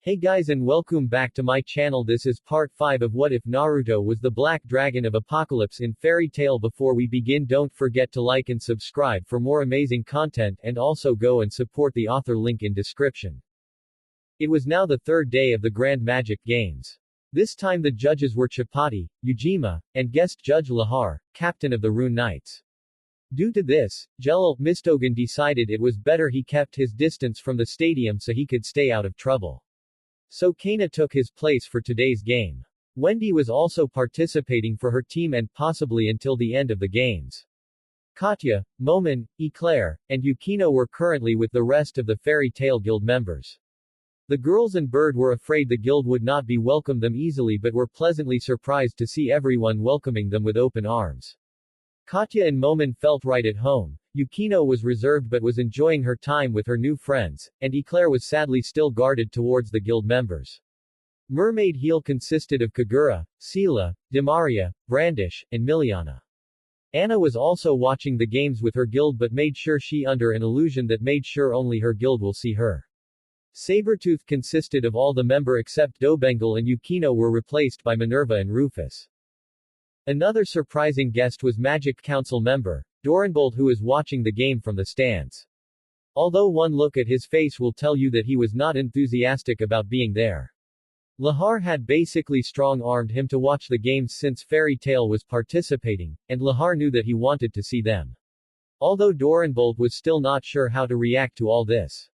Hey guys and welcome back to my channel. This is part 5 of What If Naruto Was the Black Dragon of Apocalypse in Fairy Tale. Before we begin, don't forget to like and subscribe for more amazing content, and also go and support the author, link in description. It was now the third day of the Grand Magic Games. This time the judges were Chapati, Ujima, and guest judge Lahar, captain of the Rune Knights. Due to this, General Mistogan decided it was better he kept his distance from the stadium so he could stay out of trouble. So Kana took his place for today's game. Wendy was also participating for her team and possibly until the end of the games. Katya, Momon, Eclair, and Yukino were currently with the rest of the Fairy Tale Guild members. The girls and Bird were afraid the guild would not be welcome them easily, but were pleasantly surprised to see everyone welcoming them with open arms. Katya and Momon felt right at home. Yukino was reserved but was enjoying her time with her new friends, and Eclair was sadly still guarded towards the guild members. Mermaid Heel consisted of Kagura, Sela, Demaria, Brandish, and Miliana. Anna was also watching the games with her guild but made sure she under an illusion that made sure only her guild will see her. Sabretooth consisted of all the member except Dobengal and Yukino were replaced by Minerva and Rufus. Another surprising guest was Magic Council member Doranbolt, who is watching the game from the stands. Although one look at his face will tell you that he was not enthusiastic about being there. Lahar had basically strong-armed him to watch the games since Fairy Tale was participating, and Lahar knew that he wanted to see them. Although Doranbolt was still not sure how to react to all this.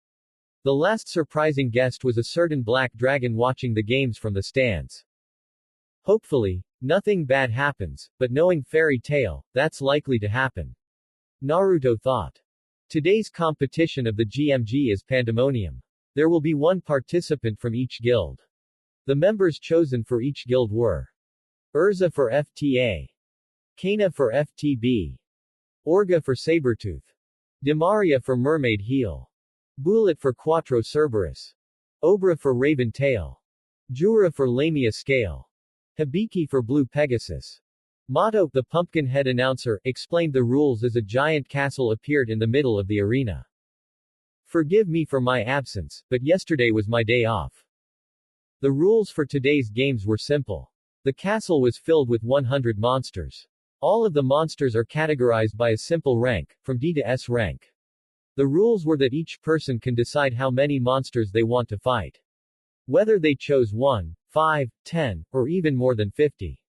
The last surprising guest was a certain black dragon watching the games from the stands. Hopefully, nothing bad happens, but knowing Fairy Tale, that's likely to happen. Naruto thought. Today's competition of the GMG is Pandemonium. There will be one participant from each guild. The members chosen for each guild were Erza for FTA, Kana for FTB, Orga for Sabretooth, Demaria for Mermaid Heel, Bullet for Quattro Cerberus, Obra for Raven Tail, Jura for Lamia Scale, Hibiki for Blue Pegasus. Mato, the pumpkin-head announcer, explained the rules as a giant castle appeared in the middle of the arena. Forgive me for my absence, but yesterday was my day off. The rules for today's games were simple. The castle was filled with 100 monsters. All of the monsters are categorized by a simple rank, from D to S rank. The rules were that each person can decide how many monsters they want to fight. Whether they chose 1, 5, 10, or even more than 50.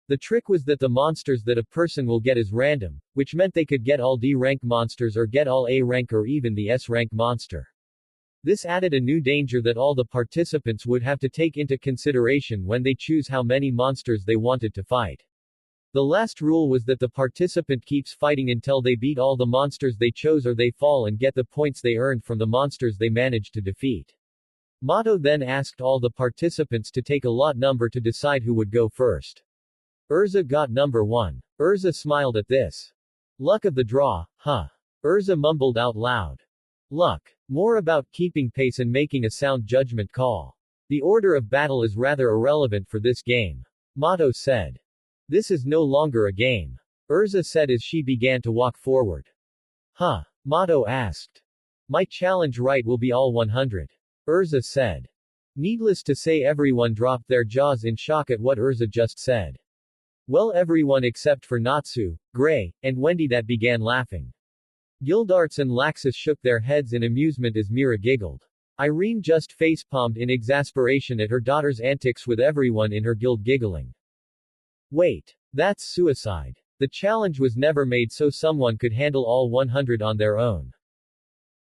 The trick was that the monsters that a person will get is random, which meant they could get all D rank monsters or get all A rank or even the S rank monster. This added a new danger that all the participants would have to take into consideration when they choose how many monsters they wanted to fight. The last rule was that the participant keeps fighting until they beat all the monsters they chose or they fall and get the points they earned from the monsters they managed to defeat. Mato then asked all the participants to take a lot number to decide who would go first. Erza got number 1. Erza smiled at this. Luck of the draw, huh? Erza mumbled out loud. Luck. More about keeping pace and making a sound judgment call. The order of battle is rather irrelevant for this game. Mato said. This is no longer a game. Erza said as she began to walk forward. Huh? Mato asked. My challenge right will be all 100. Erza said. Needless to say, everyone dropped their jaws in shock at what Erza just said. Well, everyone except for Natsu, Gray, and Wendy that began laughing. Gildarts and Laxus shook their heads in amusement as Mira giggled. Irene just facepalmed in exasperation at her daughter's antics with everyone in her guild giggling. Wait. That's suicide. The challenge was never made so someone could handle all 100 on their own.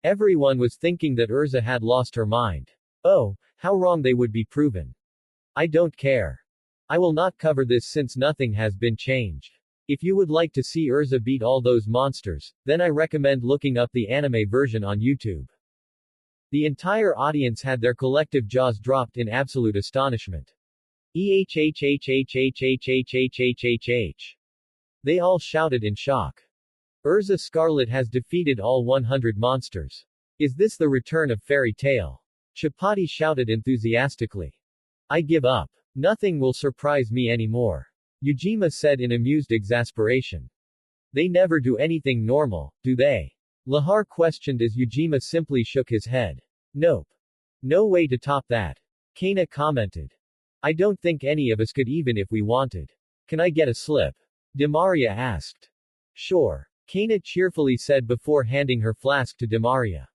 Everyone was thinking that Erza had lost her mind. Oh, how wrong they would be proven. I don't care. I will not cover this since nothing has been changed. If you would like to see Erza beat all those monsters, then I recommend looking up the anime version on YouTube. The entire audience had their collective jaws dropped in absolute astonishment. EHHHHHHHHHHH. They all shouted in shock. Erza Scarlet has defeated all 100 monsters. Is this the return of Fairy Tale? Chapati shouted enthusiastically. I give up. Nothing will surprise me anymore. Ujima said in amused exasperation. They never do anything normal, do they? Lahar questioned as Ujima simply shook his head. Nope. No way to top that. Kana commented. I don't think any of us could even if we wanted. Can I get a slip? Demaria asked. Sure. Kana cheerfully said before handing her flask to Demaria.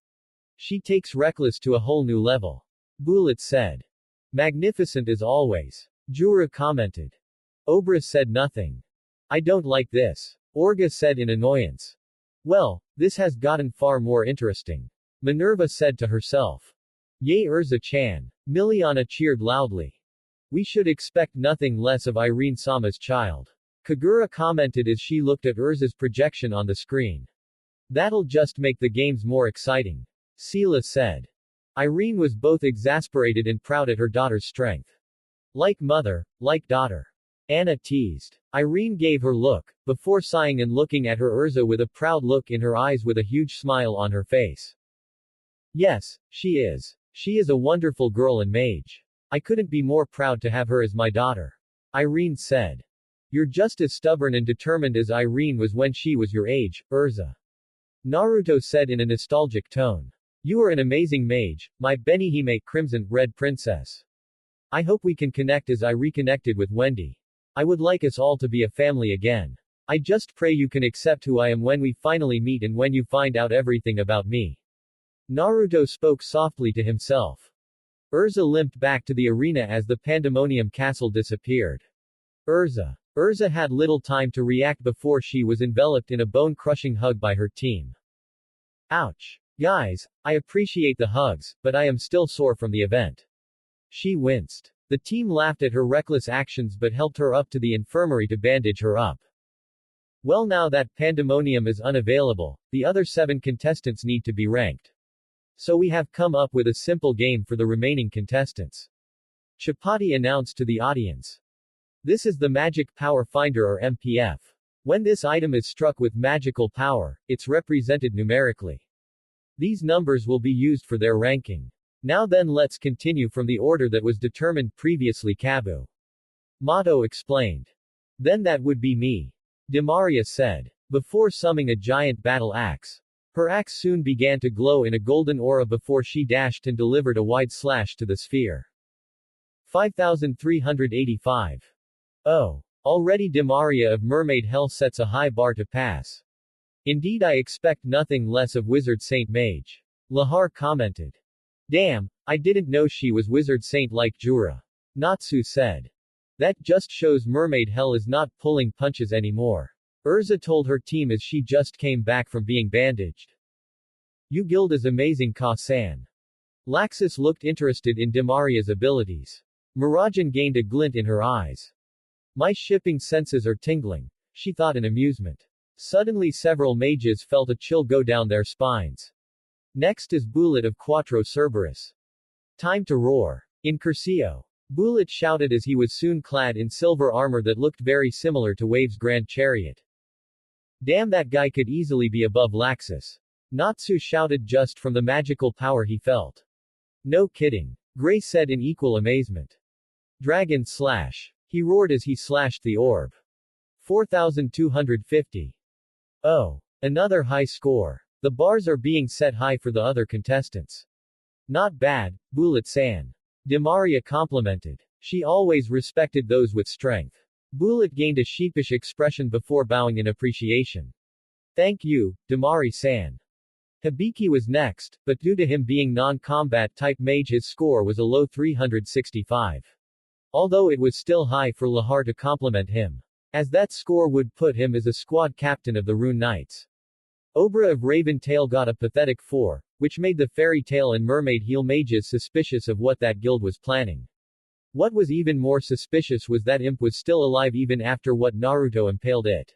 She takes Reckless to a whole new level. Bullet said. Magnificent as always. Jura commented. Obra said nothing. I don't like this. Orga said in annoyance. Well, this has gotten far more interesting. Minerva said to herself. Yay Erza-chan. Miliana cheered loudly. We should expect nothing less of Irene-sama's child. Kagura commented as she looked at Erza's projection on the screen. That'll just make the games more exciting. Sela said. Irene was both exasperated and proud at her daughter's strength. Like mother, like daughter. Anna teased. Irene gave her look, before sighing and looking at her Erza with a proud look in her eyes with a huge smile on her face. Yes, she is. She is a wonderful girl and mage. I couldn't be more proud to have her as my daughter. Irene said. You're just as stubborn and determined as Irene was when she was your age, Erza. Naruto said in a nostalgic tone. You are an amazing mage, my Benihime Crimson Red Princess. I hope we can connect as I reconnected with Wendy. I would like us all to be a family again. I just pray you can accept who I am when we finally meet and when you find out everything about me. Naruto spoke softly to himself. Erza limped back to the arena as the pandemonium castle disappeared. Erza had little time to react before she was enveloped in a bone-crushing hug by her team. Ouch. Guys, I appreciate the hugs, but I am still sore from the event. She winced. The team laughed at her reckless actions but helped her up to the infirmary to bandage her up. Well, now that pandemonium is unavailable, the other 7 contestants need to be ranked. So we have come up with a simple game for the remaining contestants. Chapati announced to the audience. This is the Magic Power Finder or MPF. When this item is struck with magical power, it's represented numerically. These numbers will be used for their ranking. Now then, let's continue from the order that was determined previously. Kabu. Mato explained. Then that would be me. Demaria said. Before summoning a giant battle axe. Her axe soon began to glow in a golden aura before she dashed and delivered a wide slash to the sphere. 5385. Oh. Already Demaria of Mermaid Hell sets a high bar to pass. Indeed, I expect nothing less of Wizard Saint Mage. Lahar commented. Damn, I didn't know she was Wizard Saint like Jura. Natsu said. That just shows Mermaid Hell is not pulling punches anymore. Erza told her team as she just came back from being bandaged. You guild is amazing, Ka-san. Laxus looked interested in Demaria's abilities. Mirajan gained a glint in her eyes. My shipping senses are tingling, she thought in amusement. Suddenly several mages felt a chill go down their spines. Next is Bullet of Quattro Cerberus. Time to roar. In Curcio. Bullet shouted as he was soon clad in silver armor that looked very similar to Wave's Grand Chariot. Damn, that guy could easily be above Laxus. Natsu shouted just from the magical power he felt. No kidding. Gray said in equal amazement. Dragon slash. He roared as he slashed the orb. 4250. Oh. Another high score. The bars are being set high for the other contestants. Not bad, Bullet-san. Demaria complimented. She always respected those with strength. Bullet gained a sheepish expression before bowing in appreciation. Thank you, Demari-san. Hibiki was next, but due to him being non-combat type mage his score was a low 365. Although it was still high for Lahar to compliment him. As that score would put him as a squad captain of the Rune Knights. Obra of Raven Tail got a pathetic 4, which made the Fairy Tail and Mermaid Heel mages suspicious of what that guild was planning. What was even more suspicious was that Imp was still alive even after what Naruto impaled it.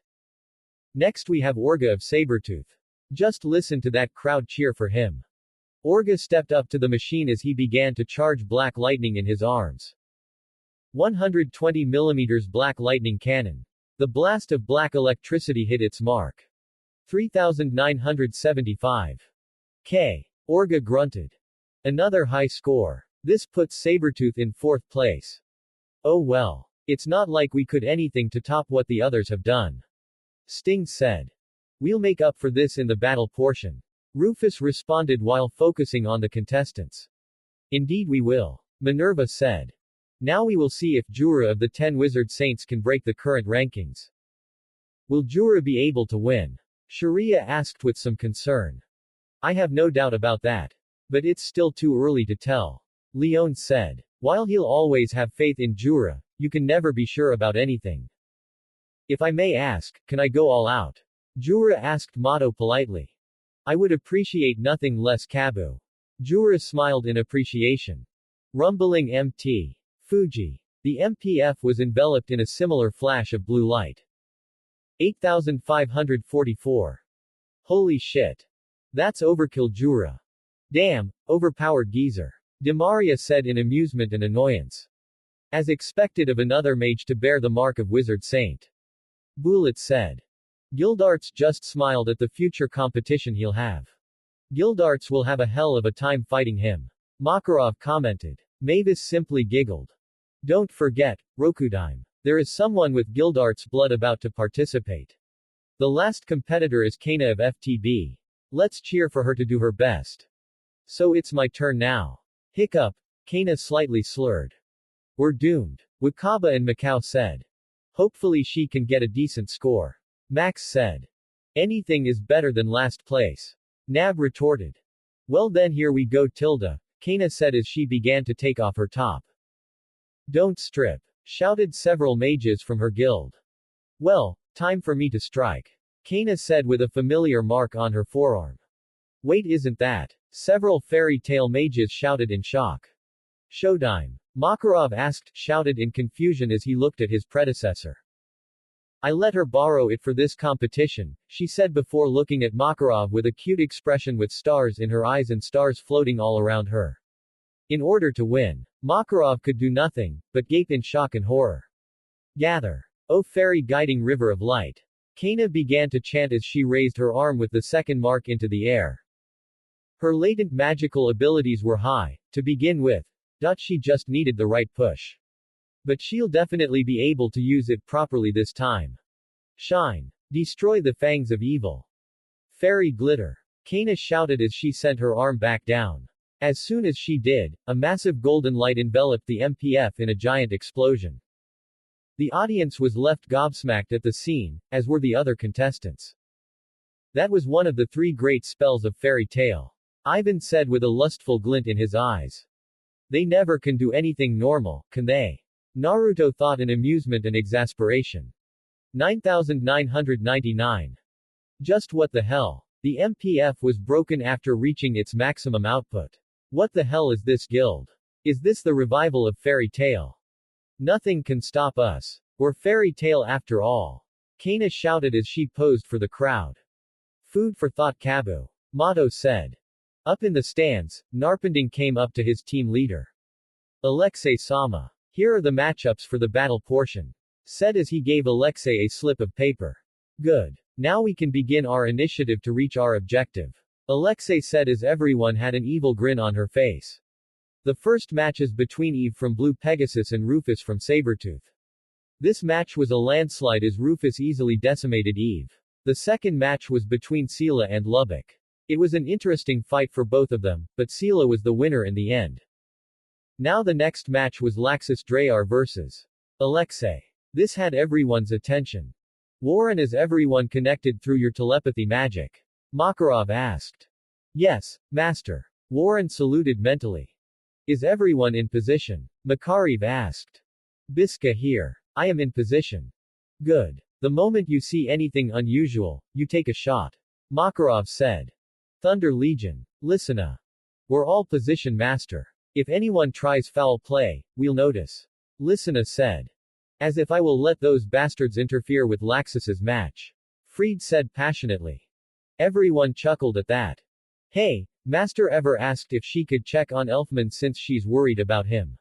Next we have Orga of Sabretooth. Just listen to that crowd cheer for him. Orga stepped up to the machine as he began to charge black lightning in his arms. 120 mm black lightning cannon. The blast of black electricity hit its mark. 3975. K. Orga grunted. Another high score. This puts Sabretooth in 4th place. Oh well. It's not like we could anything to top what the others have done. Sting said. We'll make up for this in the battle portion. Rufus responded while focusing on the contestants. Indeed we will. Minerva said. Now we will see if Jura of the 10 wizard saints can break the current rankings. Will Jura be able to win? Sherria asked with some concern. I have no doubt about that. But it's still too early to tell. Leon said. While he'll always have faith in Jura, you can never be sure about anything. If I may ask, can I go all out? Jura asked Mato politely. I would appreciate nothing less, Kabu. Jura smiled in appreciation. Rumbling MT. Fuji. The MPF was enveloped in a similar flash of blue light. 8544. Holy shit. That's overkill, Jura. Damn, overpowered geezer. Demaria said in amusement and annoyance. As expected of another mage to bear the mark of wizard saint. Bullet said. Gildarts just smiled at the future competition he'll have. Gildarts will have a hell of a time fighting him. Makarov commented. Mavis simply giggled. Don't forget, Rokudime. There is someone with Gildarts blood about to participate. The last competitor is Kana of FTB. Let's cheer for her to do her best. So it's my turn now. Hiccup. Kana slightly slurred. We're doomed. Wakaba and Macau said. Hopefully she can get a decent score. Max said. Anything is better than last place. Nab retorted. Well then here we go Tilda, Kana said as she began to take off her top. Don't strip, shouted several mages from her guild. Well, time for me to strike. Kana said with a familiar mark on her forearm. Wait, isn't that? Several fairy tale mages shouted in shock. Showtime. Makarov asked, shouted in confusion as he looked at his predecessor. I let her borrow it for this competition, she said before looking at Makarov with a cute expression with stars in her eyes and stars floating all around her. In order to win, Makarov could do nothing, but gape in shock and horror. Gather. O fairy guiding river of light. Kana began to chant as she raised her arm with the second mark into the air. Her latent magical abilities were high, to begin with. She just needed the right push. But she'll definitely be able to use it properly this time. Shine. Destroy the fangs of evil. Fairy glitter. Kana shouted as she sent her arm back down. As soon as she did, a massive golden light enveloped the MPF in a giant explosion. The audience was left gobsmacked at the scene, as were the other contestants. That was one of the 3 great spells of fairy tale. Ivan said with a lustful glint in his eyes. They never can do anything normal, can they? Naruto thought in amusement and exasperation. 9999. Just what the hell? The MPF was broken after reaching its maximum output. What the hell is this guild? Is this the revival of fairy tale? Nothing can stop us. We're fairy tale after all. Kana shouted as she posed for the crowd. Food for thought, Kabu. Mato said. Up in the stands, Narpending came up to his team leader. Alexei Sama. Here are the matchups for the battle portion. Said as he gave Alexei a slip of paper. Good. Now we can begin our initiative to reach our objective. Alexei said as everyone had an evil grin on her face. The first match is between Eve from Blue Pegasus and Rufus from Sabretooth. This match was a landslide as Rufus easily decimated Eve. The second match was between Sela and Lubbock. It was an interesting fight for both of them, but Sela was the winner in the end. Now the next match was Laxus Drayar vs. Alexei. This had everyone's attention. Warren, is everyone connected through your telepathy magic? Makarov asked. Yes, Master. Warren saluted mentally. Is everyone in position? Makariv asked. Biska here. I am in position. Good. The moment you see anything unusual, you take a shot. Makarov said. Thunder Legion. Listen. We're all position, Master. If anyone tries foul play, we'll notice. Listen said. As if I will let those bastards interfere with Laxus's match. Fried said passionately. Everyone chuckled at that. Hey, Master ever asked if she could check on Elfman since she's worried about him.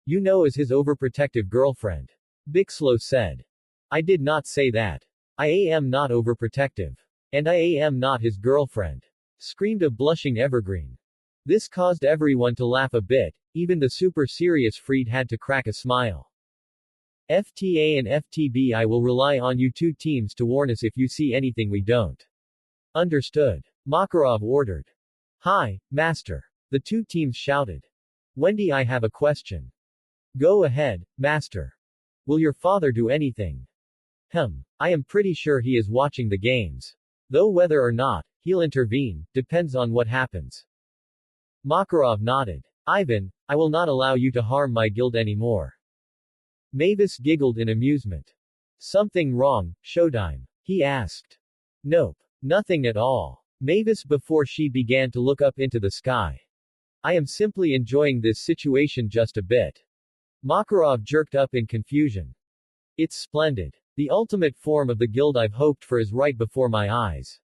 You know, as his overprotective girlfriend. Bixlow said. I did not say that. I am not overprotective. And I am not his girlfriend. Screamed a blushing Evergreen. This caused everyone to laugh a bit, even the super serious Fried had to crack a smile. FTA and FTB, I will rely on you 2 teams to warn us if you see anything we don't. Understood. Makarov ordered. Hi, Master. The 2 teams shouted. Wendy, I have a question. Go ahead, master. Will your father do anything? I am pretty sure he is watching the games. Though whether or not, he'll intervene, depends on what happens. Makarov nodded. Ivan, I will not allow you to harm my guild anymore. Mavis giggled in amusement. Something wrong, Showtime? He asked. Nope. Nothing at all. Mavis before she began to look up into the sky. I am simply enjoying this situation just a bit. Makarov jerked up in confusion. It's splendid. The ultimate form of the guild I've hoped for is right before my eyes.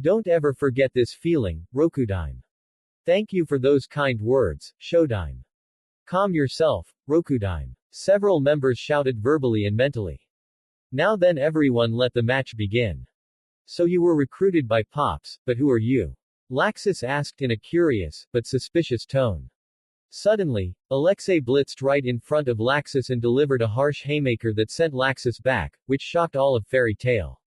Don't ever forget this feeling, Rokudime. Thank you for those kind words, Showtime. Calm yourself, Rokudime. Several members shouted verbally and mentally. Now then everyone, let the match begin. So you were recruited by Pops, but who are you? Laxus asked in a curious, but suspicious tone. Suddenly, Alexei blitzed right in front of Laxus and delivered a harsh haymaker that sent Laxus back, which shocked all of Fairy Tail.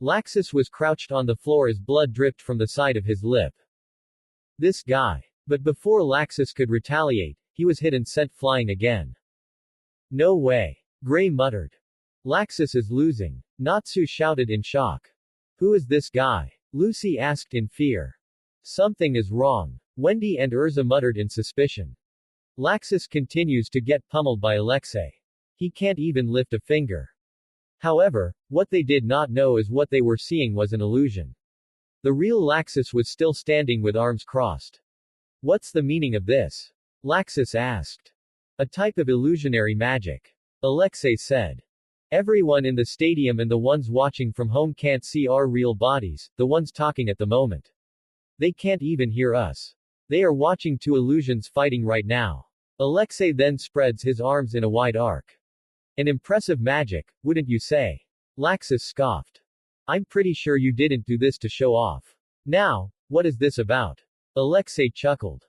Laxus was crouched on the floor as blood dripped from the side of his lip. This guy. But before Laxus could retaliate, he was hit and sent flying again. No way. Gray muttered. Laxus is losing. Natsu shouted in shock. Who is this guy? Lucy asked in fear. Something is wrong. Wendy and Erza muttered in suspicion. Laxus continues to get pummeled by Alexei. He can't even lift a finger. However, what they did not know is what they were seeing was an illusion. The real Laxus was still standing with arms crossed. What's the meaning of this? Laxus asked. A type of illusionary magic. Alexei said. Everyone in the stadium and the ones watching from home can't see our real bodies, the ones talking at the moment. They can't even hear us. They are watching two illusions fighting right now. Alexei then spreads his arms in a wide arc. An impressive magic, wouldn't you say? Laxus scoffed. I'm pretty sure you didn't do this to show off. Now, what is this about? Alexei chuckled.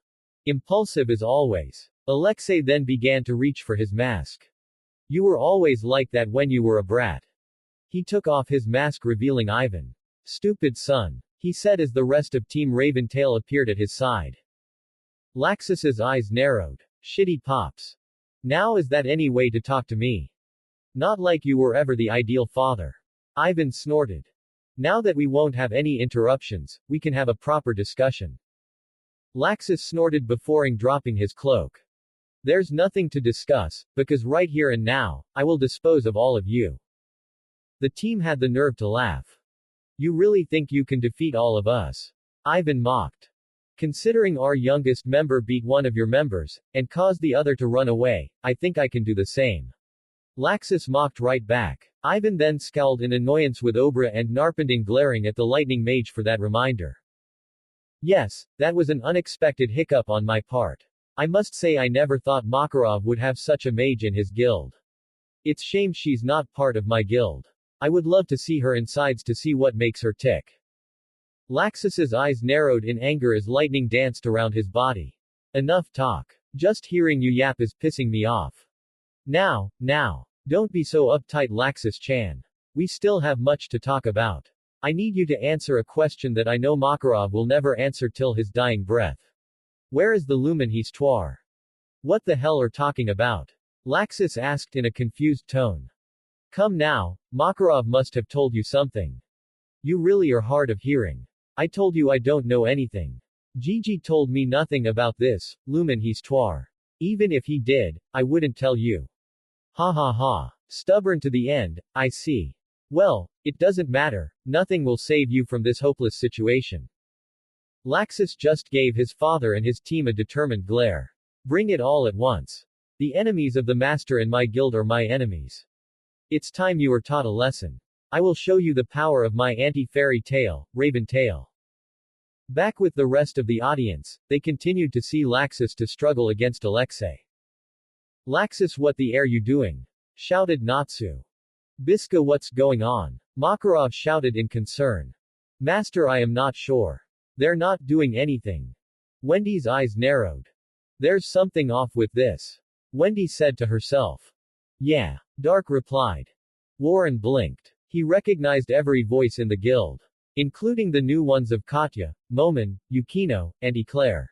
Impulsive as always. Alexei then began to reach for his mask. You were always like that when you were a brat. He took off his mask revealing Ivan. Stupid son, he said as the rest of Team Raventail appeared at his side. Laxus's eyes narrowed. Shitty Pops. Now is that any way to talk to me? Not like you were ever the ideal father. Ivan snorted. Now that we won't have any interruptions, we can have a proper discussion. Laxus snorted before dropping his cloak. There's nothing to discuss, because right here and now, I will dispose of all of you. The team had the nerve to laugh. You really think you can defeat all of us? Ivan mocked. Considering our youngest member beat one of your members, and caused the other to run away, I think I can do the same. Laxus mocked right back. Ivan then scowled in annoyance with Obra and Narpending glaring at the lightning mage for that reminder. Yes, that was an unexpected hiccup on my part. I must say I never thought Makarov would have such a mage in his guild. It's shame she's not part of my guild. I would love to see her insides to see what makes her tick. Laxus's eyes narrowed in anger as lightning danced around his body. Enough talk. Just hearing you yap is pissing me off. Now. Don't be so uptight, Laxus-chan. We still have much to talk about. I need you to answer a question that I know Makarov will never answer till his dying breath. Where is the Lumen Histoire? What the hell are talking about? Laxus asked in a confused tone. Come now, Makarov must have told you something. You really are hard of hearing. I told you I don't know anything. Gigi told me nothing about this, Lumen Histoire. Even if he did, I wouldn't tell you. Ha ha ha. Stubborn to the end, I see. Well, it doesn't matter, nothing will save you from this hopeless situation. Laxus just gave his father and his team a determined glare. Bring it all at once. The enemies of the master and my guild are my enemies. It's time you were taught a lesson. I will show you the power of my anti-fairy tale, Raven Tail. Back with the rest of the audience, they continued to see Laxus to struggle against Alexei. Laxus, what the air you doing? Shouted Natsu. Biska, what's going on? Makarov shouted in concern. Master, I am not sure. They're not doing anything. Wendy's eyes narrowed. There's something off with this. Wendy said to herself. Yeah. Dark replied. Warren blinked. He recognized every voice in the guild. Including the new ones of Katya, Momen, Yukino, and Eclair.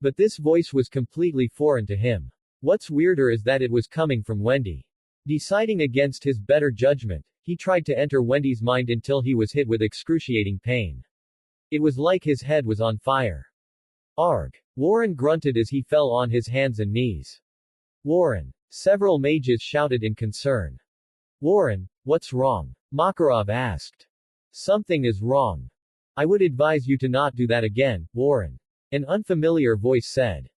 But this voice was completely foreign to him. What's weirder is that it was coming from Wendy. Deciding against his better judgment, he tried to enter Wendy's mind until he was hit with excruciating pain. It was like his head was on fire. Arg! Warren grunted as he fell on his hands and knees. Warren! Several mages shouted in concern. Warren, what's wrong? Makarov asked. Something is wrong. I would advise you to not do that again, Warren. An unfamiliar voice said.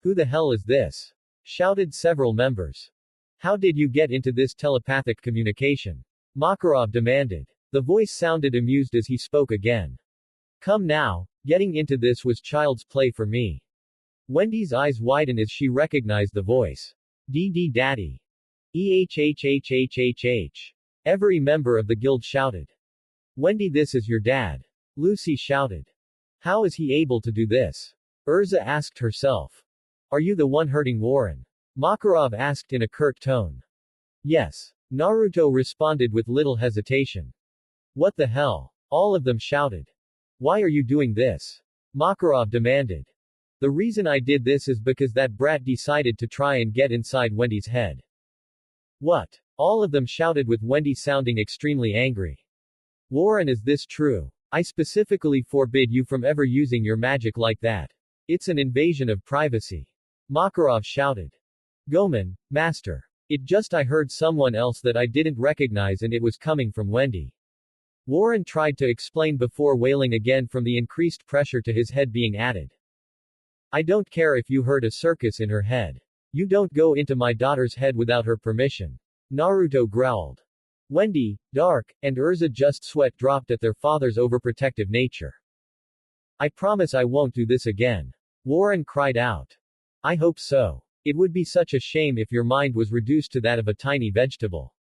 Who the hell is this? Shouted several members. How did you get into this telepathic communication? Makarov demanded. The voice sounded amused as he spoke again. Come now, getting into this was child's play for me. Wendy's eyes widened as she recognized the voice. Daddy. EHHHHHH. Every member of the guild shouted. Wendy, this is your dad. Lucy shouted. How is he able to do this? Erza asked herself. Are you the one hurting Warren? Makarov asked in a curt tone. Yes. Naruto responded with little hesitation. What the hell? All of them shouted. Why are you doing this? Makarov demanded. The reason I did this is because that brat decided to try and get inside Wendy's head. What? All of them shouted with Wendy sounding extremely angry. Warren, is this true? I specifically forbid you from ever using your magic like that. It's an invasion of privacy. Makarov shouted. Gomen, master. I heard someone else that I didn't recognize and it was coming from Wendy. Warren tried to explain before wailing again from the increased pressure to his head being added. I don't care if you heard a circus in her head. You don't go into my daughter's head without her permission. Naruto growled. Wendy, Dark, and Erza just sweat dropped at their father's overprotective nature. I promise I won't do this again. Warren cried out. I hope so. It would be such a shame if your mind was reduced to that of a tiny vegetable.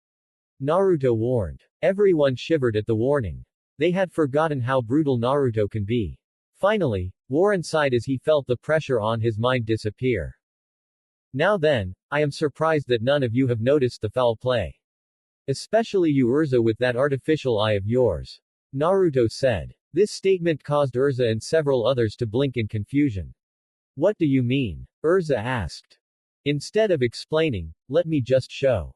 Naruto warned. Everyone shivered at the warning. They had forgotten how brutal Naruto can be. Finally, Warren sighed as he felt the pressure on his mind disappear. Now then, I am surprised that none of you have noticed the foul play. Especially you, Erza, with that artificial eye of yours. Naruto said. This statement caused Erza and several others to blink in confusion. What do you mean? Erza asked. Instead of explaining, let me just show.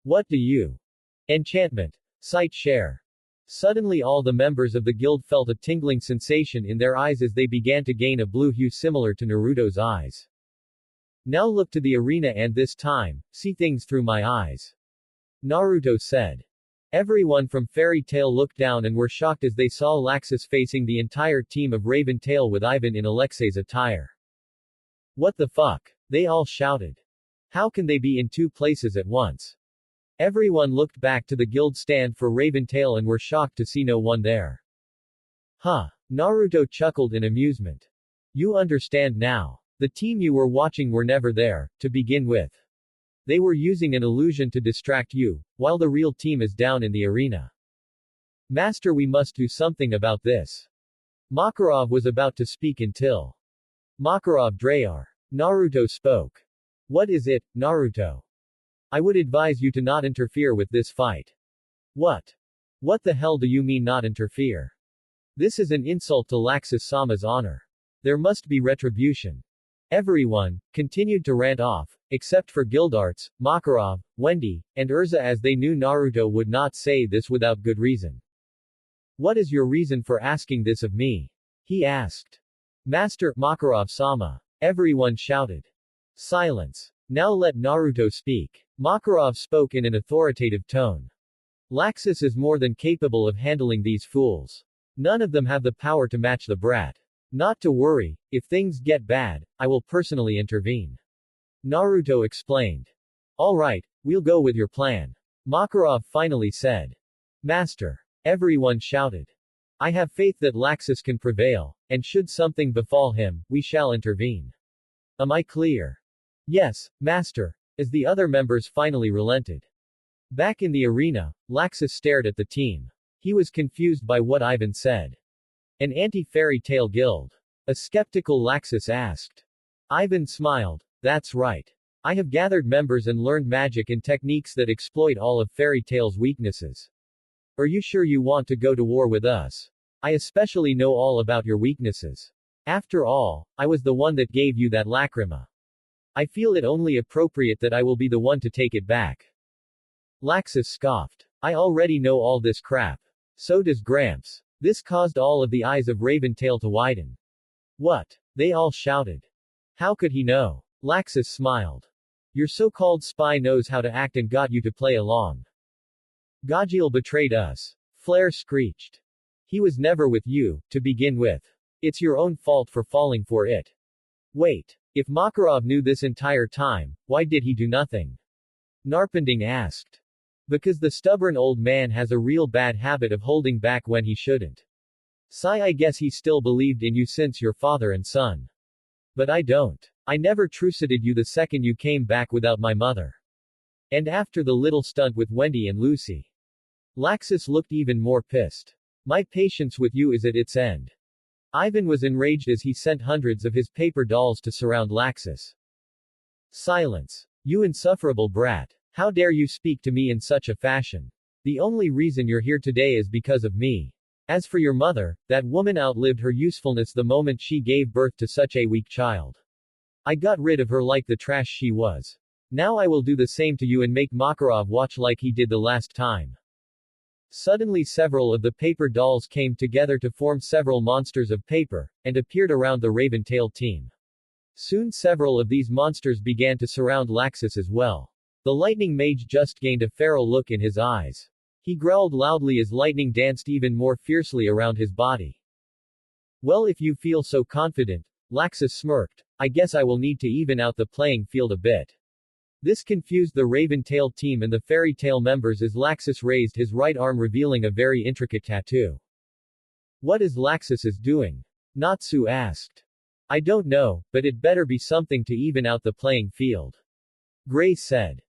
What do you? Enchantment. Sight share. Suddenly all the members of the guild felt a tingling sensation in their eyes as they began to gain a blue hue similar to Naruto's eyes. Now look to the arena and this time, see things through my eyes. Naruto said. Everyone from Fairy Tail looked down and were shocked as they saw Laxus facing the entire team of Raven Tail with Ivan in Alexei's attire. What the fuck? They all shouted. How can they be in two places at once? Everyone looked back to the guild stand for Raven Tail and were shocked to see no one there. Huh. Naruto chuckled in amusement. You understand now. The team you were watching were never there, to begin with. They were using an illusion to distract you, while the real team is down in the arena. Master, we must do something about this. Makarov was about to speak until Makarov Drayar. Naruto spoke. What is it, Naruto? I would advise you to not interfere with this fight. What? What the hell do you mean not interfere? This is an insult to Laxus-sama's honor. There must be retribution. Everyone continued to rant off, except for Guildarts, Makarov, Wendy, and Erza, as they knew Naruto would not say this without good reason. What is your reason for asking this of me? He asked. Master, Makarov-sama. Everyone shouted. Silence. Now let Naruto speak. Makarov spoke in an authoritative tone. Laxus is more than capable of handling these fools. None of them have the power to match the brat. Not to worry, if things get bad, I will personally intervene. Naruto explained. Alright, we'll go with your plan. Makarov finally said. Master. Everyone shouted. I have faith that Laxus can prevail, and should something befall him, we shall intervene. Am I clear? Yes, Master, as the other members finally relented. Back in the arena, Laxus stared at the team. He was confused by what Ivan said. An anti-fairy tale guild. A skeptical Laxus asked. Ivan smiled. That's right. I have gathered members and learned magic and techniques that exploit all of fairy tale's weaknesses. Are you sure you want to go to war with us? I especially know all about your weaknesses. After all, I was the one that gave you that lacrima. I feel it only appropriate that I will be the one to take it back. Laxus scoffed. I already know all this crap. So does Gramps. This caused all of the eyes of Raventail to widen. What? They all shouted. How could he know? Laxus smiled. Your so-called spy knows how to act and got you to play along. Gajiel betrayed us. Flare screeched. He was never with you, to begin with. It's your own fault for falling for it. Wait. If Makarov knew this entire time, why did he do nothing? Narpending asked. Because the stubborn old man has a real bad habit of holding back when he shouldn't. Sigh, I guess he still believed in you since your father and son. But I don't. I never trusted you the second you came back without my mother. And after the little stunt with Wendy and Lucy. Laxus looked even more pissed. My patience with you is at its end. Ivan was enraged as he sent hundreds of his paper dolls to surround Laxus. Silence. You insufferable brat. How dare you speak to me in such a fashion? The only reason you're here today is because of me. As for your mother, that woman outlived her usefulness the moment she gave birth to such a weak child. I got rid of her like the trash she was. Now I will do the same to you and make Makarov watch like he did the last time. Suddenly several of the paper dolls came together to form several monsters of paper, and appeared around the Raventail team. Soon several of these monsters began to surround Laxus as well. The lightning mage just gained a feral look in his eyes. He growled loudly as lightning danced even more fiercely around his body. Well, if you feel so confident, Laxus smirked, I guess I will need to even out the playing field a bit. This confused the Raventail team and the Fairy Tail members as Laxus raised his right arm revealing a very intricate tattoo. What is Laxus doing? Natsu asked. I don't know, but it better be something to even out the playing field. Gray said.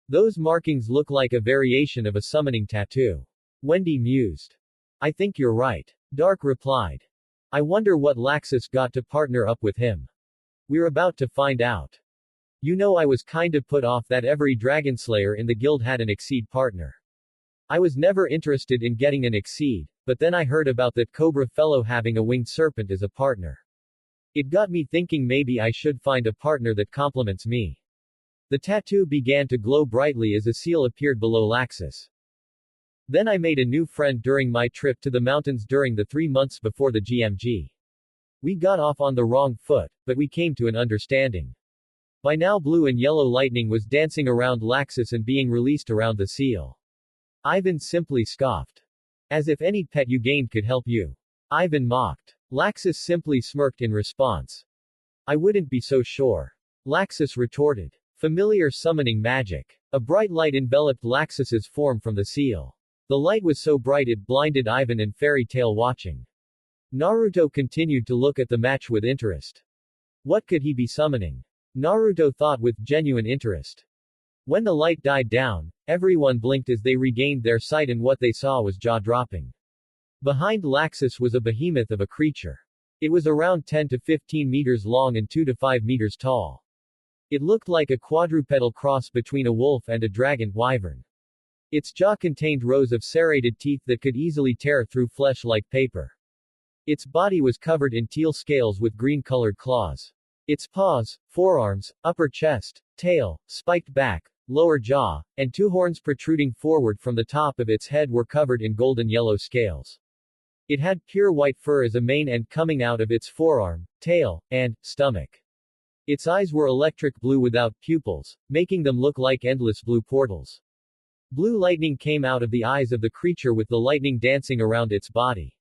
Those markings look like a variation of a summoning tattoo. Wendy mused. I think you're right. Dark replied. I wonder what Laxus got to partner up with him. We're about to find out. You know, I was kinda put off that every Dragonslayer in the guild had an Exceed partner. I was never interested in getting an Exceed, but then I heard about that Cobra fellow having a winged serpent as a partner. It got me thinking maybe I should find a partner that complements me. The tattoo began to glow brightly as a seal appeared below Laxus. Then I made a new friend during my trip to the mountains during the 3 months before the GMG. We got off on the wrong foot, but we came to an understanding. By now blue and yellow lightning was dancing around Laxus and being released around the seal. Ivan simply scoffed. As if any pet you gained could help you. Ivan mocked. Laxus simply smirked in response. I wouldn't be so sure. Laxus retorted. Familiar summoning magic. A bright light enveloped Laxus's form from the seal. The light was so bright it blinded Ivan and Fairy Tail watching. Naruto continued to look at the match with interest. What could he be summoning? Naruto thought with genuine interest. When the light died down, everyone blinked as they regained their sight and what they saw was jaw-dropping. Behind Laxus was a behemoth of a creature. It was around 10 to 15 meters long and 2 to 5 meters tall. It looked like a quadrupedal cross between a wolf and a dragon wyvern. Its jaw contained rows of serrated teeth that could easily tear through flesh like paper. Its body was covered in teal scales with green-colored claws. Its paws, forearms, upper chest, tail, spiked back, lower jaw, and 2 horns protruding forward from the top of its head were covered in golden yellow scales. It had pure white fur as a mane and coming out of its forearm, tail, and stomach. Its eyes were electric blue without pupils, making them look like endless blue portals. Blue lightning came out of the eyes of the creature with the lightning dancing around its body.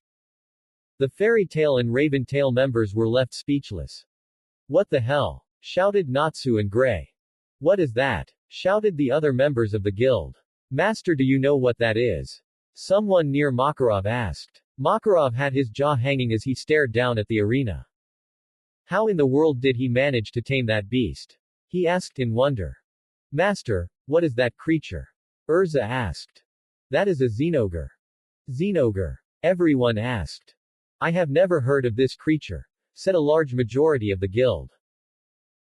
The Fairy Tail and Raven Tail members were left speechless. What the hell? Shouted Natsu and Gray. What is that? Shouted the other members of the guild. Master, do you know what that is? Someone near Makarov asked. Makarov had his jaw hanging as he stared down at the arena. How in the world did he manage to tame that beast? He asked in wonder. Master, what is that creature? Erza asked. That is a xenogre. Xenogre. Everyone asked. I have never heard of this creature, said a large majority of the guild.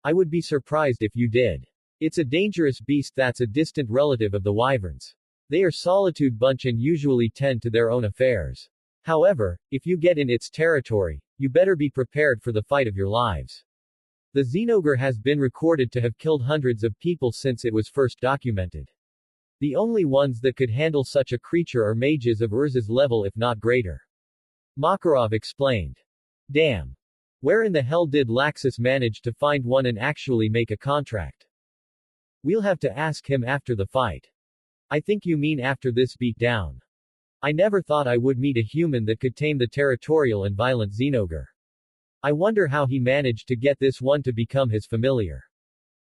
I would be surprised if you did. It's a dangerous beast that's a distant relative of the wyverns. They are solitude bunch and usually tend to their own affairs. However, if you get in its territory, You better be prepared for the fight of your lives. The Xenogre has been recorded to have killed hundreds of people since it was first documented. The only ones that could handle such a creature are mages of Erza's level if not greater. Makarov explained. Damn. Where in the hell did Laxus manage to find one and actually make a contract? We'll have to ask him after the fight. I think you mean after this beatdown. I never thought I would meet a human that could tame the territorial and violent Xenogre. I wonder how he managed to get this one to become his familiar.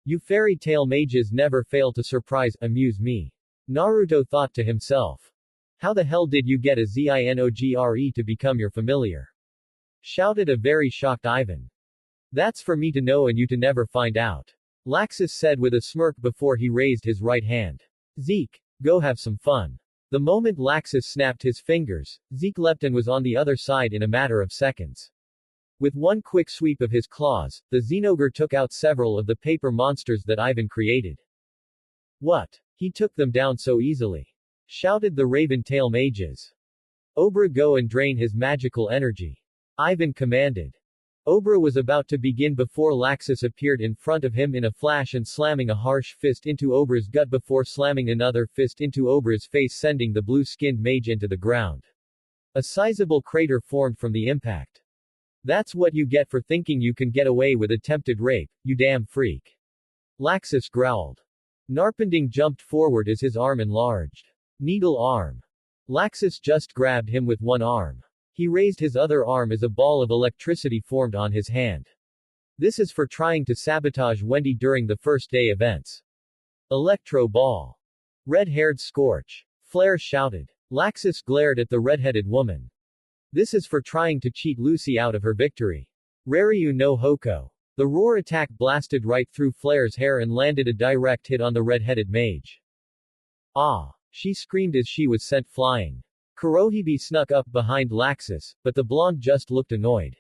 You fairy tale mages never fail to amuse me. Naruto thought to himself. How the hell did you get a Zinogre to become your familiar? Shouted a very shocked Ivan. That's for me to know and you to never find out. Laxus said with a smirk before he raised his right hand. Zeke, go have some fun. The moment Laxus snapped his fingers, Zeke leapt and was on the other side in a matter of seconds. With one quick sweep of his claws, the Xenogre took out several of the paper monsters that Ivan created. What? He took them down so easily. Shouted the Raven Tail mages. Obra, go and drain his magical energy. Ivan commanded. Obra was about to begin before Laxus appeared in front of him in a flash and slamming a harsh fist into Obra's gut before slamming another fist into Obra's face, sending the blue-skinned mage into the ground. A sizable crater formed from the impact. That's what you get for thinking you can get away with attempted rape, you damn freak. Laxus growled. Narpending jumped forward as his arm enlarged. Needle arm. Laxus just grabbed him with one arm. He raised his other arm as a ball of electricity formed on his hand. This is for trying to sabotage Wendy during the first day events. Electro ball. Red-haired scorch. Flare shouted. Laxus glared at the red-headed woman. This is for trying to cheat Lucy out of her victory. Raryu no Hoko. The roar attack blasted right through Flare's hair and landed a direct hit on the red-headed mage. Ah! She screamed as she was sent flying. Kurohibi snuck up behind Laxus, but the blonde just looked annoyed.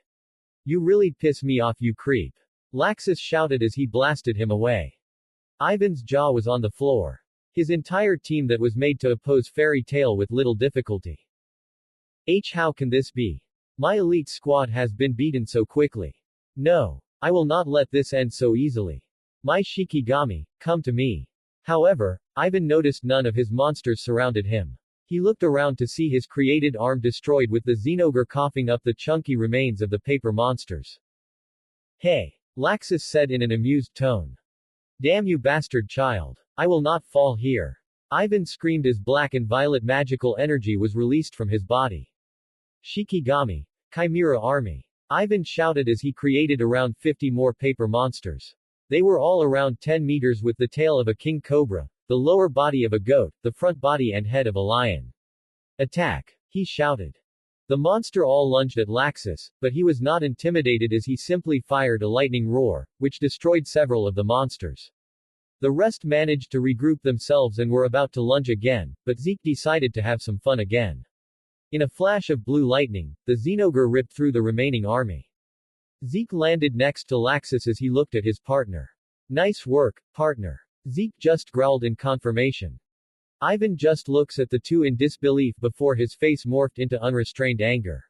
You really piss me off, you creep. Laxus shouted as he blasted him away. Ivan's jaw was on the floor. His entire team that was made to oppose Fairy Tail with little difficulty. How can this be? My elite squad has been beaten so quickly. No. I will not let this end so easily. My Shikigami, come to me. However, Ivan noticed none of his monsters surrounded him. He looked around to see his created arm destroyed with the Xenogre coughing up the chunky remains of the paper monsters. Hey! Laxus said in an amused tone. Damn you bastard child. I will not fall here. Ivan screamed as black and violet magical energy was released from his body. Shikigami. Chimera Army. Ivan shouted as he created around 50 more paper monsters. They were all around 10 meters with the tail of a king cobra, the lower body of a goat, the front body and head of a lion. Attack! He shouted. The monster all lunged at Laxus, but he was not intimidated as he simply fired a lightning roar, which destroyed several of the monsters. The rest managed to regroup themselves and were about to lunge again, but Zeke decided to have some fun again. In a flash of blue lightning, the Xenogre ripped through the remaining army. Zeke landed next to Laxus as he looked at his partner. Nice work, partner. Zeke just growled in confirmation. Ivan just looks at the two in disbelief before his face morphed into unrestrained anger.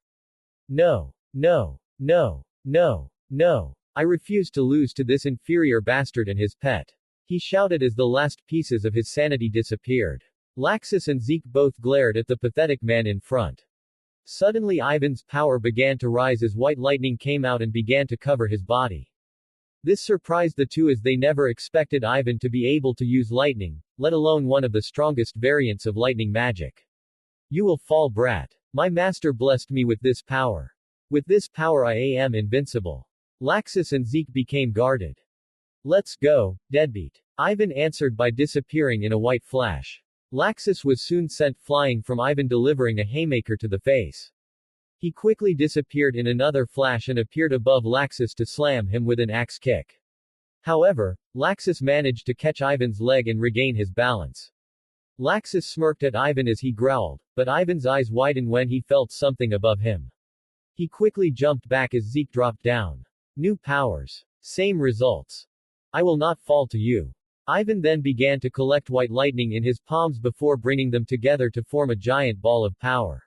No. No. No. No. No. I refuse to lose to this inferior bastard and his pet. He shouted as the last pieces of his sanity disappeared. Laxus and Zeke both glared at the pathetic man in front. Suddenly Ivan's power began to rise as white lightning came out and began to cover his body. This surprised the two as they never expected Ivan to be able to use lightning, let alone one of the strongest variants of lightning magic. You will fall, brat. My master blessed me with this power. With this power I am invincible. Laxus and Zeke became guarded. Let's go, deadbeat. Ivan answered by disappearing in a white flash. Laxus was soon sent flying from Ivan delivering a haymaker to the face. He quickly disappeared in another flash and appeared above Laxus to slam him with an axe kick. However, Laxus managed to catch Ivan's leg and regain his balance. Laxus smirked at Ivan as he growled, but Ivan's eyes widened when he felt something above him. He quickly jumped back as Zeke dropped down. New powers. Same results. I will not fall to you. Ivan then began to collect white lightning in his palms before bringing them together to form a giant ball of power.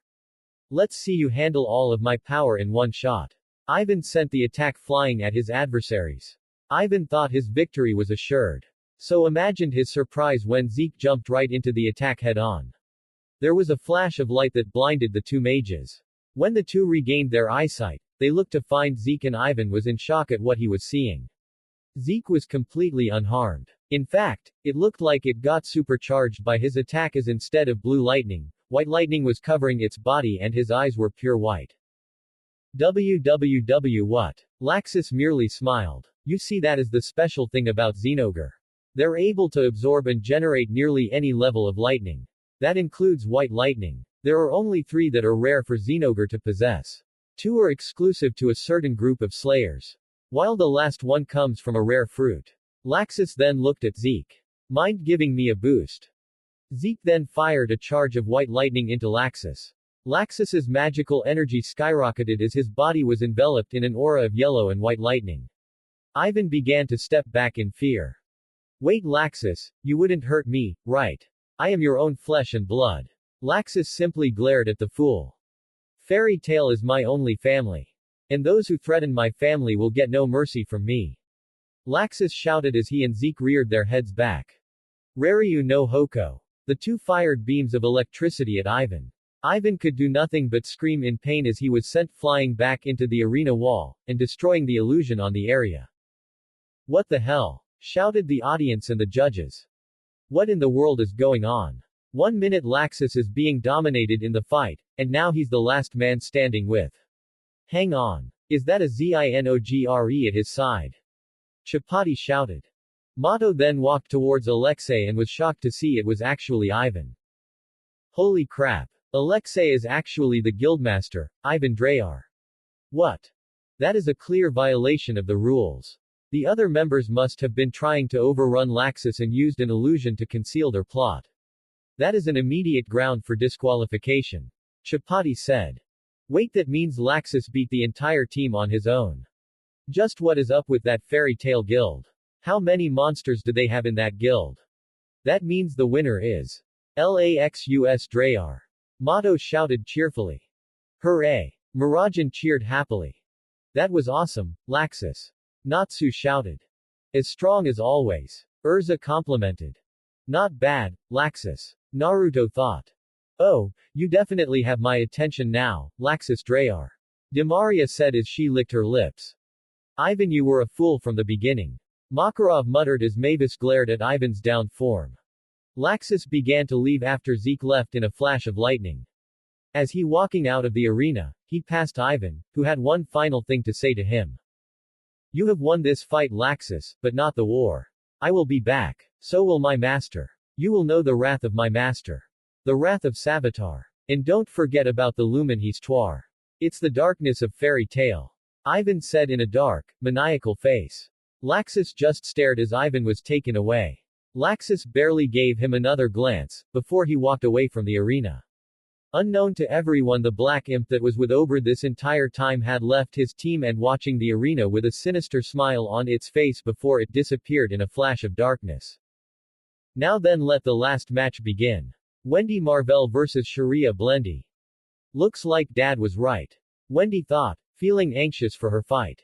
Let's see you handle all of my power in one shot. Ivan sent the attack flying at his adversaries. Ivan thought his victory was assured. So imagined his surprise when Zeke jumped right into the attack head-on. There was a flash of light that blinded the two mages. When the two regained their eyesight, they looked to find Zeke, and Ivan was in shock at what he was seeing. Zeke was completely unharmed. In fact, it looked like it got supercharged by his attack, as instead of blue lightning, white lightning was covering its body and his eyes were pure white. What? Laxus merely smiled. You see, that is the special thing about Xenogre. They're able to absorb and generate nearly any level of lightning. That includes white lightning. There are only 3 that are rare for Xenogre to possess. 2 are exclusive to a certain group of slayers, while the last one comes from a rare fruit. Laxus then looked at Zeke. Mind giving me a boost? Zeke then fired a charge of white lightning into Laxus. Laxus's magical energy skyrocketed as his body was enveloped in an aura of yellow and white lightning. Ivan began to step back in fear. Wait, Laxus, you wouldn't hurt me, right? I am your own flesh and blood. Laxus simply glared at the fool. Fairy Tail is my only family. And those who threaten my family will get no mercy from me. Laxus shouted as he and Zeke reared their heads back. Raryu no Hoko. The two fired beams of electricity at Ivan. Ivan could do nothing but scream in pain as he was sent flying back into the arena wall, and destroying the illusion on the area. What the hell? Shouted the audience and the judges. What in the world is going on? 1 minute Laxus is being dominated in the fight, and now he's the last man standing with. Hang on. Is that a Zinogre at his side? Chapati shouted. Mato then walked towards Alexei and was shocked to see it was actually Ivan. Holy crap. Alexei is actually the guildmaster, Ivan Drayar. What? That is a clear violation of the rules. The other members must have been trying to overrun Laxus and used an illusion to conceal their plot. That is an immediate ground for disqualification. Chapati said. Wait, that means Laxus beat the entire team on his own. Just what is up with that fairy tale guild? How many monsters do they have in that guild? That means the winner is Laxus Drayar. Mato shouted cheerfully. Hooray! Mirajan cheered happily. That was awesome, Laxus. Natsu shouted. As strong as always. Erza complimented. Not bad, Laxus. Naruto thought. Oh, you definitely have my attention now, Laxus Drayar. Demaria said as she licked her lips. Ivan, you were a fool from the beginning. Makarov muttered as Mavis glared at Ivan's downed form. Laxus began to leave after Zeke left in a flash of lightning. As he walking out of the arena, he passed Ivan, who had one final thing to say to him. You have won this fight, Laxus, but not the war. I will be back. So will my master. You will know the wrath of my master. The wrath of Savitar. And don't forget about the Lumen Histoire. It's the darkness of fairy tale. Ivan said in a dark, maniacal face. Laxus just stared as Ivan was taken away. Laxus barely gave him another glance, before he walked away from the arena. Unknown to everyone, the black imp that was with Ober this entire time had left his team and watching the arena with a sinister smile on its face before it disappeared in a flash of darkness. Now then, let the last match begin. Wendy Marvell vs Sherria Blendy. Looks like Dad was right. Wendy thought, feeling anxious for her fight.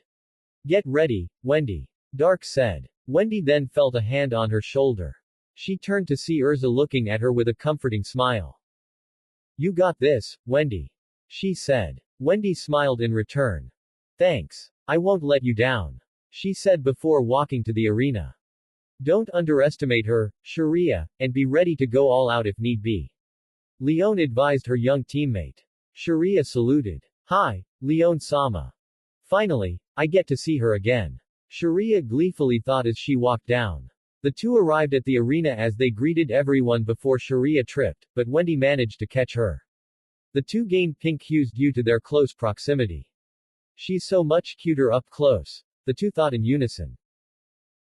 Get ready, Wendy. Dark said. Wendy then felt a hand on her shoulder. She turned to see Erza looking at her with a comforting smile. You got this, Wendy. She said. Wendy smiled in return. Thanks. I won't let you down. She said before walking to the arena. Don't underestimate her, Sherria, and be ready to go all out if need be. Leon advised her young teammate. Sherria saluted. Hi, Leon-sama. Finally, I get to see her again. Sherria gleefully thought as she walked down. The two arrived at the arena as they greeted everyone before Sherria tripped, but Wendy managed to catch her. The two gained pink hues due to their close proximity. She's so much cuter up close. The two thought in unison.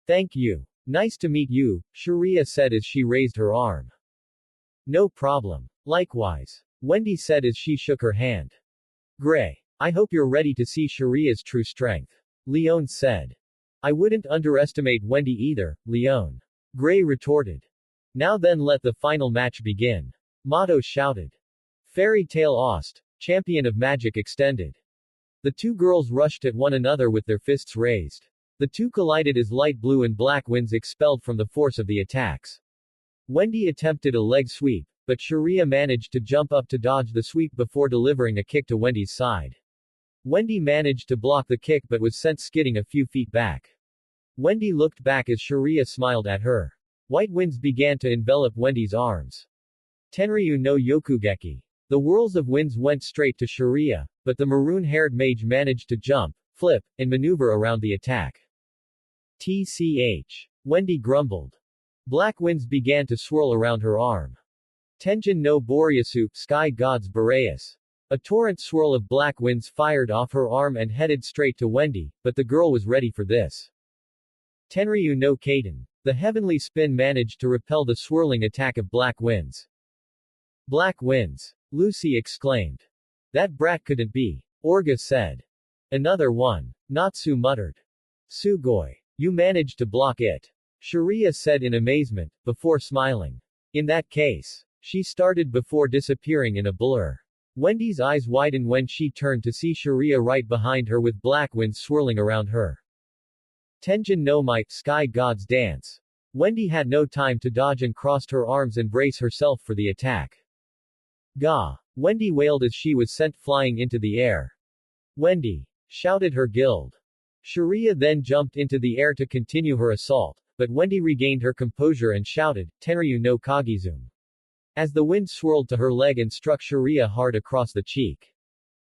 Thank you. Nice to meet you, Sherria said as she raised her arm. No problem. Likewise. Wendy said as she shook her hand. Gray. I hope you're ready to see Sherria's true strength. Leon said. I wouldn't underestimate Wendy either, Leon. Gray retorted. Now then, let the final match begin. Mato shouted. Fairy Tale Ost. Champion of Magic extended. The two girls rushed at one another with their fists raised. The two collided as light blue and black winds expelled from the force of the attacks. Wendy attempted a leg sweep, but Sherria managed to jump up to dodge the sweep before delivering a kick to Wendy's side. Wendy managed to block the kick but was sent skidding a few feet back. Wendy looked back as Sherria smiled at her. White winds began to envelop Wendy's arms. Tenryu no Yokugeki. The whirls of winds went straight to Sherria, but the maroon-haired mage managed to jump, flip, and maneuver around the attack. TCH. Wendy grumbled. Black winds began to swirl around her arm. Tenjin no Boreasu, Sky God's Boreas. A torrent swirl of black winds fired off her arm and headed straight to Wendy, but the girl was ready for this. Tenryu no Kaden. The heavenly spin managed to repel the swirling attack of black winds. Black winds. Lucy exclaimed. That brat couldn't be. Orga said. Another one. Natsu muttered. Sugoi. You managed to block it. Sherria said in amazement, before smiling. In that case. She started before disappearing in a blur. Wendy's eyes widened when she turned to see Sherria right behind her with black winds swirling around her. Tenjin no Might, Sky God's Dance. Wendy had no time to dodge and crossed her arms and brace herself for the attack. Gah! Wendy wailed as she was sent flying into the air. Wendy! Shouted her guild. Sherria then jumped into the air to continue her assault, but Wendy regained her composure and shouted, Tenryu no Kagizum. As the wind swirled to her leg and struck Sherria hard across the cheek.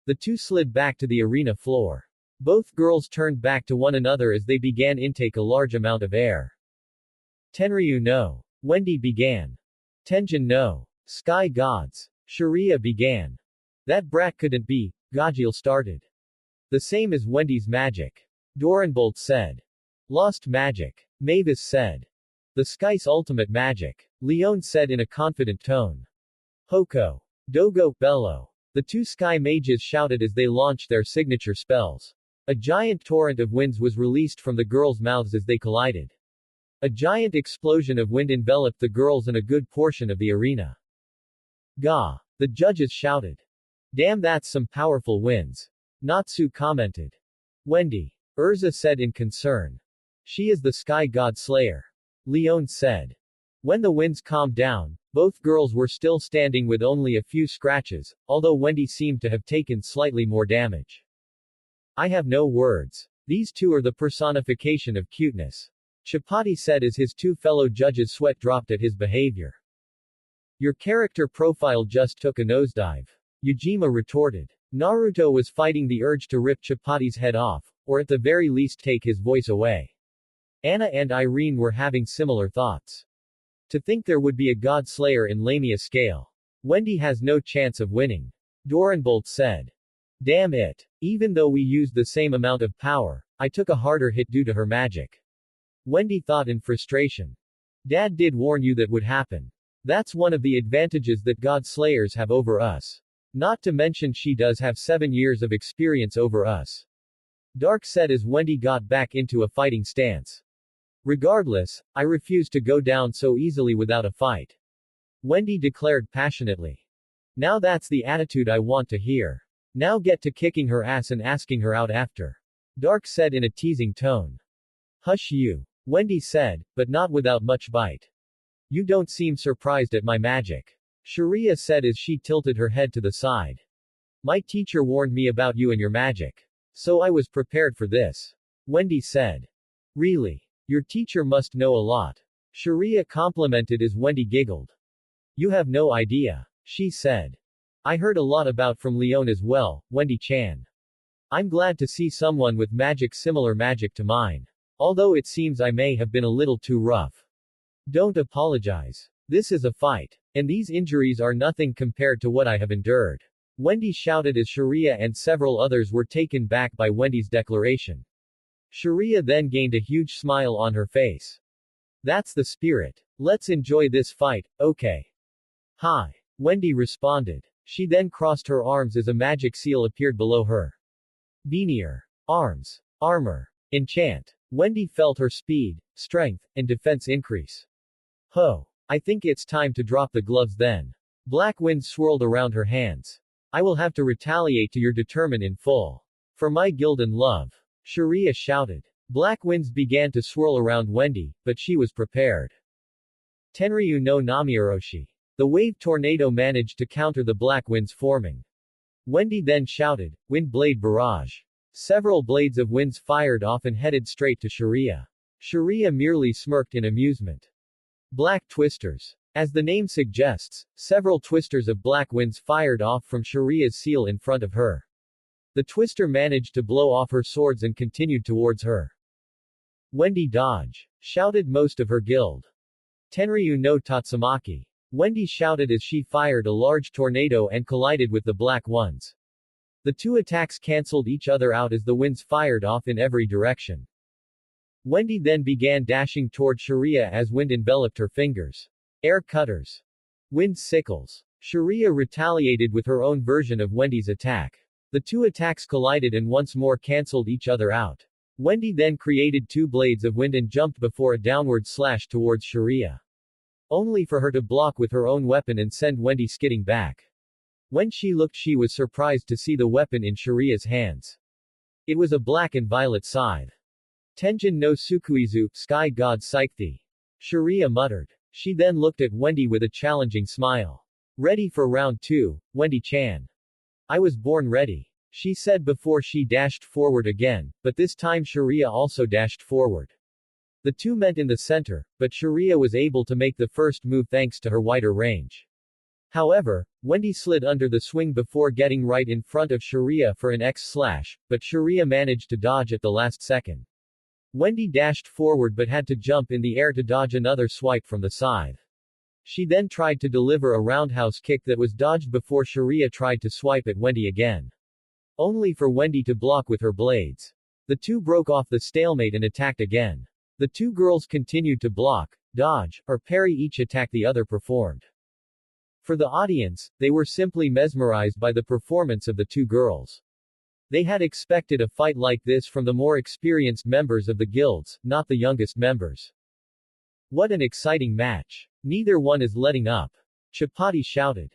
The two slid back to the arena floor. Both girls turned back to one another as they began intake a large amount of air. Tenryu no. Wendy began. Tenjin no. Sky Gods. Sherria began. That brat couldn't be. Gajil started. The same as Wendy's magic. Doranbolt said. Lost magic. Mavis said. The Sky's ultimate magic. Leon said in a confident tone. Hoko. Dogo. Bello. The two sky mages shouted as they launched their signature spells. A giant torrent of winds was released from the girls' mouths as they collided. A giant explosion of wind enveloped the girls and a good portion of the arena. Gah! The judges shouted. Damn, that's some powerful winds. Natsu commented. Wendy. Erza said in concern. She is the Sky God Slayer. Leon said. When the winds calmed down, both girls were still standing with only a few scratches, although Wendy seemed to have taken slightly more damage. I have no words. These two are the personification of cuteness. Chapati said as his two fellow judges' sweat dropped at his behavior. Your character profile just took a nosedive. Yujima retorted. Naruto was fighting the urge to rip Chapati's head off, or at the very least take his voice away. Anna and Irene were having similar thoughts. To think there would be a god slayer in Lamia scale. Wendy has no chance of winning. Doranbolt said. Damn it. Even though we used the same amount of power, I took a harder hit due to her magic. Wendy thought in frustration. Dad did warn you that would happen. That's one of the advantages that god slayers have over us. Not to mention she does have 7 years of experience over us. Dark said as Wendy got back into a fighting stance. Regardless, I refuse to go down so easily without a fight. Wendy declared passionately. Now that's the attitude I want to hear. Now get to kicking her ass and asking her out after. Dark said in a teasing tone. Hush you. Wendy said, but not without much bite. You don't seem surprised at my magic. Sherria said as she tilted her head to the side. My teacher warned me about you and your magic. So I was prepared for this. Wendy said. Really? Your teacher must know a lot. Sherria complimented as Wendy giggled. You have no idea. She said. I heard a lot about from Leon as well, Wendy-chan. I'm glad to see someone with similar magic to mine. Although it seems I may have been a little too rough. Don't apologize. This is a fight. And these injuries are nothing compared to what I have endured. Wendy shouted as Sherria and several others were taken back by Wendy's declaration. Sherria then gained a huge smile on her face. That's the spirit. Let's enjoy this fight, okay? Hi. Wendy responded. She then crossed her arms as a magic seal appeared below her. Veneer. Arms. Armor. Enchant. Wendy felt her speed, strength, and defense increase. Ho. I think it's time to drop the gloves then. Black wind swirled around her hands. I will have to retaliate to your determine in full. For my guild and love. Sherria shouted. Black winds began to swirl around Wendy, but she was prepared. Tenryu no Namioroshi. The wave tornado managed to counter the black winds forming. Wendy then shouted, Wind Blade Barrage. Several blades of winds fired off and headed straight to Sherria. Sherria merely smirked in amusement. Black twisters. As the name suggests, several twisters of black winds fired off from Sherria's seal in front of her. The twister managed to blow off her swords and continued towards her. Wendy dodge! Shouted most of her guild. Tenryu no Tatsumaki. Wendy shouted as she fired a large tornado and collided with the black ones. The two attacks cancelled each other out as the winds fired off in every direction. Wendy then began dashing toward Sherria as wind enveloped her fingers. Air cutters. Wind sickles. Sherria retaliated with her own version of Wendy's attack. The two attacks collided and once more cancelled each other out. Wendy then created two blades of wind and jumped before a downward slash towards Sherria. Only for her to block with her own weapon and send Wendy skidding back. When she looked, she was surprised to see the weapon in Sherria's hands. It was a black and violet scythe. Tenjin no Sukuizu, Sky God Psyche. Sherria muttered. She then looked at Wendy with a challenging smile. Ready for round 2, Wendy-chan. I was born ready. She said before she dashed forward again, but this time Sherria also dashed forward. The two met in the center, but Sherria was able to make the first move thanks to her wider range. However, Wendy slid under the swing before getting right in front of Sherria for an X-slash, but Sherria managed to dodge at the last second. Wendy dashed forward but had to jump in the air to dodge another swipe from the scythe. She then tried to deliver a roundhouse kick that was dodged before Sherria tried to swipe at Wendy again. Only for Wendy to block with her blades. The two broke off the stalemate and attacked again. The two girls continued to block, dodge, or parry each attack the other performed. For the audience, they were simply mesmerized by the performance of the two girls. They had expected a fight like this from the more experienced members of the guilds, not the youngest members. What an exciting match. Neither one is letting up. Chapati shouted.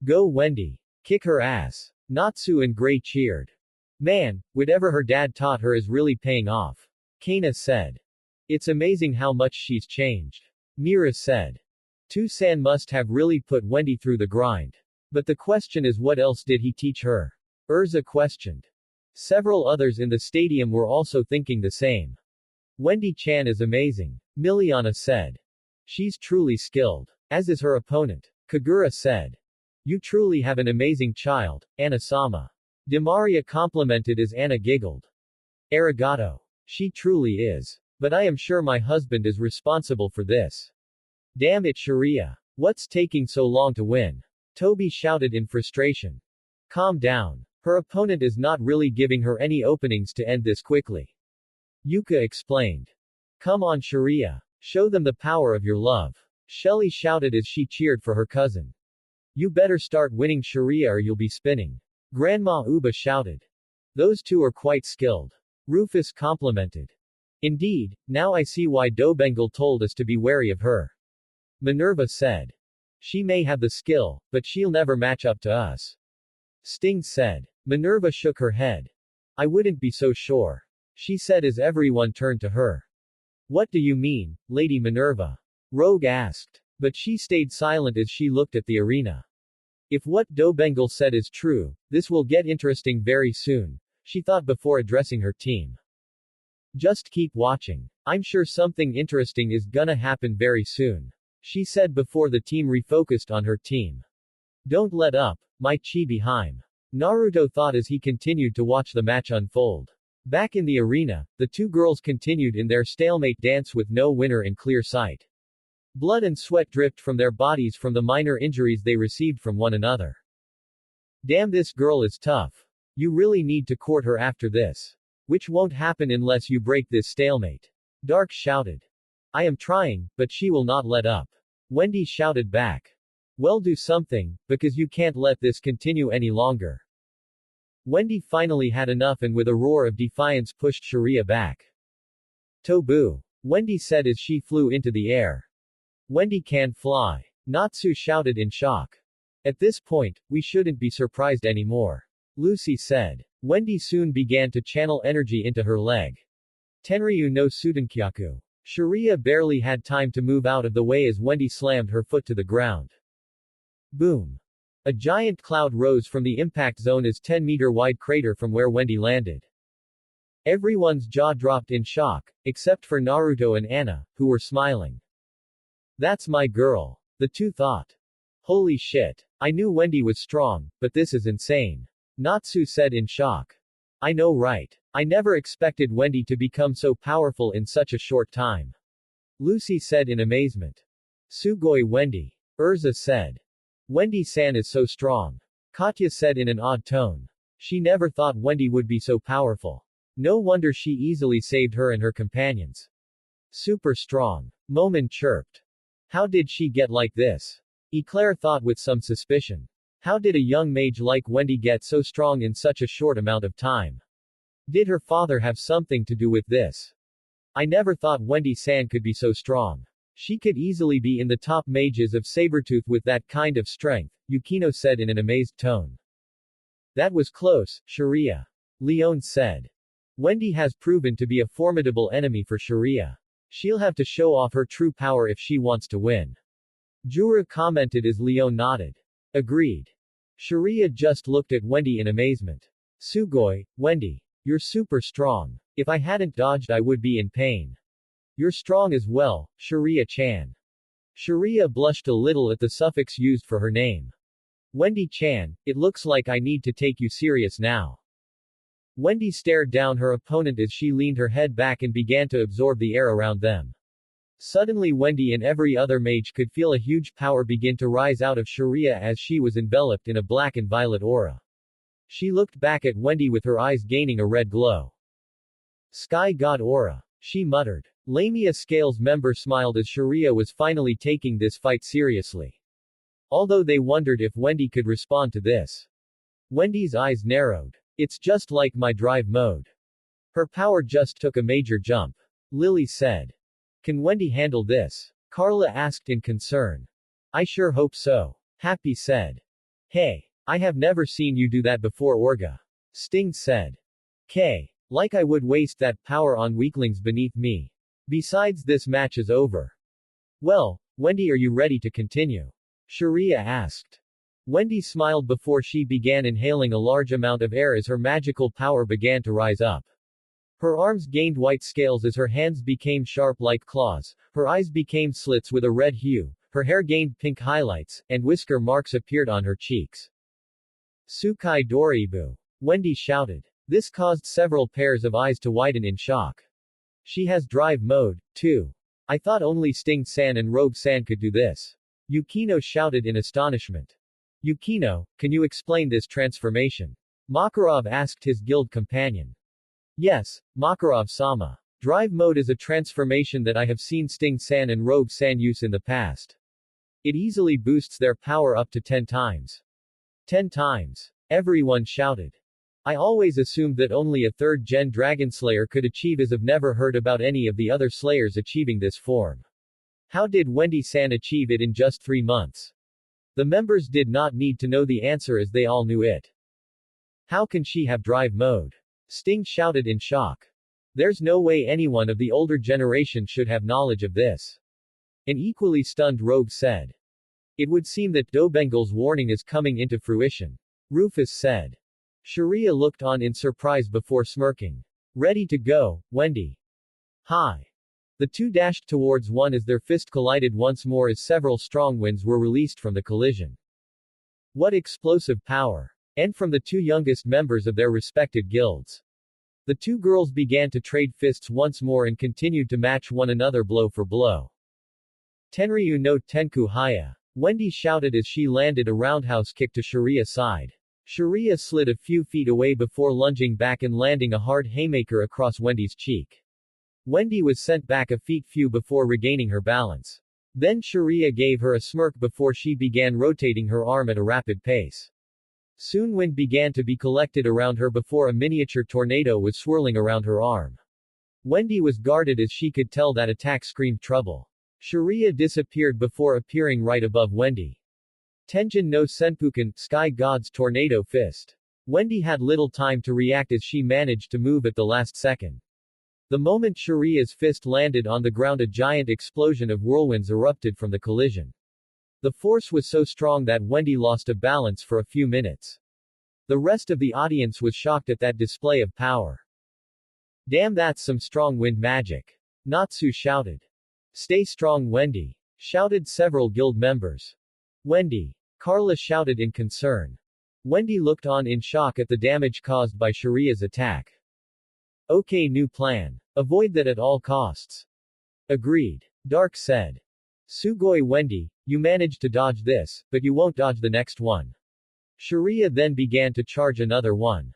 Go Wendy. Kick her ass. Natsu and Gray cheered. Man, whatever her dad taught her is really paying off. Kana said. It's amazing how much she's changed. Mira said. Tu-san must have really put Wendy through the grind. But the question is, what else did he teach her? Erza questioned. Several others in the stadium were also thinking the same. Wendy-chan is amazing. Miliana said. She's truly skilled. As is her opponent. Kagura said. You truly have an amazing child, Anna-sama. Demaria complimented as Anna giggled. Arigato. She truly is. But I am sure my husband is responsible for this. Damn it, Sherria. What's taking so long to win? Toby shouted in frustration. Calm down. Her opponent is not really giving her any openings to end this quickly. Yuka explained. Come on, Sherria. Show them the power of your love. Shelly shouted as she cheered for her cousin. You better start winning, Sherria, or you'll be spinning. Grandma Uba shouted. Those two are quite skilled. Rufus complimented. Indeed, now I see why Dobengal told us to be wary of her. Minerva said. She may have the skill, but she'll never match up to us. Sting said. Minerva shook her head. I wouldn't be so sure. She said as everyone turned to her. What do you mean, Lady Minerva? Rogue asked. But she stayed silent as she looked at the arena. If what Dobengal said is true, this will get interesting very soon, she thought before addressing her team. Just keep watching. I'm sure something interesting is gonna happen very soon, she said before the team refocused on her team. Don't let up, my Chibi-hime. Naruto thought as he continued to watch the match unfold. Back in the arena, the two girls continued in their stalemate dance with no winner in clear sight. Blood and sweat dripped from their bodies from the minor injuries they received from one another. Damn, this girl is tough. You really need to court her after this. Which won't happen unless you break this stalemate. Dark shouted. I am trying, but she will not let up. Wendy shouted back. Well, do something, because you can't let this continue any longer. Wendy finally had enough and with a roar of defiance pushed Sherria back. Tobu. Wendy said as she flew into the air. Wendy can fly. Natsu shouted in shock. At this point, we shouldn't be surprised anymore. Lucy said. Wendy soon began to channel energy into her leg. Tenryu no Sutenkyaku. Sherria barely had time to move out of the way as Wendy slammed her foot to the ground. Boom. A giant cloud rose from the impact zone as 10-meter-wide crater from where Wendy landed. Everyone's jaw dropped in shock, except for Naruto and Anna, who were smiling. That's my girl. The two thought. Holy shit. I knew Wendy was strong, but this is insane. Natsu said in shock. I know, right? I never expected Wendy to become so powerful in such a short time. Lucy said in amazement. Sugoi Wendy. Erza said. Wendy-san is so strong. Katya said in an odd tone. She never thought Wendy would be so powerful. No wonder she easily saved her and her companions. Super strong. Momon chirped. How did she get like this? Eclair thought with some suspicion. How did a young mage like Wendy get so strong in such a short amount of time? Did her father have something to do with this? I never thought Wendy-san could be so strong. She could easily be in the top mages of Sabretooth with that kind of strength, Yukino said in an amazed tone. That was close, Sherria. Leon said. Wendy has proven to be a formidable enemy for Sherria. She'll have to show off her true power if she wants to win. Jura commented as Leon nodded. Agreed. Sherria just looked at Wendy in amazement. Sugoi, Wendy. You're super strong. If I hadn't dodged I would be in pain. You're strong as well, Sherria-chan. Sherria blushed a little at the suffix used for her name. Wendy-chan, it looks like I need to take you serious now. Wendy stared down her opponent as she leaned her head back and began to absorb the air around them. Suddenly Wendy and every other mage could feel a huge power begin to rise out of Sherria as she was enveloped in a black and violet aura. She looked back at Wendy with her eyes gaining a red glow. Sky God aura. She muttered. Lamia Scales member smiled as Sherria was finally taking this fight seriously. Although they wondered if Wendy could respond to this. Wendy's eyes narrowed. It's just like my drive mode. Her power just took a major jump. Lily said. Can Wendy handle this? Carla asked in concern. I sure hope so. Happy said. Hey. I have never seen you do that before, Orga. Sting said. Like I would waste that power on weaklings beneath me. Besides, this match is over. Well, Wendy, are you ready to continue? Sherria asked. Wendy smiled before she began inhaling a large amount of air as her magical power began to rise up. Her arms gained white scales as her hands became sharp like claws, her eyes became slits with a red hue, her hair gained pink highlights, and whisker marks appeared on her cheeks. Tsukai Doribu. Wendy shouted. This caused several pairs of eyes to widen in shock. She has drive mode, too. I thought only Sting-san and Rogue-san could do this. Yukino shouted in astonishment. Yukino, can you explain this transformation? Makarov asked his guild companion. Yes, Makarov-sama. Drive mode is a transformation that I have seen Sting-san and Rogue-san use in the past. It easily boosts their power up to 10 times. 10 times. Everyone shouted. I always assumed that only a 3rd-gen Dragon Slayer could achieve as I've never heard about any of the other Slayers achieving this form. How did Wendy-san achieve it in just 3 months? The members did not need to know the answer as they all knew it. How can she have drive mode? Sting shouted in shock. There's no way anyone of the older generation should have knowledge of this. An equally stunned Rogue said. It would seem that Dobengal's warning is coming into fruition. Rufus said. Sherria looked on in surprise before smirking. Ready to go, Wendy. Hi. The two dashed towards one as their fist collided once more as several strong winds were released from the collision. What explosive power! And from the two youngest members of their respected guilds. The two girls began to trade fists once more and continued to match one another blow for blow. Tenryu no Tenku Haya. Wendy shouted as she landed a roundhouse kick to Sherria's side. Sherria slid a few feet away before lunging back and landing a hard haymaker across Wendy's cheek. Wendy was sent back a few before regaining her balance. Then Sherria gave her a smirk before she began rotating her arm at a rapid pace. Soon wind began to be collected around her before a miniature tornado was swirling around her arm. Wendy was guarded as she could tell that attack screamed trouble. Sherria disappeared before appearing right above Wendy. Tenjin no Senpuken, Sky God's Tornado Fist. Wendy had little time to react as she managed to move at the last second. The moment Sherria's fist landed on the ground, a giant explosion of whirlwinds erupted from the collision. The force was so strong that Wendy lost a balance for a few minutes. The rest of the audience was shocked at that display of power. Damn, that's some strong wind magic. Natsu shouted. Stay strong, Wendy, shouted several guild members. Wendy. Carla shouted in concern. Wendy looked on in shock at the damage caused by Sherria's attack. Okay, new plan. Avoid that at all costs. Agreed. Dark said. Sugoi, Wendy, you managed to dodge this, but you won't dodge the next one. Sherria then began to charge another one.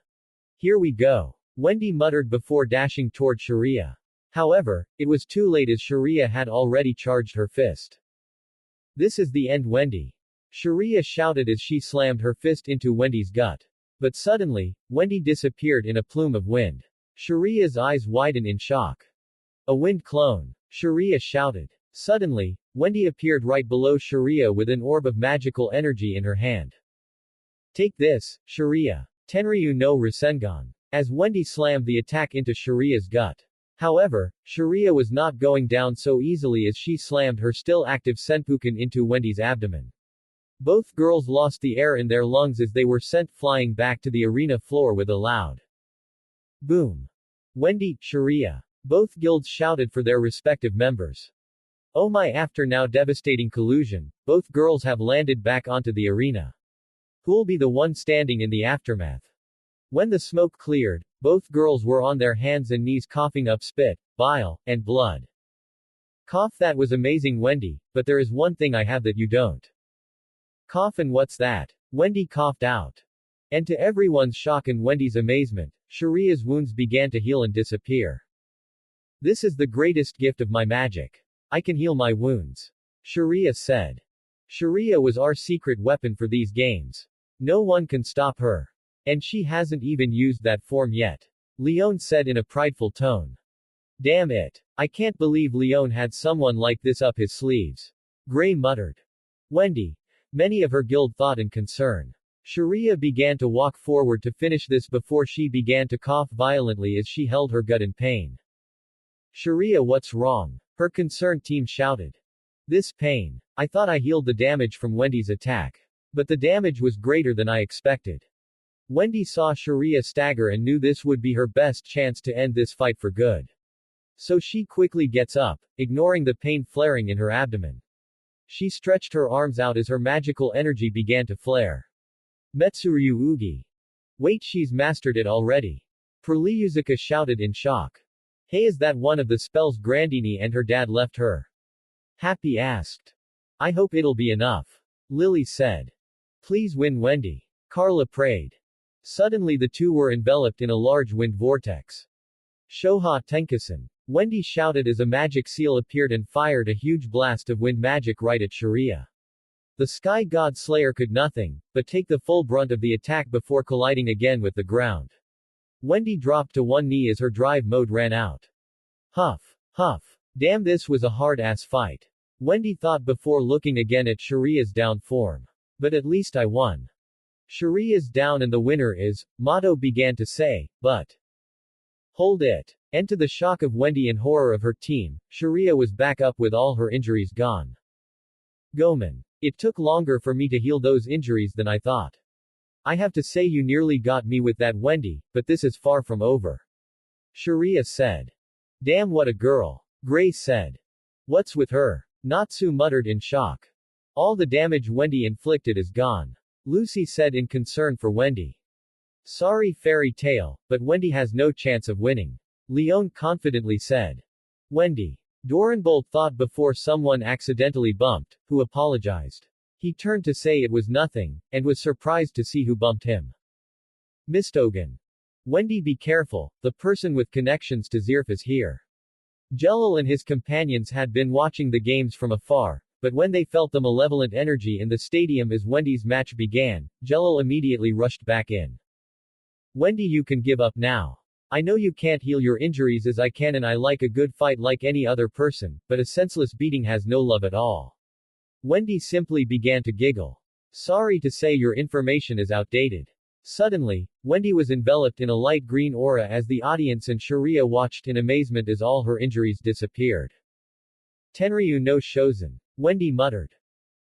Here we go. Wendy muttered before dashing toward Sherria. However, it was too late as Sherria had already charged her fist. This is the end, Wendy. Sherria shouted as she slammed her fist into Wendy's gut. But suddenly, Wendy disappeared in a plume of wind. Sherria's eyes widened in shock. A wind clone. Sherria shouted. Suddenly, Wendy appeared right below Sherria with an orb of magical energy in her hand. Take this, Sherria. Tenryu no Rasengan. As Wendy slammed the attack into Sherria's gut. However, Sherria was not going down so easily as she slammed her still active Senpuken into Wendy's abdomen. Both girls lost the air in their lungs as they were sent flying back to the arena floor with a loud boom. Wendy, Sherria. Both guilds shouted for their respective members. Oh my, after now devastating collusion, both girls have landed back onto the arena. Who'll be the one standing in the aftermath? When the smoke cleared, both girls were on their hands and knees coughing up spit, bile, and blood. Cough, that was amazing, Wendy, but there is one thing I have that you don't. Cough, and what's that? Wendy coughed out. And to everyone's shock and Wendy's amazement, Sherria's wounds began to heal and disappear. This is the greatest gift of my magic. I can heal my wounds. Sherria said. Sherria was our secret weapon for these games. No one can stop her. And she hasn't even used that form yet. Leon said in a prideful tone. Damn it. I can't believe Leon had someone like this up his sleeves. Gray muttered. Wendy. Many of her guild thought in concern. Sherria began to walk forward to finish this before she began to cough violently as she held her gut in pain. Sherria, what's wrong? Her concerned team shouted. This pain. I thought I healed the damage from Wendy's attack. But the damage was greater than I expected. Wendy saw Sherria stagger and knew this would be her best chance to end this fight for good. So she quickly gets up, ignoring the pain flaring in her abdomen. She stretched her arms out as her magical energy began to flare. Metsuryu Ugi. Wait, she's mastered it already. Perliuzuka shouted in shock. Hey, is that one of the spells Grandini and her dad left her? Happy asked. I hope it'll be enough. Lily said. Please win, Wendy. Carla prayed. Suddenly the two were enveloped in a large wind vortex. Shoha Tenkasen. Wendy shouted as a magic seal appeared and fired a huge blast of wind magic right at Sherria. The Sky God Slayer could nothing but take the full brunt of the attack before colliding again with the ground. Wendy dropped to one knee as her drive mode ran out. Huff. Huff. Damn, this was a hard-ass fight. Wendy thought before looking again at Sherria's down form. But at least I won. Sherria's down and the winner is, Mato began to say, but hold it. And to the shock of Wendy and horror of her team, Sherria was back up with all her injuries gone. Gomen. It took longer for me to heal those injuries than I thought. I have to say you nearly got me with that, Wendy, but this is far from over. Sherria said. Damn, what a girl. Gray said. What's with her? Natsu muttered in shock. All the damage Wendy inflicted is gone. Lucy said in concern for Wendy. Sorry, fairy tale, but Wendy has no chance of winning. Leon confidently said. Wendy. Dorenbolt thought before someone accidentally bumped, who apologized. He turned to say it was nothing, and was surprised to see who bumped him. Mistogen. Wendy, be careful, the person with connections to Zirf is here. Jelal and his companions had been watching the games from afar, but when they felt the malevolent energy in the stadium as Wendy's match began, Jelal immediately rushed back in. Wendy, you can give up now. I know you can't heal your injuries as I can, and I like a good fight like any other person, but a senseless beating has no love at all. Wendy simply began to giggle. Sorry to say your information is outdated. Suddenly, Wendy was enveloped in a light green aura as the audience and Sherria watched in amazement as all her injuries disappeared. Tenryu no Shozen. Wendy muttered.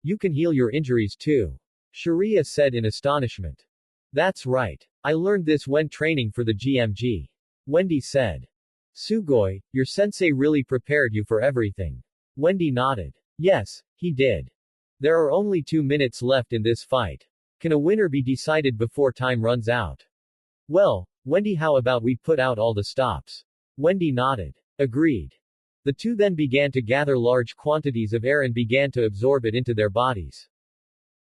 You can heal your injuries too. Sherria said in astonishment. That's right. I learned this when training for the GMG. Wendy said. Sugoi, your sensei really prepared you for everything. Wendy nodded. Yes, he did. There are only 2 minutes left in this fight. Can a winner be decided before time runs out? Well, Wendy, how about we put out all the stops? Wendy nodded. Agreed. The two then began to gather large quantities of air and began to absorb it into their bodies.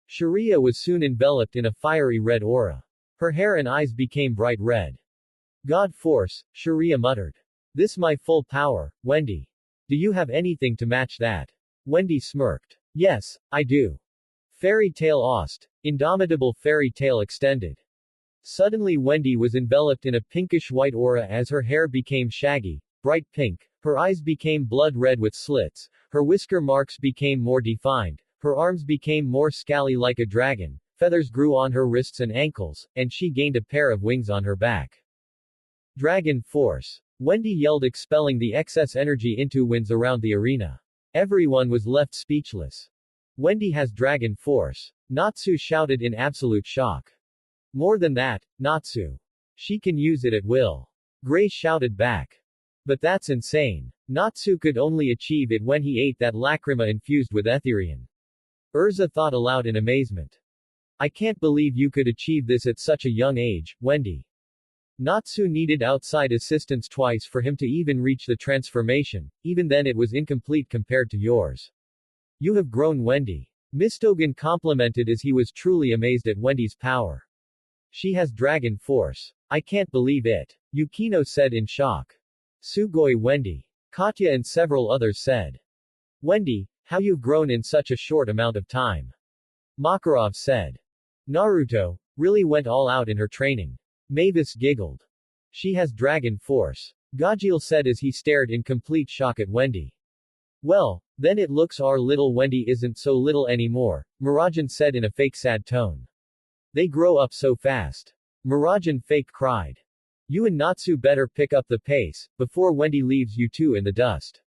Sherria was soon enveloped in a fiery red aura. Her hair and eyes became bright red. God force, Sherria muttered. This my full power, Wendy. Do you have anything to match that? Wendy smirked. Yes, I do. Fairy Tail Ost. Indomitable Fairy Tail extended. Suddenly Wendy was enveloped in a pinkish-white aura as her hair became shaggy, bright pink, her eyes became blood red with slits, her whisker marks became more defined, her arms became more scaly like a dragon, feathers grew on her wrists and ankles, and she gained a pair of wings on her back. Dragon Force. Wendy yelled, expelling the excess energy into winds around the arena. Everyone was left speechless. Wendy has Dragon Force. Natsu shouted in absolute shock. More than that, Natsu. She can use it at will. Gray shouted back. But that's insane. Natsu could only achieve it when he ate that lacrima infused with Etherian. Erza thought aloud in amazement. I can't believe you could achieve this at such a young age, Wendy. Natsu needed outside assistance twice for him to even reach the transformation, even then it was incomplete compared to yours. You have grown, Wendy. Mistogen complimented as he was truly amazed at Wendy's power. She has Dragon Force. I can't believe it. Yukino said in shock. Sugoi, Wendy. Katya and several others said. Wendy, how you've grown in such a short amount of time. Makarov said. Naruto really went all out in her training. Mavis giggled. She has Dragon Force. Gajil said as he stared in complete shock at Wendy. Well, then it looks our little Wendy isn't so little anymore, Murajan said in a fake sad tone. They grow up so fast. Murajan fake cried. You and Natsu better pick up the pace, before Wendy leaves you two in the dust.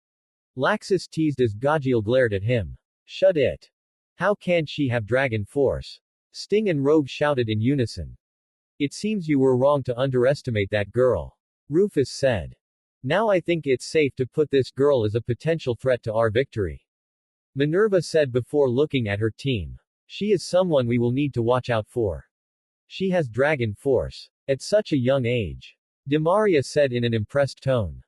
Laxus teased as Gajil glared at him. Shut it. How can she have Dragon Force? Sting and Rogue shouted in unison. It seems you were wrong to underestimate that girl. Rufus said. Now I think it's safe to put this girl as a potential threat to our victory. Minerva said before looking at her team. She is someone we will need to watch out for. She has Dragon Force. At such a young age. Demaria said in an impressed tone.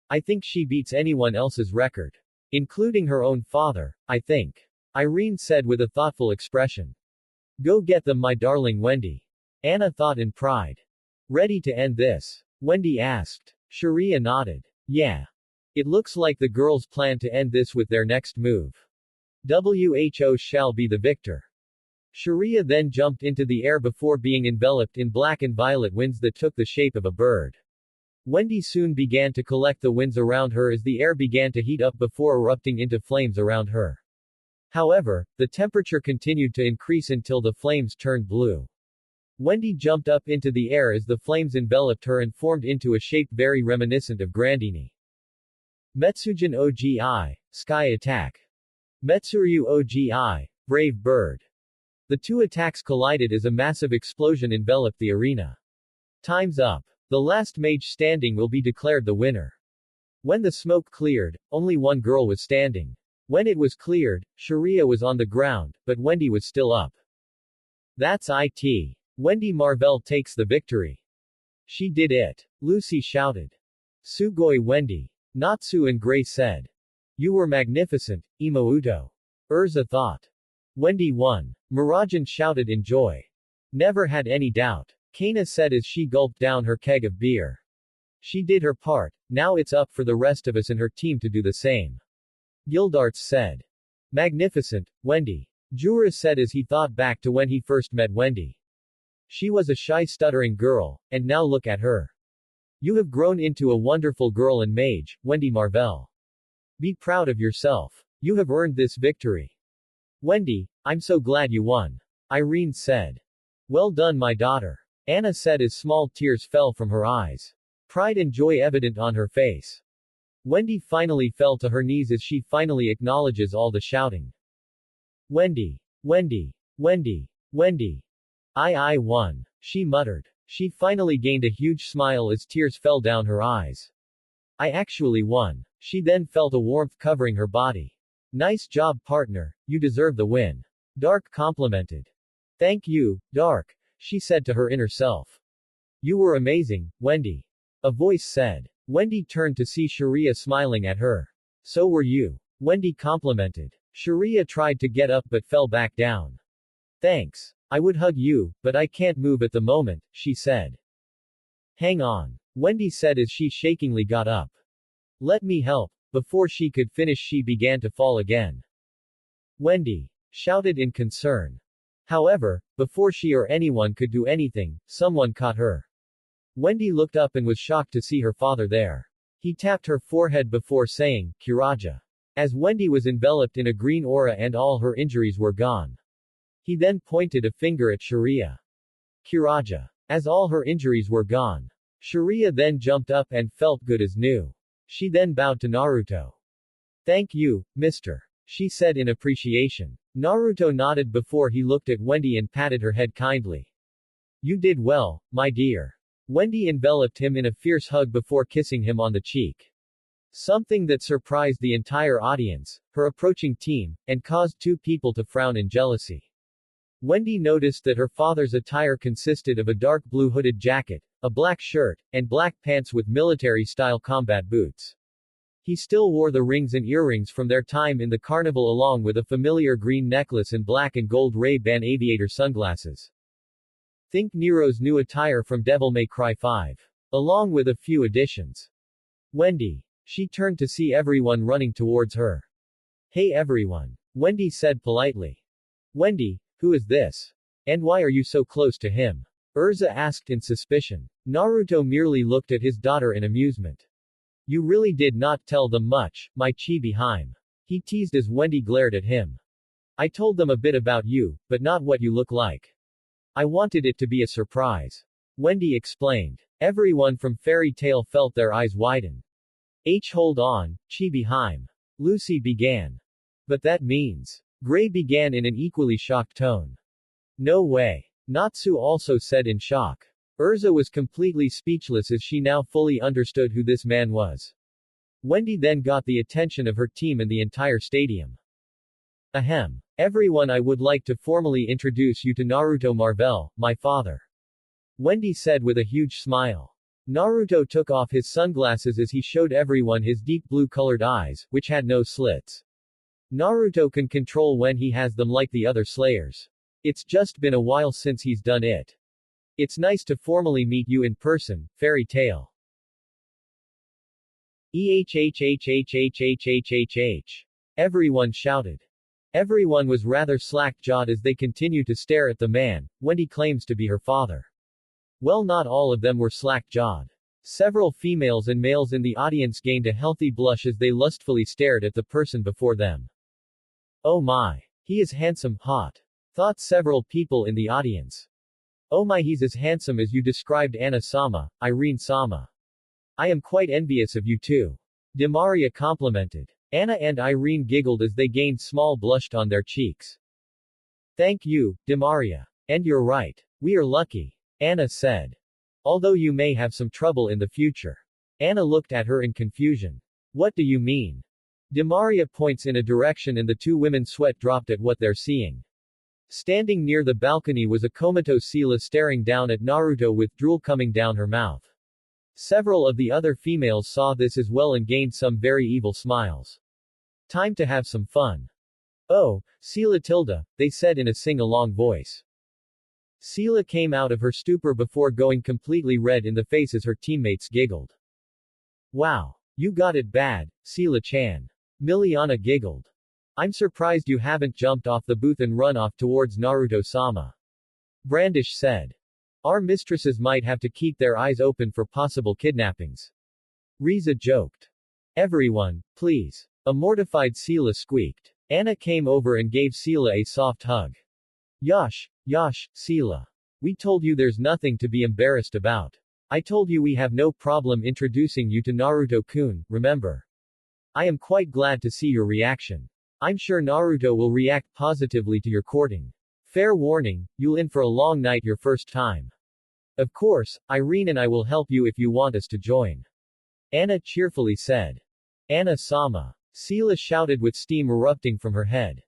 I think she beats anyone else's record. Including her own father, I think. Irene said with a thoughtful expression. Go get them, my darling Wendy. Anna thought in pride. Ready to end this? Wendy asked. Sherria nodded. Yeah. It looks like the girls plan to end this with their next move. WHO shall be the victor. Sherria then jumped into the air before being enveloped in black and violet winds that took the shape of a bird. Wendy soon began to collect the winds around her as the air began to heat up before erupting into flames around her. However, the temperature continued to increase until the flames turned blue. Wendy jumped up into the air as the flames enveloped her and formed into a shape very reminiscent of Grandini. Metsujin Ogi, Sky Attack. Metsuryu Ogi, Brave Bird. The two attacks collided as a massive explosion enveloped the arena. Time's up. The last mage standing will be declared the winner. When the smoke cleared, only one girl was standing. When it was cleared, Sherria was on the ground, but Wendy was still up. That's it. Wendy Marvell takes the victory. She did it. Lucy shouted. Sugoi Wendy. Natsu and Gray said. You were magnificent, Imouto. Erza thought. Wendy won. Murajan shouted in joy. Never had any doubt. Kana said as she gulped down her keg of beer. She did her part, now it's up for the rest of us and her team to do the same. Gildarts said. Magnificent, Wendy. Jura said as he thought back to when he first met Wendy. She was a shy stuttering girl, and now look at her. You have grown into a wonderful girl and mage, Wendy Marvell. Be proud of yourself. You have earned this victory. Wendy, I'm so glad you won. Irene said. Well done, my daughter. Anna said as small tears fell from her eyes. Pride and joy evident on her face. Wendy finally fell to her knees as she finally acknowledges all the shouting. Wendy. Wendy. Wendy. Wendy. I won. She muttered. She finally gained a huge smile as tears fell down her eyes. I actually won. She then felt a warmth covering her body. Nice job, partner. You deserve the win. Dark complimented. Thank you, Dark, she said to her inner self. You were amazing, Wendy. A voice said. Wendy turned to see Sherria smiling at her. So were you. Wendy complimented. Sherria tried to get up but fell back down. Thanks. I would hug you, but I can't move at the moment, she said. Hang on. Wendy said as she shakingly got up. Let me help. Before she could finish, she began to fall again. Wendy shouted in concern. However, before she or anyone could do anything, someone caught her. Wendy looked up and was shocked to see her father there. He tapped her forehead before saying, Kiraja. As Wendy was enveloped in a green aura and all her injuries were gone. He then pointed a finger at Sherria. Kiraja. As all her injuries were gone. Sherria then jumped up and felt good as new. She then bowed to Naruto. Thank you, mister. She said in appreciation. Naruto nodded before he looked at Wendy and patted her head kindly. You did well, my dear. Wendy enveloped him in a fierce hug before kissing him on the cheek. Something that surprised the entire audience, her approaching team, and caused two people to frown in jealousy. Wendy noticed that her father's attire consisted of a dark blue hooded jacket, a black shirt, and black pants with military-style combat boots. He still wore the rings and earrings from their time in the carnival along with a familiar green necklace and black and gold Ray-Ban aviator sunglasses. Think Nero's new attire from Devil May Cry 5. Along with a few additions. Wendy. She turned to see everyone running towards her. Hey everyone. Wendy said politely. Wendy, who is this? And why are you so close to him? Erza asked in suspicion. Naruto merely looked at his daughter in amusement. You really did not tell them much, my chibi-hime. He teased as Wendy glared at him. I told them a bit about you, but not what you look like. I wanted it to be a surprise. Wendy explained. Everyone from Fairy Tail felt their eyes widen. Hold on, chibi-hime. Lucy began. But that means. Gray began in an equally shocked tone. No way. Natsu also said in shock. Erza was completely speechless as she now fully understood who this man was. Wendy then got the attention of her team and the entire stadium. Ahem. Everyone, I would like to formally introduce you to Naruto Marvel, my father. Wendy said with a huge smile. Naruto took off his sunglasses as he showed everyone his deep blue-colored eyes, which had no slits. Naruto can control when he has them like the other Slayers. It's just been a while since he's done it. It's nice to formally meet you in person, Fairy Tail. Everyone shouted. Everyone was rather slack-jawed as they continued to stare at the man, Wendy claims to be her father. Well, not all of them were slack-jawed. Several females and males in the audience gained a healthy blush as they lustfully stared at the person before them. Oh my. He is handsome, hot. Thought several people in the audience. Oh my, he's as handsome as you described Anna-sama, Irene-sama. I am quite envious of you too. Demaria complimented. Anna and Irene giggled as they gained small blushed on their cheeks. Thank you, Demaria. And you're right. We are lucky. Anna said. Although you may have some trouble in the future. Anna looked at her in confusion. What do you mean? Demaria points in a direction and the two women sweat dropped at what they're seeing. Standing near the balcony was a comatose Sela staring down at Naruto with drool coming down her mouth. Several of the other females saw this as well and gained some very evil smiles. Time to have some fun. Oh, Sela Tilda, they said in a sing-along voice. Sela came out of her stupor before going completely red in the face as her teammates giggled. Wow. You got it bad, Sela-chan. Miliana giggled. I'm surprised you haven't jumped off the booth and run off towards Naruto-sama. Brandish said. Our mistresses might have to keep their eyes open for possible kidnappings. Riza joked. Everyone, please. A mortified Sela squeaked. Anna came over and gave Sela a soft hug. Yosh, Sela. We told you there's nothing to be embarrassed about. I told you we have no problem introducing you to Naruto-kun, remember? I am quite glad to see your reaction. I'm sure Naruto will react positively to your courting. Fair warning, you'll in for a long night your first time. Of course, Irene and I will help you if you want us to join. Anna cheerfully said. Anna-sama. Sela shouted with steam erupting from her head.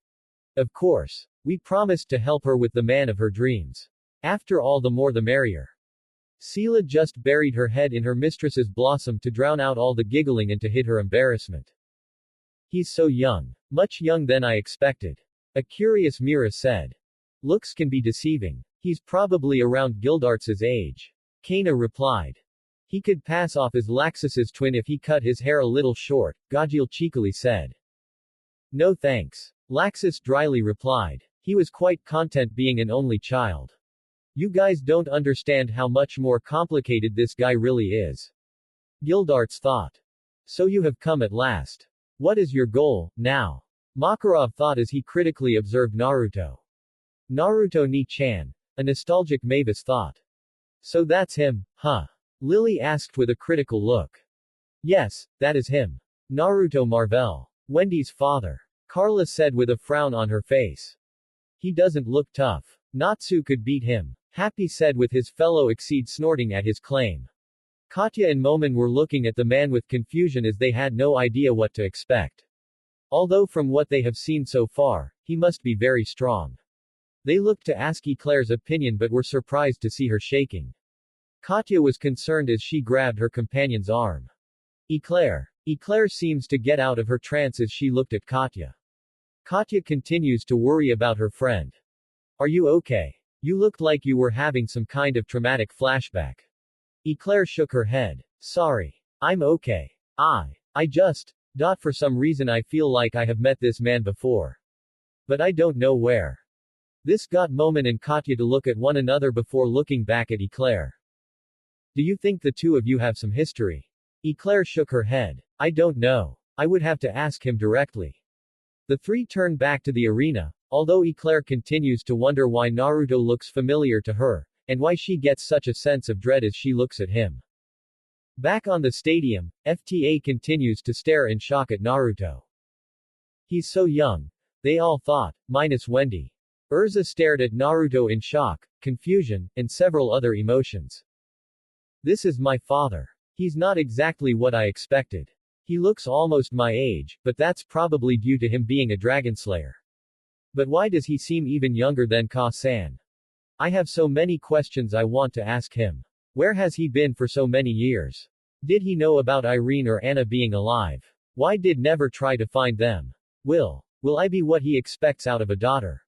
Of course. We promised to help her with the man of her dreams. After all, the more the merrier. Sela just buried her head in her mistress's blossom to drown out all the giggling and to hide her embarrassment. He's so young. Much young than I expected. A curious Mira said. Looks can be deceiving. He's probably around Gildarts's age. Kana replied. He could pass off as Laxus's twin if he cut his hair a little short, Gajil cheekily said. No thanks. Laxus dryly replied. He was quite content being an only child. You guys don't understand how much more complicated this guy really is. Gildarts thought. So you have come at last. What is your goal, now? Makarov thought as he critically observed Naruto. Naruto ni-chan. A nostalgic Mavis thought. So that's him, huh? Lily asked with a critical look. Yes, that is him. Naruto marvel. Wendy's father. Carla said with a frown on her face. He doesn't look tough. Natsu could beat him. Happy said with his fellow exceed snorting at his claim. Katya and Momon were looking at the man with confusion as they had no idea what to expect. Although from what they have seen so far, he must be very strong. They looked to ask Eclair's opinion but were surprised to see her shaking. Katya was concerned as she grabbed her companion's arm. Eclair. Eclair seems to get out of her trance as she looked at Katya. Katya continues to worry about her friend. Are you okay? You looked like you were having some kind of traumatic flashback. Eclair shook her head. Sorry. I'm okay. I just. For some reason I feel like I have met this man before. But I don't know where. This got Momon and Katya to look at one another before looking back at Eclair. Do you think the two of you have some history? Eclair shook her head. I don't know. I would have to ask him directly. The three turn back to the arena, although Eclair continues to wonder why Naruto looks familiar to her, and why she gets such a sense of dread as she looks at him. Back on the stadium, FTA continues to stare in shock at Naruto. He's so young. They all thought, minus Wendy. Erza stared at Naruto in shock, confusion, and several other emotions. This is my father. He's not exactly what I expected. He looks almost my age, but that's probably due to him being a dragon slayer. But why does he seem even younger than Ka-san? I have so many questions I want to ask him. Where has he been for so many years? Did he know about Irene or Anna being alive? Why did never try to find them? Will I be what he expects out of a daughter?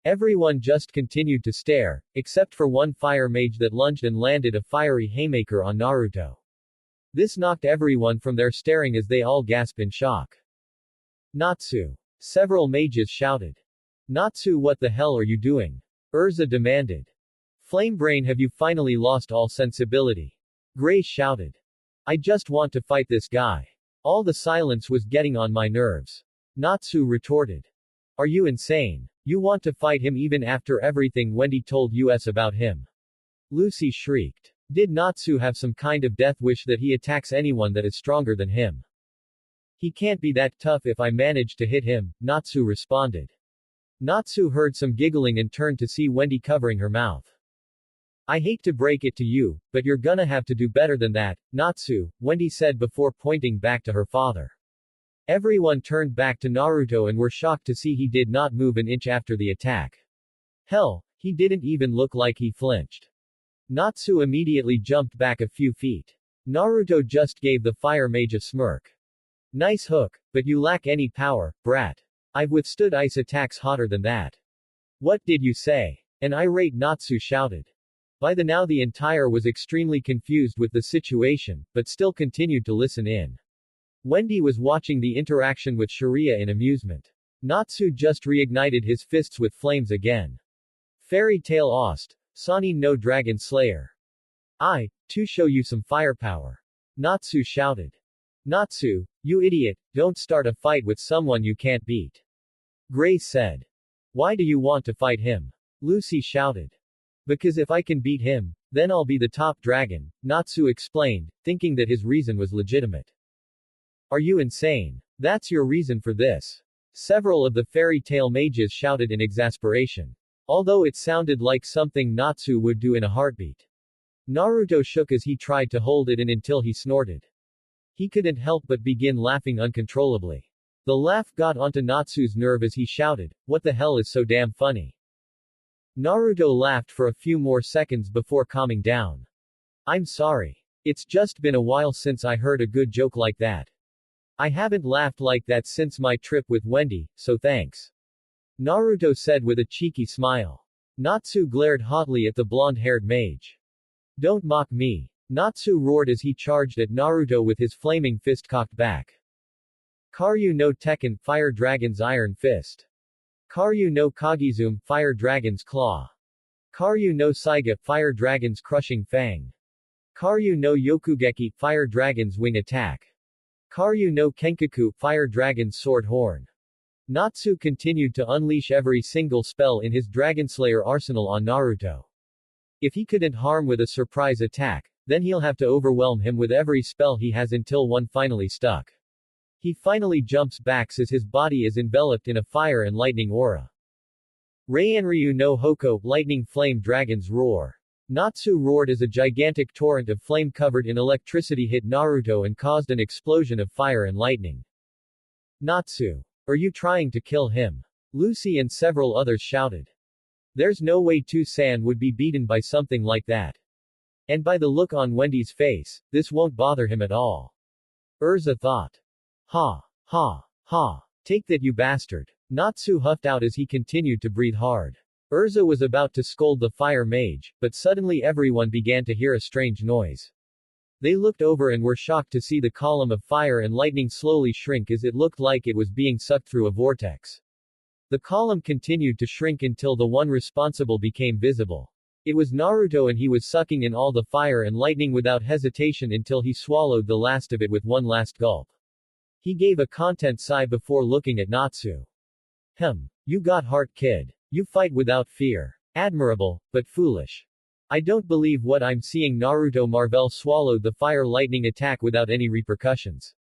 Everyone just continued to stare, except for one fire mage that lunged and landed a fiery haymaker on Naruto. This knocked everyone from their staring as they all gasped in shock. Natsu. Several mages shouted. Natsu, what the hell are you doing? Erza demanded. Flamebrain, have you finally lost all sensibility? Gray shouted. I just want to fight this guy. All the silence was getting on my nerves. Natsu retorted. Are you insane? You want to fight him even after everything Wendy told us about him? Lucy shrieked. Did Natsu have some kind of death wish that he attacks anyone that is stronger than him? He can't be that tough if I manage to hit him, Natsu responded. Natsu heard some giggling and turned to see Wendy covering her mouth. I hate to break it to you, but you're gonna have to do better than that, Natsu, Wendy said before pointing back to her father. Everyone turned back to Naruto and were shocked to see he did not move an inch after the attack. Hell, he didn't even look like he flinched. Natsu immediately jumped back a few feet. Naruto just gave the fire mage a smirk. Nice hook, but you lack any power, brat. I've withstood ice attacks hotter than that. What did you say? An irate Natsu shouted. By the now the entire was extremely confused with the situation, but still continued to listen in. Wendy was watching the interaction with Sherria in amusement. Natsu just reignited his fists with flames again. Fairy tale Ost, Sanin no dragon slayer. I, too show you some firepower. Natsu shouted. Natsu, you idiot, don't start a fight with someone you can't beat. Gray said. Why do you want to fight him? Lucy shouted. Because if I can beat him, then I'll be the top dragon, Natsu explained, thinking that his reason was legitimate. Are you insane? That's your reason for this? Several of the fairy tale mages shouted in exasperation. Although it sounded like something Natsu would do in a heartbeat. Naruto shook as he tried to hold it in until he snorted. He couldn't help but begin laughing uncontrollably. The laugh got onto Natsu's nerve as he shouted, "What the hell is so damn funny?" Naruto laughed for a few more seconds before calming down. I'm sorry. It's just been a while since I heard a good joke like that. I haven't laughed like that since my trip with Wendy, so thanks. Naruto said with a cheeky smile. Natsu glared hotly at the blonde-haired mage. Don't mock me. Natsu roared as he charged at Naruto with his flaming fist cocked back. Karyu no Tekken, Fire Dragon's Iron Fist. Karyu no Kagizume, Fire Dragon's Claw. Karyu no Saiga, Fire Dragon's Crushing Fang. Karyu no Yokugeki, Fire Dragon's Wing Attack. Karyu no Kenkaku, Fire Dragon's Sword Horn. Natsu continued to unleash every single spell in his Dragonslayer arsenal on Naruto. If he couldn't harm with a surprise attack, then he'll have to overwhelm him with every spell he has until one finally stuck. He finally jumps back as his body is enveloped in a fire and lightning aura. Raienryu no Hoko, Lightning Flame Dragon's Roar. Natsu roared as a gigantic torrent of flame covered in electricity hit Naruto and caused an explosion of fire and lightning. Natsu. Are you trying to kill him? Lucy and several others shouted. There's no way Tu-san would be beaten by something like that. And by the look on Wendy's face, this won't bother him at all. Erza thought. Ha. Ha. Ha. Take that, you bastard. Natsu huffed out as he continued to breathe hard. Erza was about to scold the fire mage, but suddenly everyone began to hear a strange noise. They looked over and were shocked to see the column of fire and lightning slowly shrink as it looked like it was being sucked through a vortex. The column continued to shrink until the one responsible became visible. It was Naruto, and he was sucking in all the fire and lightning without hesitation until he swallowed the last of it with one last gulp. He gave a content sigh before looking at Natsu. You got heart, kid. You fight without fear. Admirable, but foolish. I don't believe what I'm seeing. Naruto Marvel swallowed the fire lightning attack without any repercussions.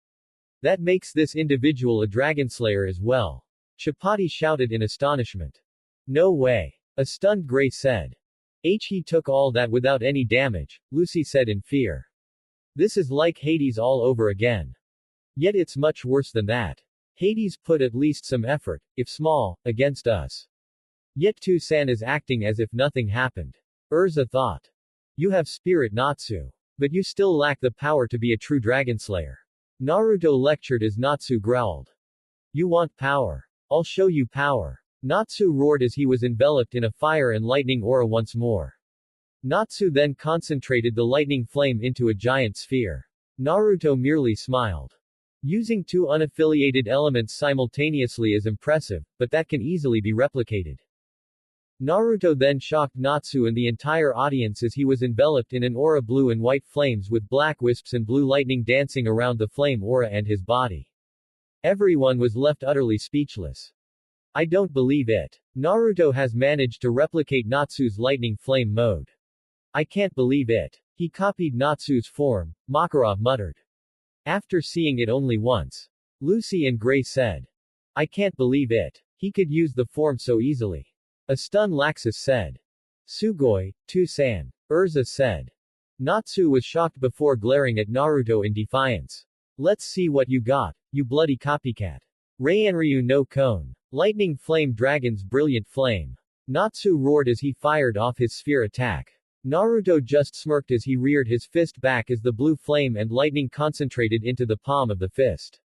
That makes this individual a Dragonslayer as well. Chapati shouted in astonishment. No way. A stunned Gray said. He took all that without any damage, Lucy said in fear. This is like Hades all over again. Yet it's much worse than that. Hades put at least some effort, if small, against us. Yet Tu-san is acting as if nothing happened. Erza thought. You have spirit, Natsu. But you still lack the power to be a true Dragonslayer. Naruto lectured as Natsu growled. You want power? I'll show you power. Natsu roared as he was enveloped in a fire and lightning aura once more. Natsu then concentrated the lightning flame into a giant sphere. Naruto merely smiled. Using two unaffiliated elements simultaneously is impressive, but that can easily be replicated. Naruto then shocked Natsu and the entire audience as he was enveloped in an aura blue and white flames with black wisps and blue lightning dancing around the flame aura and his body. Everyone was left utterly speechless. I don't believe it. Naruto has managed to replicate Natsu's lightning flame mode. I can't believe it. He copied Natsu's form, Makarov muttered. After seeing it only once. Lucy and Gray said. I can't believe it. He could use the form so easily. A stunned Laxus said. Sugoi, Tu-san. Erza said. Natsu was shocked before glaring at Naruto in defiance. Let's see what you got, you bloody copycat. Raienryu no Kone. Lightning Flame Dragon's Brilliant Flame. Natsu roared as he fired off his sphere attack. Naruto just smirked as he reared his fist back as the blue flame and lightning concentrated into the palm of the fist.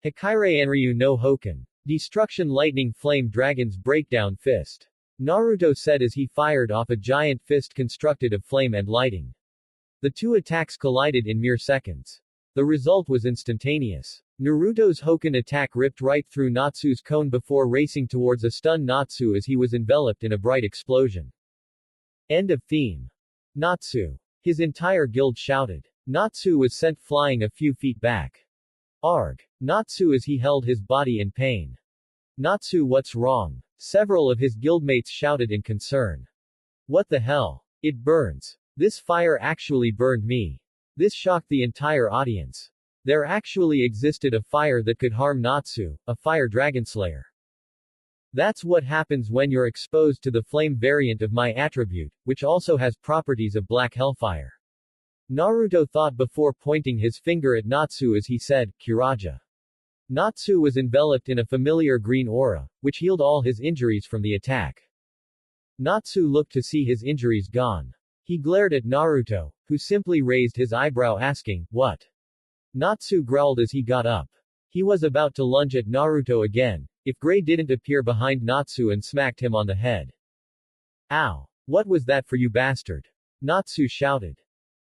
Raienryu no Hoken. Destruction Lightning Flame Dragon's Breakdown Fist. Naruto said as he fired off a giant fist constructed of flame and lighting. The two attacks collided in mere seconds. The result was instantaneous. Naruto's Hoken attack ripped right through Natsu's cone before racing towards a stunned Natsu as he was enveloped in a bright explosion. End of theme. Natsu. His entire guild shouted. Natsu was sent flying a few feet back. Arg. Natsu as he held his body in pain. Natsu, what's wrong? Several of his guildmates shouted in concern. What the hell? It burns. This fire actually burned me. This shocked the entire audience. There actually existed a fire that could harm Natsu, a fire dragon slayer. That's what happens when you're exposed to the flame variant of my attribute, which also has properties of black hellfire. Naruto thought before pointing his finger at Natsu as he said, Kiraja. Natsu was enveloped in a familiar green aura, which healed all his injuries from the attack. Natsu looked to see his injuries gone. He glared at Naruto, who simply raised his eyebrow asking, what? Natsu growled as he got up. He was about to lunge at Naruto again, if Gray didn't appear behind Natsu and smacked him on the head. Ow! What was that for, you bastard? Natsu shouted.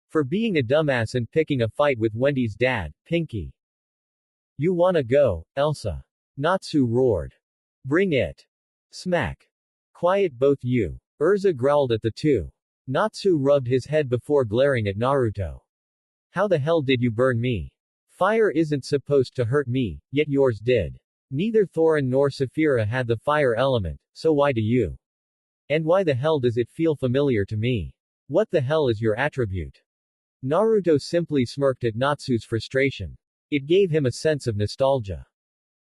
For being a dumbass and picking a fight with Wendy's dad, Pinky. You wanna go, Elsa? Natsu roared. Bring it. Smack. Quiet both you. Erza growled at the two. Natsu rubbed his head before glaring at Naruto. How the hell did you burn me? Fire isn't supposed to hurt me, yet yours did. Neither Thorin nor Sherria had the fire element, so why do you? And why the hell does it feel familiar to me? What the hell is your attribute? Naruto simply smirked at Natsu's frustration. It gave him a sense of nostalgia.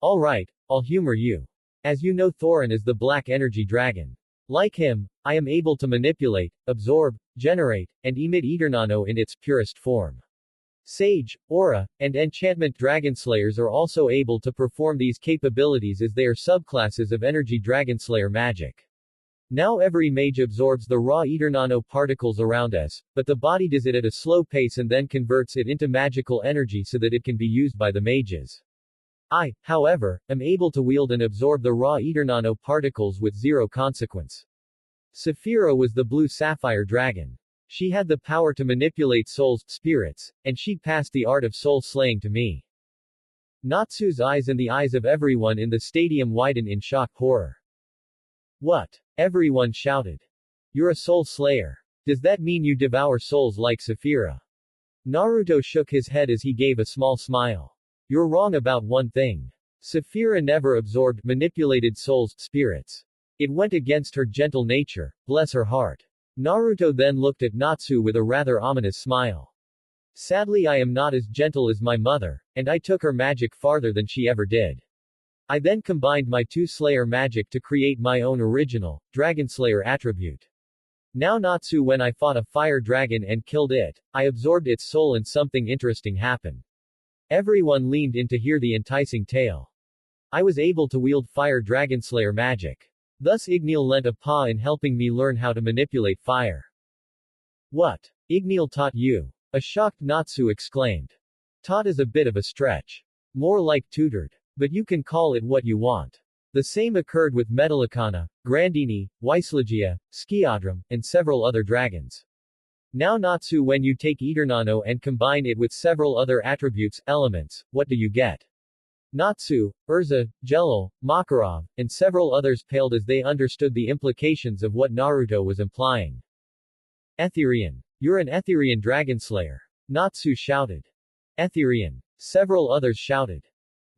Alright, I'll humor you. As you know, Thorin is the black energy dragon. Like him, I am able to manipulate, absorb, generate, and emit Eternano in its purest form. Sage, Aura, and Enchantment Dragon Slayers are also able to perform these capabilities as they are subclasses of Energy Dragon Slayer magic. Now every mage absorbs the raw Eternano particles around us, but the body does it at a slow pace and then converts it into magical energy so that it can be used by the mages. I, however, am able to wield and absorb the raw Eternano particles with zero consequence. Sherria was the blue sapphire dragon. She had the power to manipulate souls, spirits, and she passed the art of soul slaying to me. Natsu's eyes and the eyes of everyone in the stadium widen in shock horror. What? Everyone shouted. You're a soul slayer. Does that mean you devour souls like Sherria? Naruto shook his head as he gave a small smile. You're wrong about one thing. Sherria never absorbed, manipulated souls, spirits. It went against her gentle nature, bless her heart. Naruto then looked at Natsu with a rather ominous smile. Sadly, I am not as gentle as my mother, and I took her magic farther than she ever did. I then combined my two Slayer magic to create my own original, Dragon Slayer attribute. Now Natsu, when I fought a fire dragon and killed it, I absorbed its soul and something interesting happened. Everyone leaned in to hear the enticing tale. I was able to wield fire dragon slayer magic. Thus Igneel lent a paw in helping me learn how to manipulate fire. What? Igneel taught you? A shocked Natsu exclaimed. Taught is a bit of a stretch. More like tutored. But you can call it what you want. The same occurred with Metallicana, Grandini, Wislegia, Skiadrum, and several other dragons. Now Natsu, when you take Eternano and combine it with several other attributes, elements, what do you get? Natsu, Erza, Jelal, Makarov, and several others paled as they understood the implications of what Naruto was implying. Etherian. You're an Etherian dragon slayer. Natsu shouted. Etherian. Several others shouted.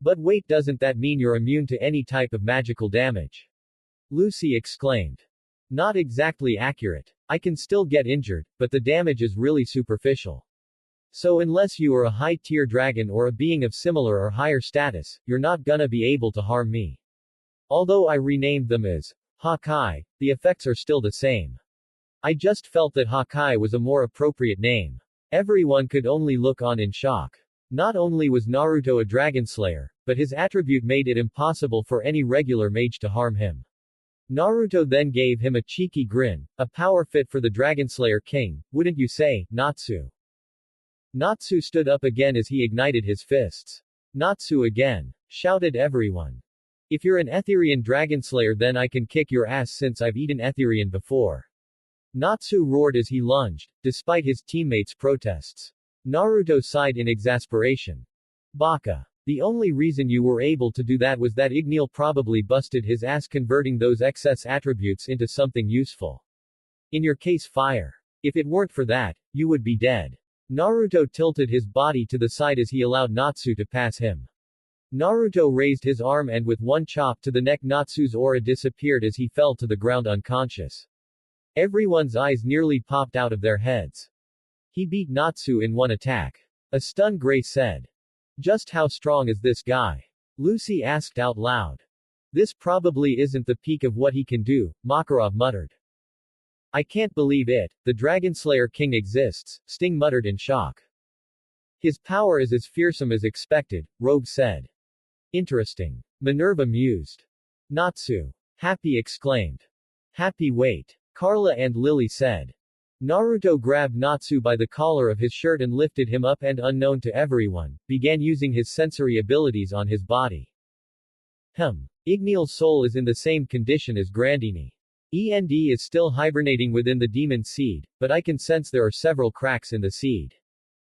But wait, doesn't that mean you're immune to any type of magical damage? Lucy exclaimed. Not exactly accurate. I can still get injured, but the damage is really superficial. So unless you are a high-tier dragon or a being of similar or higher status, you're not gonna be able to harm me. Although I renamed them as Hakai, the effects are still the same. I just felt that Hakai was a more appropriate name. Everyone could only look on in shock. Not only was Naruto a dragon slayer, but his attribute made it impossible for any regular mage to harm him. Naruto then gave him a cheeky grin, a power fit for the Dragon Slayer King, wouldn't you say, Natsu? Natsu stood up again as he ignited his fists. Natsu again! Shouted everyone. If you're an Etherian Dragon Slayer, then I can kick your ass since I've eaten Etherian before. Natsu roared as he lunged, despite his teammates' protests. Naruto sighed in exasperation. Baka. The only reason you were able to do that was that Igneel probably busted his ass converting those excess attributes into something useful. In your case, fire. If it weren't for that, you would be dead. Naruto tilted his body to the side as he allowed Natsu to pass him. Naruto raised his arm and with one chop to the neck Natsu's aura disappeared as he fell to the ground unconscious. Everyone's eyes nearly popped out of their heads. He beat Natsu in one attack. A stunned Gray said. Just how strong is this guy? Lucy asked out loud. This probably isn't the peak of what he can do, Makarov muttered. I can't believe it, the Dragonslayer King exists, Sting muttered in shock. His power is as fearsome as expected, Rogue said. Interesting. Minerva mused. Natsu. Happy exclaimed. Happy wait. Carla and Lily said. Naruto grabbed Natsu by the collar of his shirt and lifted him up and unknown to everyone, began using his sensory abilities on his body. Ignial's soul is in the same condition as Grandini. END is still hibernating within the demon seed, but I can sense there are several cracks in the seed.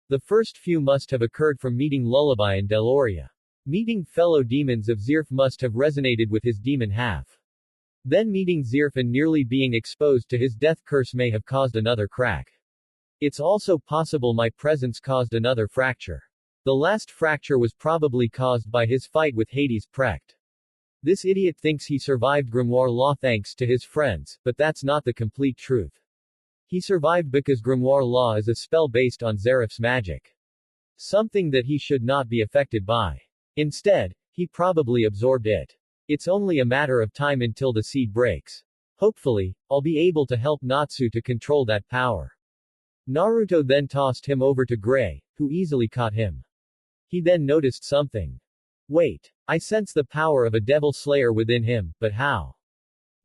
The first few must have occurred from meeting Lullaby and Deloria. Meeting fellow demons of Zirf must have resonated with his demon half. Then meeting Zirf and nearly being exposed to his death curse may have caused another crack. It's also possible my presence caused another fracture. The last fracture was probably caused by his fight with Hades Precht. This idiot thinks he survived Grimoire Law thanks to his friends, but that's not the complete truth. He survived because Grimoire Law is a spell based on Zerif's magic. Something that he should not be affected by. Instead, he probably absorbed it. It's only a matter of time until the seed breaks. Hopefully, I'll be able to help Natsu to control that power. Naruto then tossed him over to Gray, who easily caught him. He then noticed something. Wait, I sense the power of a devil slayer within him, but how?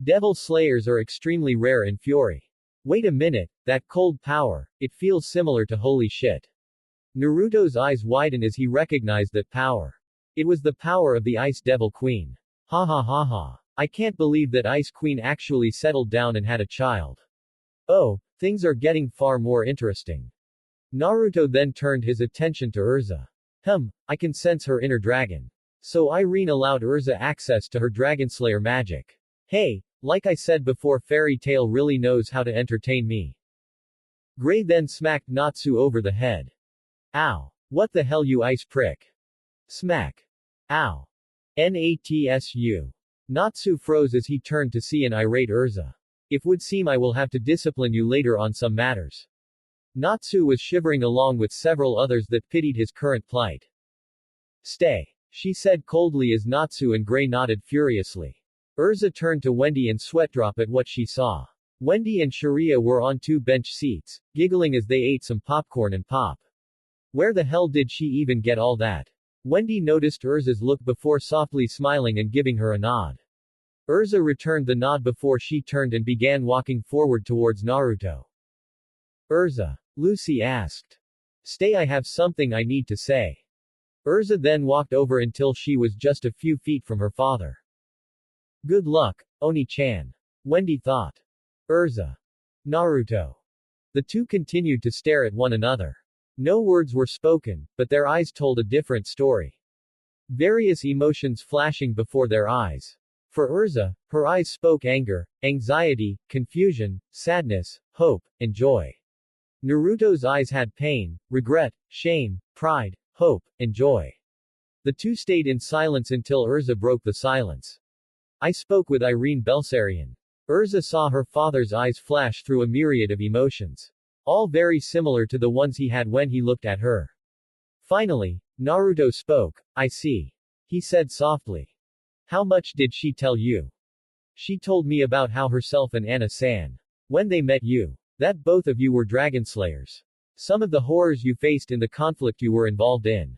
Devil slayers are extremely rare in Fury. Wait a minute, that cold power, it feels similar to holy shit. Naruto's eyes widen as he recognized that power. It was the power of the Ice Devil Queen. Ha ha ha ha. I can't believe that Ice Queen actually settled down and had a child. Oh, things are getting far more interesting. Naruto then turned his attention to Erza. I can sense her inner dragon. So Irene allowed Erza access to her Dragonslayer magic. Hey, like I said before, Fairy Tail really knows how to entertain me. Gray then smacked Natsu over the head. Ow. What the hell, you ice prick? Smack. Ow. Natsu. Natsu froze as he turned to see an irate Erza. It would seem I will have to discipline you later on some matters. Natsu was shivering along with several others that pitied his current plight. Stay, she said coldly as Natsu and Gray nodded furiously. Erza turned to Wendy and sweatdrop at what she saw. Wendy and Sherria were on two bench seats, giggling as they ate some popcorn and pop. Where the hell did she even get all that? Wendy noticed Erza's look before softly smiling and giving her a nod. Erza returned the nod before she turned and began walking forward towards Naruto. Erza. Lucy asked. Stay, I have something I need to say. Erza then walked over until she was just a few feet from her father. Good luck, Oni-chan. Wendy thought. Erza. Naruto. The two continued to stare at one another. No words were spoken, but their eyes told a different story. Various emotions flashing before their eyes. For Erza, her eyes spoke anger, anxiety, confusion, sadness, hope, and joy. Naruto's eyes had pain, regret, shame, pride, hope, and joy. The two stayed in silence until Erza broke the silence. I spoke with Irene Belsarian. Erza saw her father's eyes flash through a myriad of emotions. All very similar to the ones he had when he looked at her. Finally, Naruto spoke. I see. He said softly. How much did she tell you? She told me about how herself and Anna-san. When they met you. That both of you were Dragonslayers. Some of the horrors you faced in the conflict you were involved in.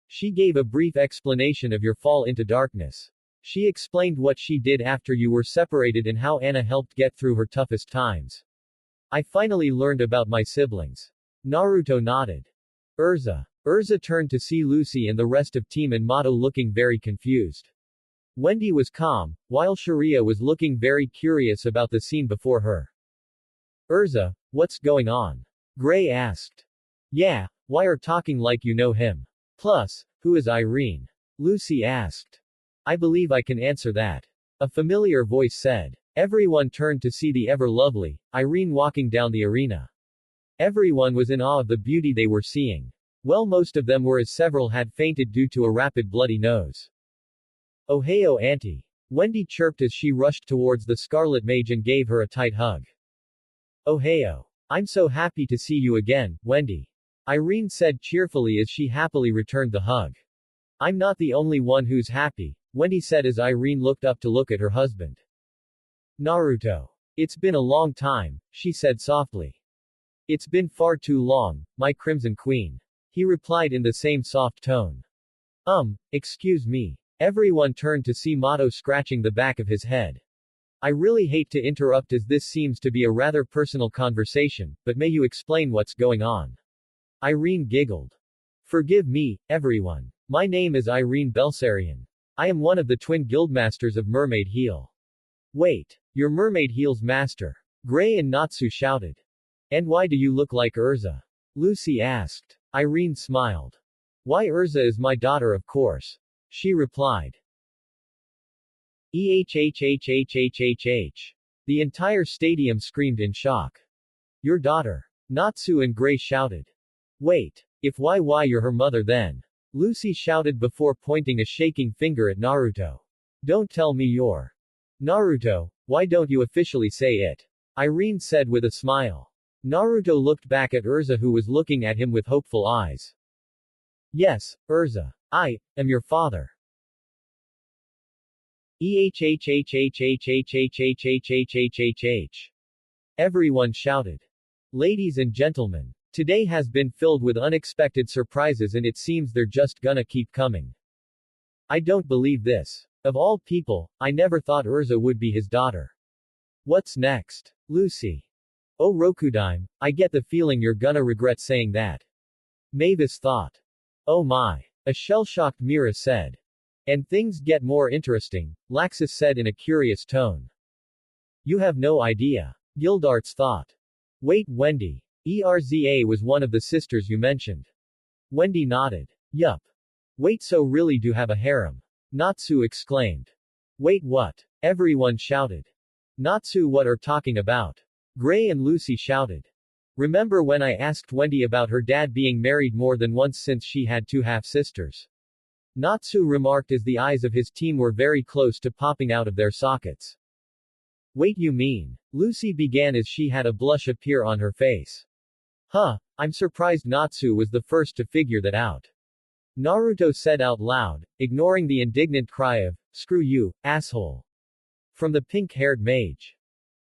She gave a brief explanation of your fall into darkness. She explained what she did after you were separated and how Anna helped get through her toughest times. I finally learned about my siblings. Naruto nodded. Erza. Erza turned to see Lucy and the rest of Team Enmato looking very confused. Wendy was calm, while Sherria was looking very curious about the scene before her. Erza, what's going on? Gray asked. Yeah, why are talking like you know him? Plus, who is Irene? Lucy asked. I believe I can answer that. A familiar voice said. Everyone turned to see the ever-lovely Irene walking down the arena. Everyone was in awe of the beauty they were seeing. Well, most of them were, as several had fainted due to a rapid bloody nose. Ohio Auntie. Wendy chirped as she rushed towards the Scarlet Mage and gave her a tight hug. Oh heyo. I'm so happy to see you again, Wendy. Irene said cheerfully as she happily returned the hug. I'm not the only one who's happy, Wendy said as Irene looked up to look at her husband. Naruto. It's been a long time, she said softly. It's been far too long, my Crimson Queen. He replied in the same soft tone. Excuse me. Everyone turned to see Mato scratching the back of his head. I really hate to interrupt as this seems to be a rather personal conversation, but may you explain what's going on? Irene giggled. Forgive me, everyone. My name is Irene Belsarian. I am one of the twin guildmasters of Mermaid Heel. Wait. You're Mermaid Heel's master. Gray and Natsu shouted. And why do you look like Erza? Lucy asked. Irene smiled. Why Erza is my daughter of course. She replied. EHHHHHHH. The entire stadium screamed in shock. Your daughter. Natsu and Gray shouted. Wait. If why you're her mother then. Lucy shouted before pointing a shaking finger at Naruto. Don't tell me you're. Naruto, why don't you officially say it? Irene said with a smile. Naruto looked back at Erza who was looking at him with hopeful eyes. Yes, Erza. I am your father. EHHHHHHHHHHHHHH. Everyone shouted. Ladies and gentlemen, today has been filled with unexpected surprises and it seems they're just gonna keep coming. I don't believe this. Of all people, I never thought Erza would be his daughter. What's next? Lucy. Oh Rokudime, I get the feeling you're gonna regret saying that. Mavis thought. Oh my. A shell-shocked Mira said. And things get more interesting, Laxus said in a curious tone. You have no idea. Gildarts thought. Wait, Wendy. Erza was one of the sisters you mentioned. Wendy nodded. Yup. Wait, so really do have a harem. Natsu exclaimed. Wait, what? Everyone shouted. Natsu, what are talking about? Gray and Lucy shouted. Remember when I asked Wendy about her dad being married more than once since she had two half-sisters? Natsu remarked as the eyes of his team were very close to popping out of their sockets. Wait, you mean? Lucy began as she had a blush appear on her face. I'm surprised Natsu was the first to figure that out. Naruto said out loud, ignoring the indignant cry of, screw you, asshole. From the pink-haired mage.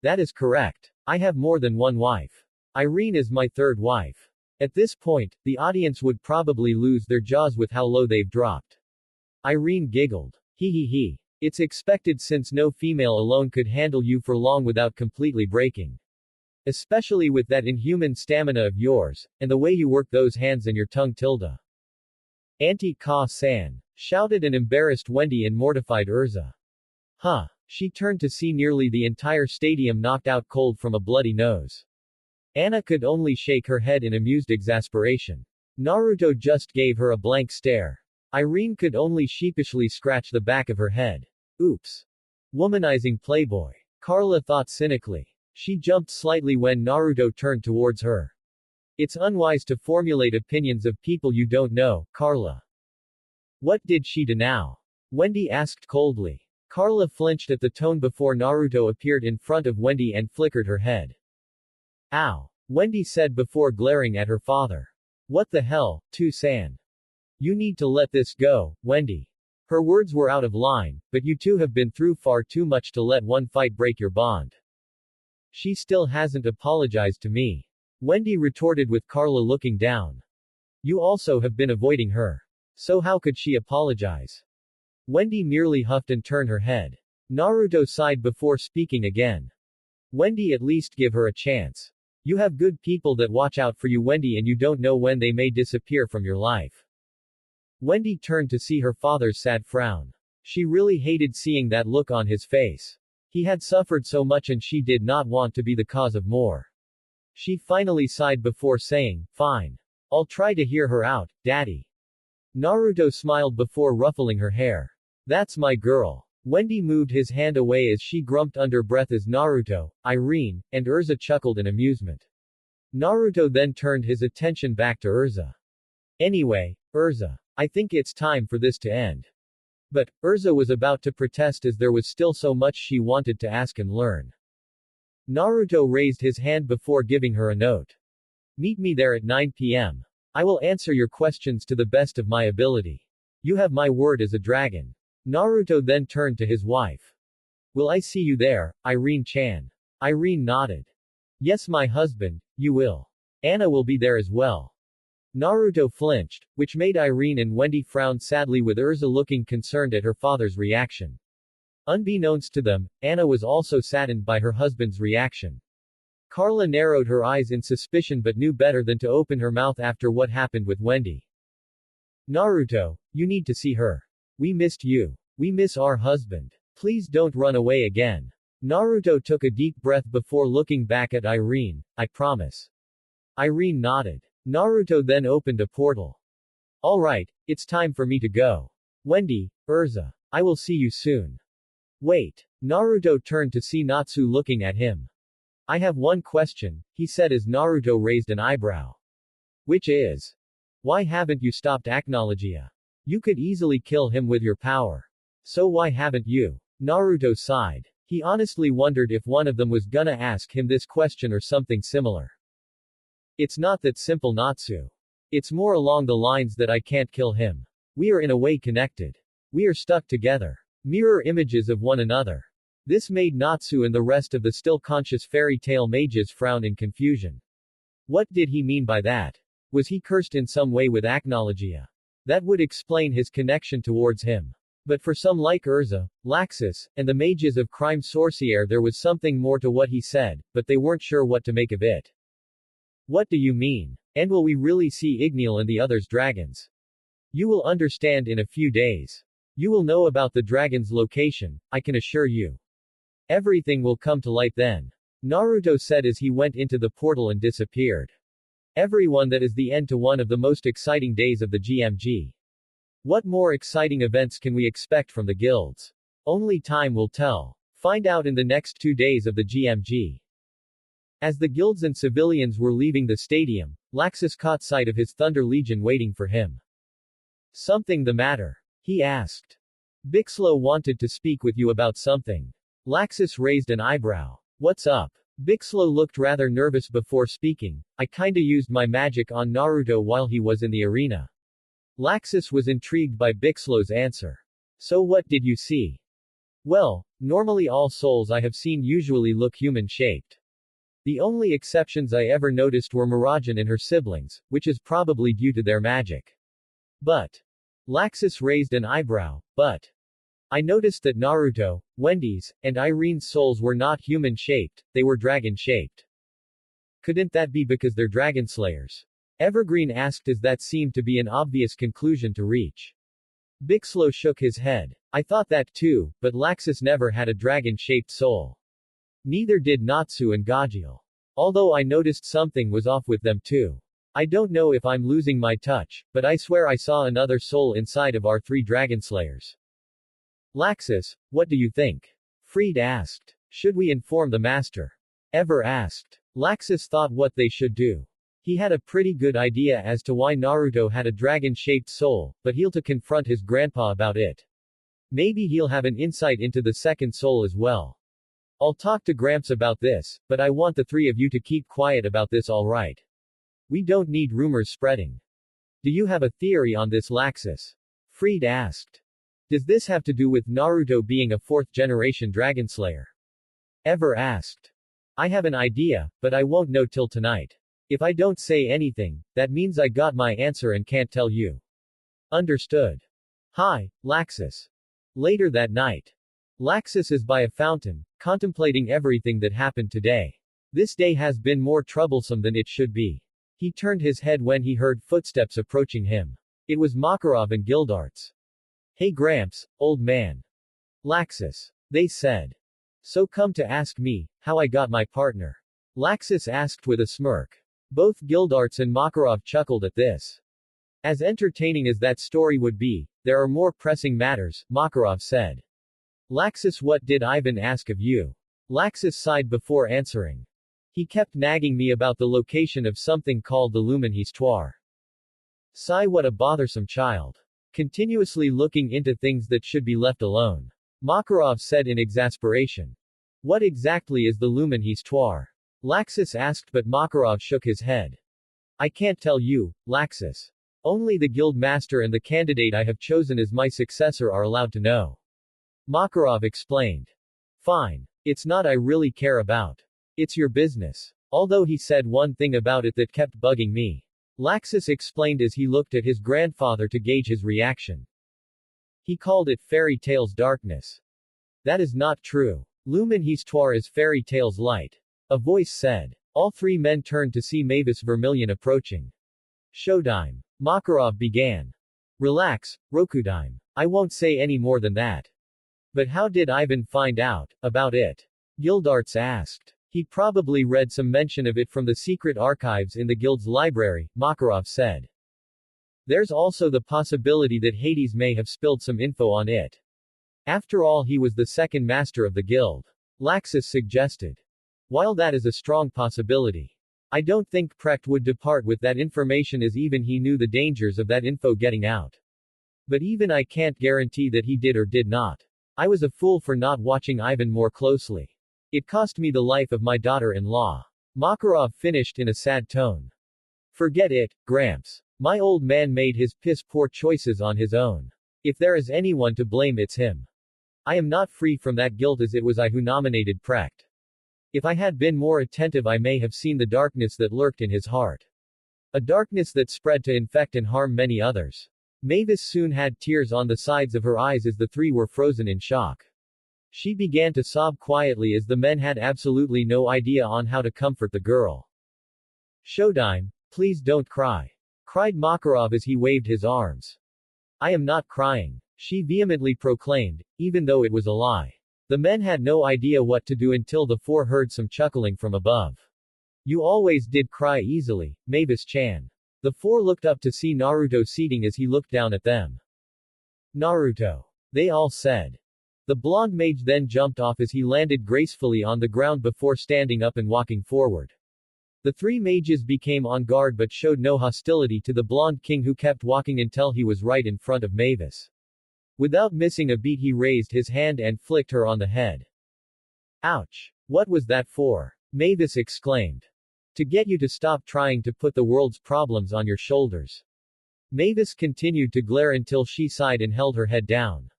That is correct. I have more than one wife. Irene is my third wife. At this point, the audience would probably lose their jaws with how low they've dropped. Irene giggled. He. It's expected since no female alone could handle you for long without completely breaking. Especially with that inhuman stamina of yours, and the way you work those hands and your tongue tilde. Auntie Ka-san, shouted an embarrassed Wendy and mortified Erza. She turned to see nearly the entire stadium knocked out cold from a bloody nose. Anna could only shake her head in amused exasperation. Naruto just gave her a blank stare. Irene could only sheepishly scratch the back of her head. Oops. Womanizing playboy. Carla thought cynically. She jumped slightly when Naruto turned towards her. It's unwise to formulate opinions of people you don't know, Carla. What did she do now? Wendy asked coldly. Carla flinched at the tone before Naruto appeared in front of Wendy and flickered her head. Ow. Wendy said before glaring at her father. What the hell, Tu-san? You need to let this go, Wendy. Her words were out of line, but you two have been through far too much to let one fight break your bond. She still hasn't apologized to me. Wendy retorted with Carla looking down. You also have been avoiding her. So how could she apologize? Wendy merely huffed and turned her head. Naruto sighed before speaking again. Wendy, at least give her a chance. You have good people that watch out for you, Wendy, and you don't know when they may disappear from your life. Wendy turned to see her father's sad frown. She really hated seeing that look on his face. He had suffered so much and she did not want to be the cause of more. She finally sighed before saying, fine. I'll try to hear her out, Daddy. Naruto smiled before ruffling her hair. That's my girl. Wendy moved his hand away as she grumped under breath as Naruto, Irene, and Erza chuckled in amusement. Naruto then turned his attention back to Erza. Anyway, Erza. I think it's time for this to end. But, Erza was about to protest as there was still so much she wanted to ask and learn. Naruto raised his hand before giving her a note. Meet me there at 9 p.m. I will answer your questions to the best of my ability. You have my word as a dragon. Naruto then turned to his wife. Will I see you there, Irene-chan? Irene nodded. Yes, my husband, you will. Anna will be there as well. Naruto flinched, which made Irene and Wendy frown sadly with Erza looking concerned at her father's reaction. Unbeknownst to them, Anna was also saddened by her husband's reaction. Carla narrowed her eyes in suspicion but knew better than to open her mouth after what happened with Wendy. Naruto, you need to see her. We missed you. We miss our husband. Please don't run away again. Naruto took a deep breath before looking back at Irene. I promise. Irene nodded. Naruto then opened a portal. Alright, it's time for me to go. Wendy, Erza. I will see you soon. Wait. Naruto turned to see Natsu looking at him. I have one question, he said as Naruto raised an eyebrow. Which is? Why haven't you stopped Acnologia? You could easily kill him with your power. So why haven't you? Naruto sighed. He honestly wondered if one of them was gonna ask him this question or something similar. It's not that simple, Natsu. It's more along the lines that I can't kill him. We are in a way connected. We are stuck together. Mirror images of one another. This made Natsu and the rest of the still conscious fairy tale mages frown in confusion. What did he mean by that? Was he cursed in some way with Acnologia? That would explain his connection towards him. But for some like Erza, Laxus, and the mages of Crime Sorcier there was something more to what he said, but they weren't sure what to make of it. What do you mean? And will we really see Igneel and the others dragons? You will understand in a few days. You will know about the dragon's location, I can assure you. Everything will come to light then. Naruto said as he went into the portal and disappeared. Everyone, that is the end to one of the most exciting days of the GMG. What more exciting events can we expect from the guilds? Only time will tell. Find out in the next 2 days of the GMG. As the guilds and civilians were leaving the stadium, Laxus caught sight of his Thunder Legion waiting for him. Something the matter? He asked. Bixlo wanted to speak with you about something. Laxus raised an eyebrow. What's up? Bixlo looked rather nervous before speaking. I kinda used my magic on Naruto while he was in the arena. Laxus was intrigued by Bixlo's answer. So what did you see? Well, normally all souls I have seen usually look human-shaped. The only exceptions I ever noticed were Mirajan and her siblings, which is probably due to their magic. But. Laxus raised an eyebrow, but. I noticed that Naruto, Wendy's, and Irene's souls were not human-shaped, they were dragon-shaped. Couldn't that be because they're dragon slayers? Evergreen asked as that seemed to be an obvious conclusion to reach. Bixlo shook his head. I thought that too, but Laxus never had a dragon-shaped soul. Neither did Natsu and Gajiel. Although I noticed something was off with them too. I don't know if I'm losing my touch, but I swear I saw another soul inside of our 3 dragon slayers. Laxus, what do you think? Freed asked. Should we inform the master? Ever asked. Laxus thought what they should do. He had a pretty good idea as to why Naruto had a dragon-shaped soul, but he'll to confront his grandpa about it. Maybe he'll have an insight into the second soul as well. I'll talk to Gramps about this, but I want the 3 of you to keep quiet about this, alright? We don't need rumors spreading. Do you have a theory on this, Laxus? Freed asked. Does this have to do with Naruto being a 4th-generation dragon slayer? Ever asked. I have an idea, but I won't know till tonight. If I don't say anything, that means I got my answer and can't tell you. Understood. Hi, Laxus. Later that night. Laxus is by a fountain, contemplating everything that happened today. This day has been more troublesome than it should be. He turned his head when he heard footsteps approaching him. It was Makarov and Gildarts. Hey Gramps, old man. Laxus. They said. So come to ask me, how I got my partner? Laxus asked with a smirk. Both Gildarts and Makarov chuckled at this. As entertaining as that story would be, there are more pressing matters, Makarov said. Laxus, what did Ivan ask of you? Laxus sighed before answering. He kept nagging me about the location of something called the Lumen Histoire. Sigh, what a bothersome child. Continuously looking into things that should be left alone. Makarov said in exasperation. What exactly is the lumen histoire? Laxus asked, but Makarov shook his head. I can't tell you, Laxus. Only the guild master and the candidate I have chosen as my successor are allowed to know. Makarov explained. Fine. It's not I really care about. It's your business. Although he said one thing about it that kept bugging me. Laxus explained as he looked at his grandfather to gauge his reaction. He called it fairy tale's darkness. That is not true. Lumen histoire is fairy tale's light. A voice said. All three men turned to see Mavis Vermilion approaching. Showtime. Makarov began. Relax, Rokudime. I won't say any more than that. But how did Ivan find out about it? Gildarts asked. He probably read some mention of it from the secret archives in the guild's library, Makarov said. There's also the possibility that Hades may have spilled some info on it. After all, he was the second master of the guild. Laxus suggested. While that is a strong possibility, I don't think Precht would depart with that information, as even he knew the dangers of that info getting out. But even I can't guarantee that he did or did not. I was a fool for not watching Ivan more closely. It cost me the life of my daughter-in-law. Makarov finished in a sad tone. Forget it, Gramps. My old man made his piss-poor choices on his own. If there is anyone to blame, it's him. I am not free from that guilt, as it was I who nominated Precht. If I had been more attentive, I may have seen the darkness that lurked in his heart. A darkness that spread to infect and harm many others. Mavis soon had tears on the sides of her eyes as the three were frozen in shock. She began to sob quietly as the men had absolutely no idea on how to comfort the girl. Showtime, please don't cry, cried Makarov as he waved his arms. I am not crying, she vehemently proclaimed, even though it was a lie. The men had no idea what to do until the four heard some chuckling from above. You always did cry easily, Mavis-chan. The four looked up to see Naruto seating as he looked down at them. Naruto. They all said. The blonde mage then jumped off as he landed gracefully on the ground before standing up and walking forward. The three mages became on guard but showed no hostility to the blonde king, who kept walking until he was right in front of Mavis. Without missing a beat, he raised his hand and flicked her on the head. Ouch! What was that for? Mavis exclaimed. To get you to stop trying to put the world's problems on your shoulders. Mavis continued to glare until she sighed and held her head down.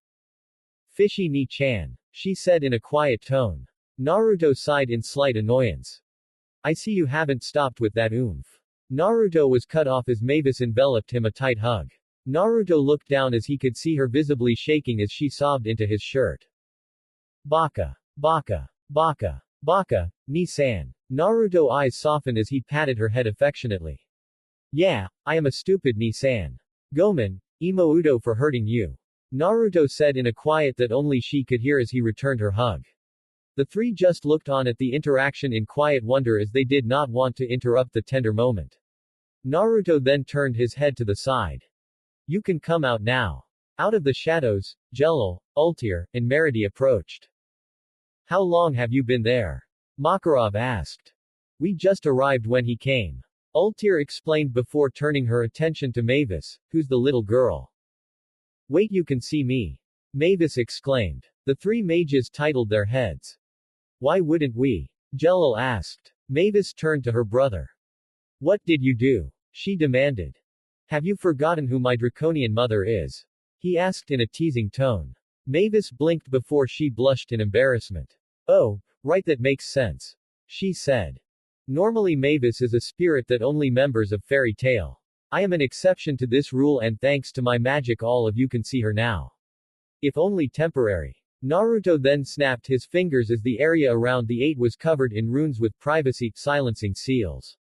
Fishy ni-chan, she said in a quiet tone. Naruto sighed in slight annoyance. I see you haven't stopped with that oomph. Naruto was cut off as Mavis enveloped him a tight hug. Naruto looked down as he could see her visibly shaking as she sobbed into his shirt. Baka. Baka. Baka. Baka, ni-san. Naruto's eyes softened as he patted her head affectionately. Yeah, I am a stupid ni-san. Gomen, Imoudo for hurting you. Naruto said in a quiet that only she could hear as he returned her hug. The three just looked on at the interaction in quiet wonder, as they did not want to interrupt the tender moment. Naruto then turned his head to the side. You can come out now. Out of the shadows, Jelal, Ultir, and Meridi approached. How long have you been there? Makarov asked. We just arrived when he came. Ultir explained before turning her attention to Mavis, who's the little girl. Wait, you can see me. Mavis exclaimed. The three mages titled their heads. Why wouldn't we? Jelal asked. Mavis turned to her brother. What did you do? She demanded. Have you forgotten who my draconian mother is? He asked in a teasing tone. Mavis blinked before she blushed in embarrassment. Oh, right, that makes sense. She said. Normally Mavis is a spirit that only members of Fairy Tail. I am an exception to this rule, and thanks to my magic all of you can see her now. If only temporary. Naruto then snapped his fingers as the area around the eight was covered in runes with privacy silencing seals.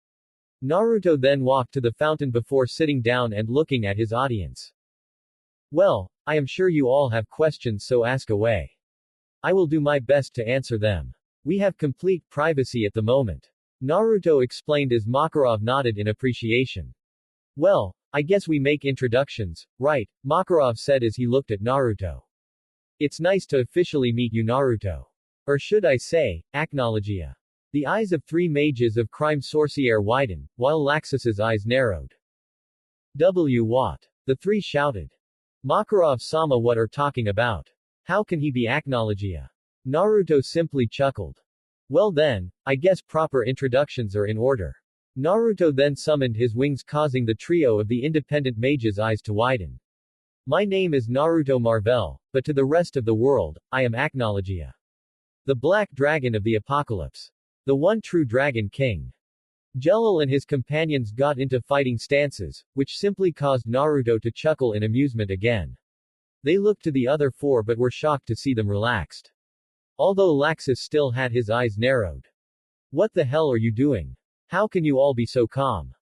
Naruto then walked to the fountain before sitting down and looking at his audience. Well, I am sure you all have questions, so ask away. I will do my best to answer them. We have complete privacy at the moment. Naruto explained as Makarov nodded in appreciation. Well, I guess we make introductions, right? Makarov said as he looked at Naruto. It's nice to officially meet you, Naruto. Or should I say, acknowledgia. The eyes of three mages of crime sorcier widened, while Laxus's eyes narrowed. What? The three shouted. Makarov-sama, what are talking about? How can he be acknowledgia? Naruto simply chuckled. Well then, I guess proper introductions are in order. Naruto then summoned his wings, causing the trio of the independent mages' eyes to widen. My name is Naruto Marvel, but to the rest of the world, I am Acknowledgia. The Black Dragon of the Apocalypse. The one true Dragon King. Jelil and his companions got into fighting stances, which simply caused Naruto to chuckle in amusement again. They looked to the other four but were shocked to see them relaxed. Although Laxus still had his eyes narrowed. What the hell are you doing? How can you all be so calm?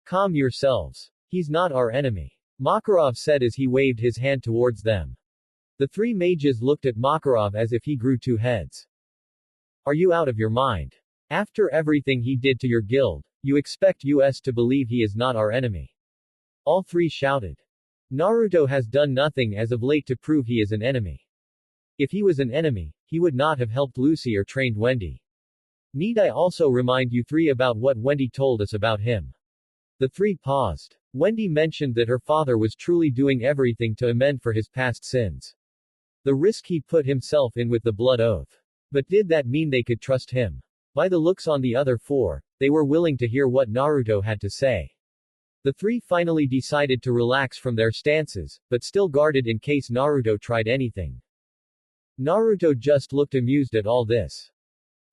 Calm yourselves. He's not our enemy. Makarov said as he waved his hand towards them. The three mages looked at Makarov as if he grew two heads. Are you out of your mind? After everything he did to your guild, you expect us to believe he is not our enemy? All three shouted. Naruto has done nothing as of late to prove he is an enemy. If he was an enemy, he would not have helped Lucy or trained Wendy. Need I also remind you three about what Wendy told us about him? The three paused. Wendy mentioned that her father was truly doing everything to amend for his past sins. The risk he put himself in with the blood oath. But did that mean they could trust him? By the looks on the other four, they were willing to hear what Naruto had to say. The three finally decided to relax from their stances, but still guarded in case Naruto tried anything. Naruto just looked amused at all this.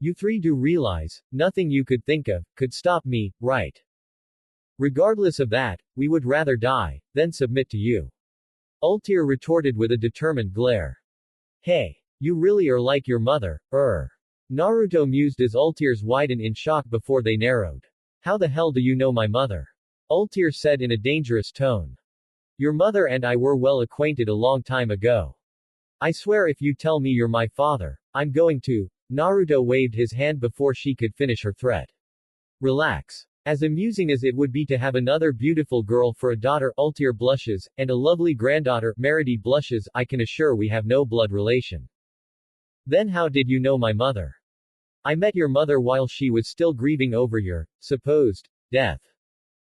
You three do realize, nothing you could think of, could stop me, right? Regardless of that, we would rather die, than submit to you. Ultir retorted with a determined glare. Hey, you really are like your mother, Naruto mused as Ultir's widened in shock before they narrowed. How the hell do you know my mother? Ultir said in a dangerous tone. Your mother and I were well acquainted a long time ago. I swear if you tell me you're my father, I'm going to. Naruto waved his hand before she could finish her threat. Relax. As amusing as it would be to have another beautiful girl for a daughter, Ultir blushes, and a lovely granddaughter, Merity blushes, I can assure we have no blood relation. Then how did you know my mother? I met your mother while she was still grieving over your, supposed, death.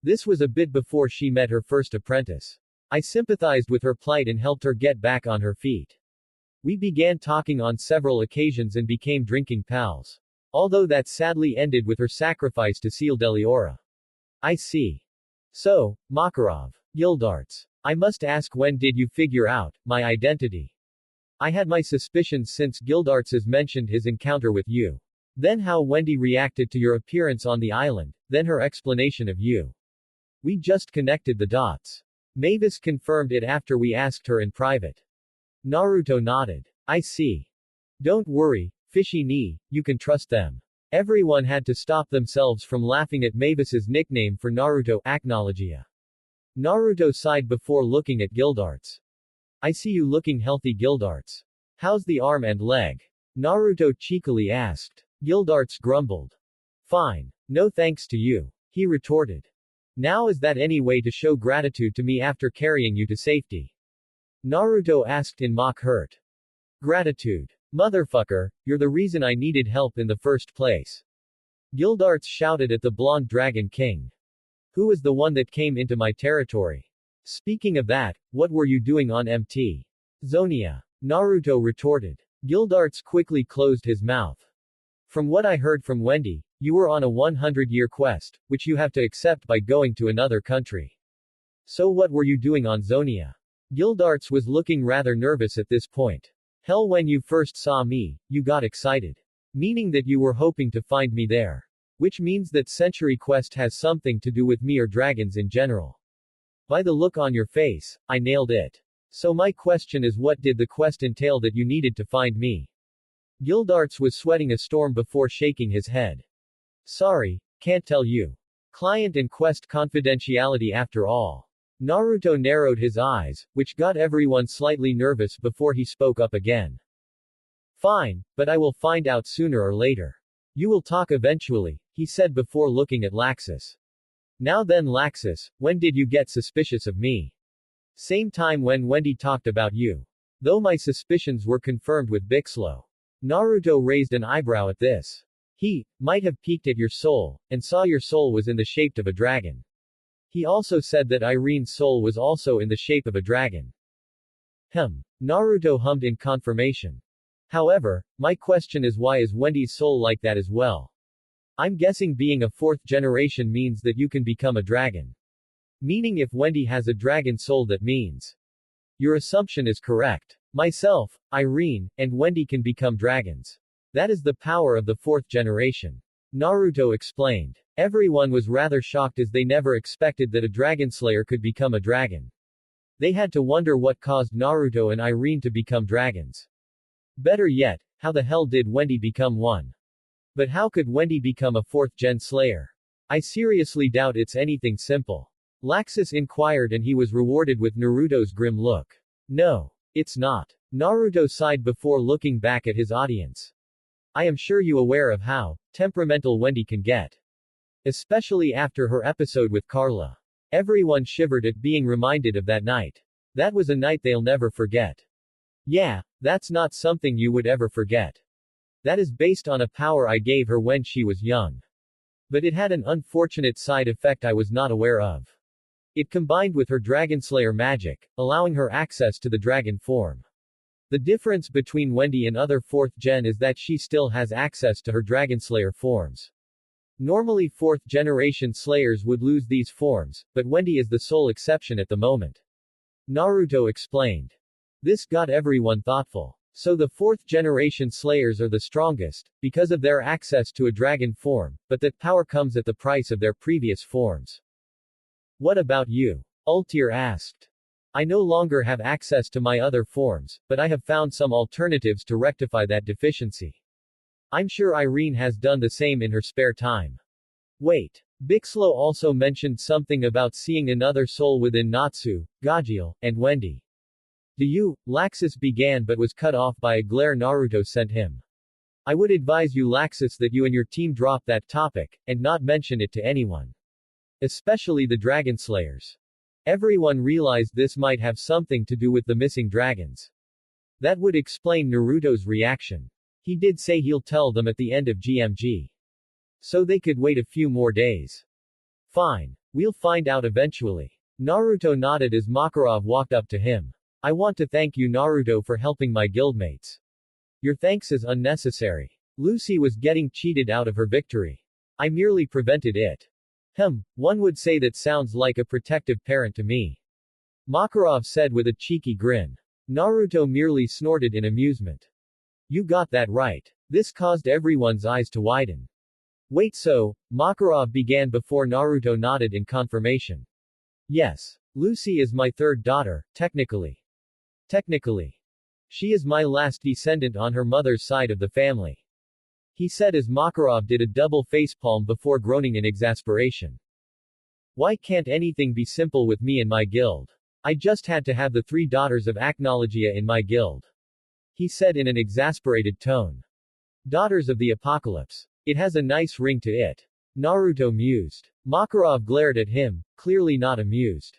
This was a bit before she met her first apprentice. I sympathized with her plight and helped her get back on her feet. We began talking on several occasions and became drinking pals. Although that sadly ended with her sacrifice to seal Deliora. I see. So, Makarov. Gildarts. I must ask, when did you figure out my identity? I had my suspicions since Gildarts has mentioned his encounter with you. Then how Wendy reacted to your appearance on the island, then her explanation of you. We just connected the dots. Mavis confirmed it after we asked her in private. Naruto nodded. I see. Don't worry, Fishy Knee, you can trust them. Everyone had to stop themselves from laughing at Mavis's nickname for Naruto, Acknowledgia. Naruto sighed before looking at Gildarts. I see you looking healthy, Gildarts. How's the arm and leg? Naruto cheekily asked. Gildarts grumbled. Fine. No thanks to you. He retorted. Now is that any way to show gratitude to me after carrying you to safety? Naruto asked in mock hurt. Gratitude. Motherfucker, you're the reason I needed help in the first place. Gildarts shouted at the blonde Dragon King. Who was the one that came into my territory? Speaking of that, what were you doing on MT? Zonia. Naruto retorted. Gildarts quickly closed his mouth. From what I heard from Wendy, you were on a 100-year quest, which you have to accept by going to another country. So what were you doing on Zonia? Gildarts was looking rather nervous at this point. Hell, when you first saw me, you got excited. Meaning that you were hoping to find me there. Which means that Century Quest has something to do with me or dragons in general. By the look on your face, I nailed it. So my question is, what did the quest entail that you needed to find me? Gildarts was sweating a storm before shaking his head. Sorry, can't tell you. Client and quest confidentiality after all. Naruto narrowed his eyes, which got everyone slightly nervous before he spoke up again. Fine, but I will find out sooner or later. You will talk eventually, he said before looking at Laxus. Now then, Laxus, when did you get suspicious of me? Same time when Wendy talked about you. Though my suspicions were confirmed with Bixlow. Naruto raised an eyebrow at this. He might have peeked at your soul, and saw your soul was in the shape of a dragon. He also said that Irene's soul was also in the shape of a dragon. Naruto hummed in confirmation. However, my question is why is Wendy's soul like that as well? I'm guessing being a fourth generation means that you can become a dragon. Meaning if Wendy has a dragon soul that means. Your assumption is correct. Myself, Irene, and Wendy can become dragons. That is the power of the fourth generation. Naruto explained. Everyone was rather shocked as they never expected that a dragon slayer could become a dragon. They had to wonder what caused Naruto and Irene to become dragons. Better yet, how the hell did Wendy become one? But how could Wendy become a fourth-gen slayer? I seriously doubt it's anything simple. Laxus inquired and he was rewarded with Naruto's grim look. No, it's not. Naruto sighed before looking back at his audience. I am sure you aware of how temperamental Wendy can get. Especially after her episode with Carla. Everyone shivered at being reminded of that night. That was a night they'll never forget. Yeah, that's not something you would ever forget. That is based on a power I gave her when she was young. But it had an unfortunate side effect I was not aware of. It combined with her Dragon Slayer magic, allowing her access to the dragon form. The difference between Wendy and other 4th gen is that she still has access to her Dragon Slayer forms. Normally 4th generation Slayers would lose these forms, but Wendy is the sole exception at the moment. Naruto explained. This got everyone thoughtful. So the 4th generation Slayers are the strongest, because of their access to a dragon form, but that power comes at the price of their previous forms. What about you? Ultir asked. I no longer have access to my other forms, but I have found some alternatives to rectify that deficiency. I'm sure Irene has done the same in her spare time. Wait. Bixlo also mentioned something about seeing another soul within Natsu, Gajeel, and Wendy. Do you? Laxus began but was cut off by a glare Naruto sent him. I would advise you Laxus that you and your team drop that topic, and not mention it to anyone. Especially the Dragon Slayers. Everyone realized this might have something to do with the missing dragons. That would explain Naruto's reaction. He did say he'll tell them at the end of GMG. So they could wait a few more days. Fine. We'll find out eventually. Naruto nodded as Makarov walked up to him. I want to thank you Naruto for helping my guildmates. Your thanks is unnecessary. Lucy was getting cheated out of her victory. I merely prevented it. One would say that sounds like a protective parent to me. Makarov said with a cheeky grin. Naruto merely snorted in amusement. You got that right. This caused everyone's eyes to widen. Wait so, Makarov began before Naruto nodded in confirmation. Yes. Lucy is my third daughter, technically. She is my last descendant on her mother's side of the family. He said as Makarov did a double facepalm before groaning in exasperation. Why can't anything be simple with me and my guild? I just had to have the 3 daughters of Acnologia in my guild. He said in an exasperated tone. Daughters of the Apocalypse. It has a nice ring to it. Naruto mused. Makarov glared at him, clearly not amused.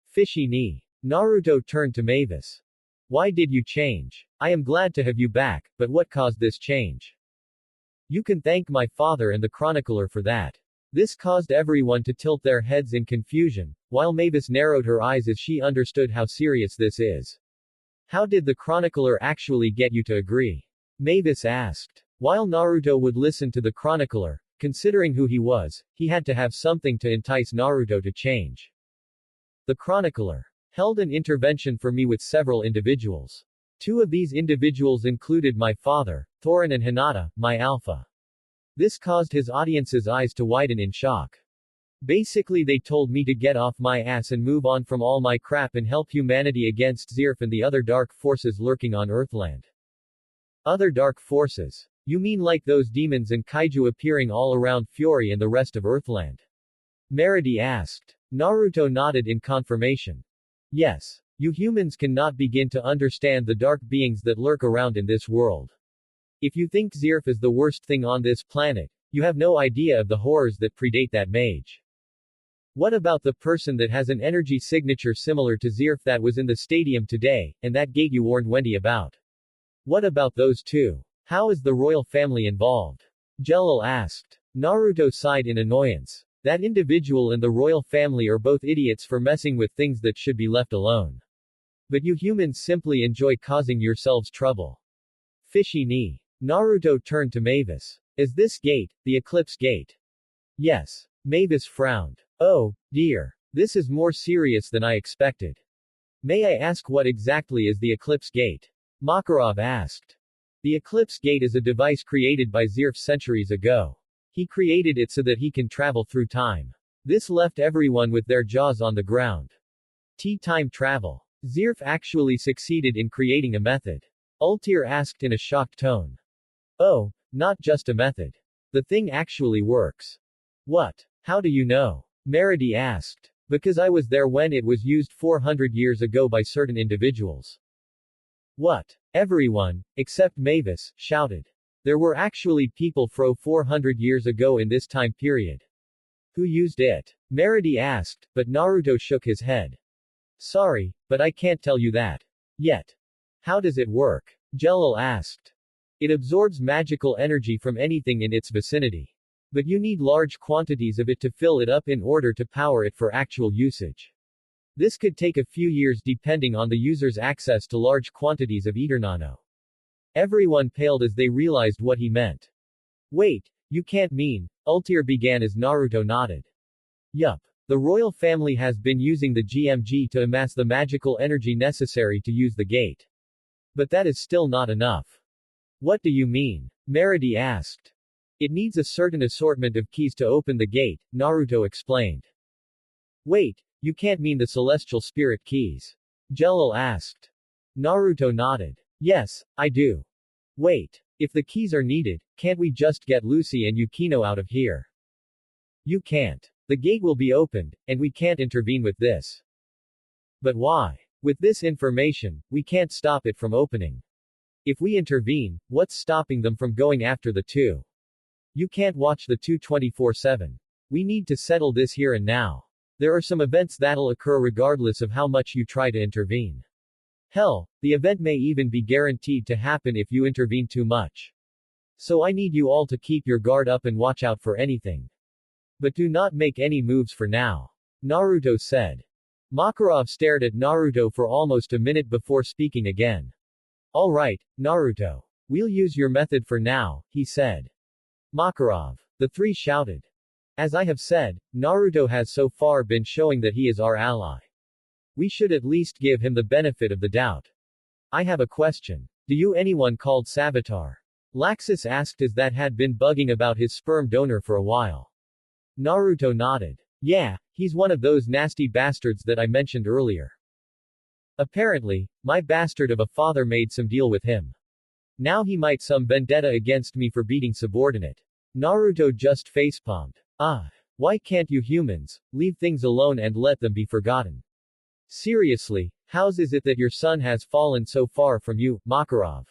Fishy knee. Naruto turned to Mavis. Why did you change? I am glad to have you back, but what caused this change? You can thank my father and the chronicler for that. This caused everyone to tilt their heads in confusion, while Mavis narrowed her eyes as she understood how serious this is. How did the chronicler actually get you to agree? Mavis asked. While Naruto would listen to the chronicler, considering who he was, he had to have something to entice Naruto to change. The chronicler held an intervention for me with several individuals. 2 of these individuals included my father, Thorin and Hinata, my alpha. This caused his audience's eyes to widen in shock. Basically they told me to get off my ass and move on from all my crap and help humanity against Zirf and the other dark forces lurking on Earthland. Other dark forces? You mean like those demons and kaiju appearing all around Fury and the rest of Earthland? Meridi asked. Naruto nodded in confirmation. Yes. You humans cannot begin to understand the dark beings that lurk around in this world. If you think Zirf is the worst thing on this planet, you have no idea of the horrors that predate that mage. What about the person that has an energy signature similar to Zirf that was in the stadium today, and that gate you warned Wendy about? What about those 2? How is the royal family involved? Jelil asked. Naruto sighed in annoyance. That individual and the royal family are both idiots for messing with things that should be left alone. But you humans simply enjoy causing yourselves trouble. Fishy knee. Naruto turned to Mavis. Is this gate, the Eclipse Gate? Yes. Mavis frowned. Oh, dear. This is more serious than I expected. May I ask what exactly is the Eclipse Gate? Makarov asked. The Eclipse Gate is a device created by Zerf centuries ago. He created it so that he can travel through time. This left everyone with their jaws on the ground. Time travel. Zerf actually succeeded in creating a method. Ultir asked in a shocked tone. Oh, not just a method. The thing actually works. What? How do you know? Meredy asked. Because I was there when it was used 400 years ago by certain individuals. What? Everyone, except Mavis, shouted. There were actually people fro 400 years ago in this time period. Who used it? Meredy asked, but Naruto shook his head. Sorry, but I can't tell you that. Yet. How does it work? Jelil asked. It absorbs magical energy from anything in its vicinity. But you need large quantities of it to fill it up in order to power it for actual usage. This could take a few years depending on the user's access to large quantities of Eternano. Everyone paled as they realized what he meant. Wait, you can't mean, Ultir began as Naruto nodded. Yup. The royal family has been using the GMG to amass the magical energy necessary to use the gate. But that is still not enough. What do you mean? Meredy asked. It needs a certain assortment of keys to open the gate, Naruto explained. Wait, you can't mean the celestial spirit keys? Jelil asked. Naruto nodded. Yes, I do. Wait, if the keys are needed, can't we just get Lucy and Yukino out of here? You can't. The gate will be opened, and we can't intervene with this. But why? With this information, we can't stop it from opening. If we intervene, what's stopping them from going after the two? You can't watch the two 24/7. We need to settle this here and now. There are some events that'll occur regardless of how much you try to intervene. Hell, the event may even be guaranteed to happen if you intervene too much. So I need you all to keep your guard up and watch out for anything. But do not make any moves for now. Naruto said. Makarov stared at Naruto for almost a minute before speaking again. Alright, Naruto. We'll use your method for now, he said. Makarov. The three shouted. As I have said, Naruto has so far been showing that he is our ally. We should at least give him the benefit of the doubt. I have a question. Do you anyone called Savitar? Laxus asked as that had been bugging about his sperm donor for a while. Naruto nodded. Yeah, he's one of those nasty bastards that I mentioned earlier. Apparently, my bastard of a father made some deal with him. Now he might some vendetta against me for beating subordinate. Naruto just facepalmed. Why can't you humans leave things alone and let them be forgotten? Seriously, how's is it that your son has fallen so far from you, Makarov?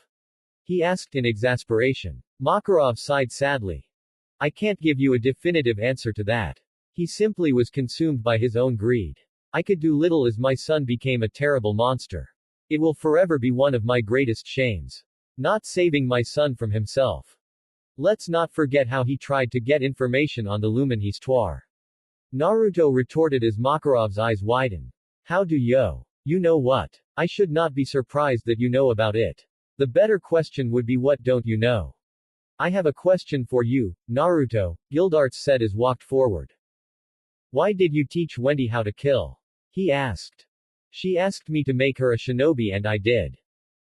He asked in exasperation. Makarov sighed sadly. I can't give you a definitive answer to that. He simply was consumed by his own greed. I could do little as my son became a terrible monster. It will forever be one of my greatest shames. Not saving my son from himself. Let's not forget how he tried to get information on the Lumen Histoire. Naruto retorted as Makarov's eyes widened. How do you know what? I should not be surprised that you know about it. The better question would be what don't you know? I have a question for you, Naruto, Gildarts said as walked forward. Why did you teach Wendy how to kill? He asked. She asked me to make her a shinobi and I did.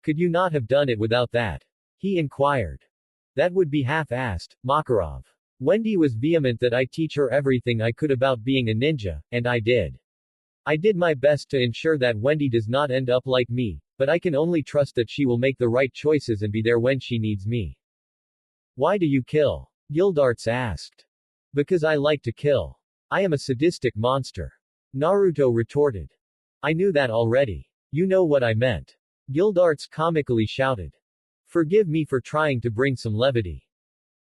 Could you not have done it without that? He inquired. That would be half-assed, Makarov. Wendy was vehement that I teach her everything I could about being a ninja, and I did. I did my best to ensure that Wendy does not end up like me, but I can only trust that she will make the right choices and be there when she needs me. Why do you kill? Gildarts asked. Because I like to kill. I am a sadistic monster. Naruto retorted. I knew that already. You know what I meant. Gildarts comically shouted. Forgive me for trying to bring some levity.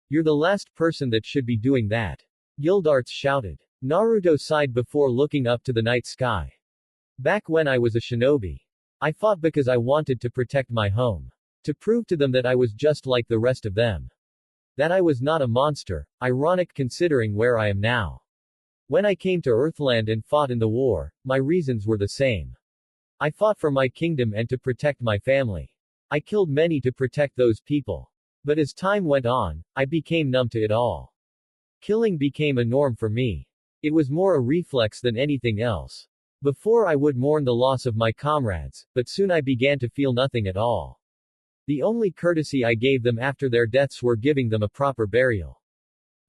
You're the last person that should be doing that. Gildarts shouted. Naruto sighed before looking up to the night sky. Back when I was a shinobi, I fought because I wanted to protect my home. To prove to them that I was just like the rest of them. That I was not a monster, ironic considering where I am now. When I came to Earthland and fought in the war, my reasons were the same. I fought for my kingdom and to protect my family. I killed many to protect those people. But as time went on, I became numb to it all. Killing became a norm for me. It was more a reflex than anything else. Before I would mourn the loss of my comrades, but soon I began to feel nothing at all. The only courtesy I gave them after their deaths were giving them a proper burial.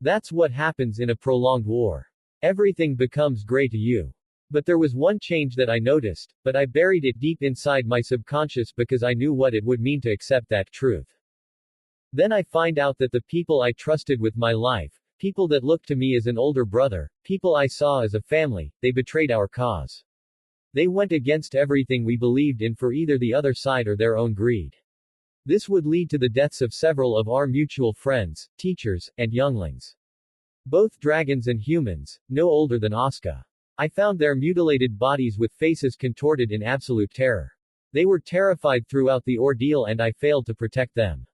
That's what happens in a prolonged war. Everything becomes gray to you. But there was one change that I noticed, but I buried it deep inside my subconscious because I knew what it would mean to accept that truth. Then I find out that the people I trusted with my life, people that looked to me as an older brother, people I saw as a family, they betrayed our cause. They went against everything we believed in for either the other side or their own greed. This would lead to the deaths of several of our mutual friends, teachers, and younglings. Both dragons and humans, no older than Asuka. I found their mutilated bodies with faces contorted in absolute terror. They were terrified throughout the ordeal and I failed to protect them.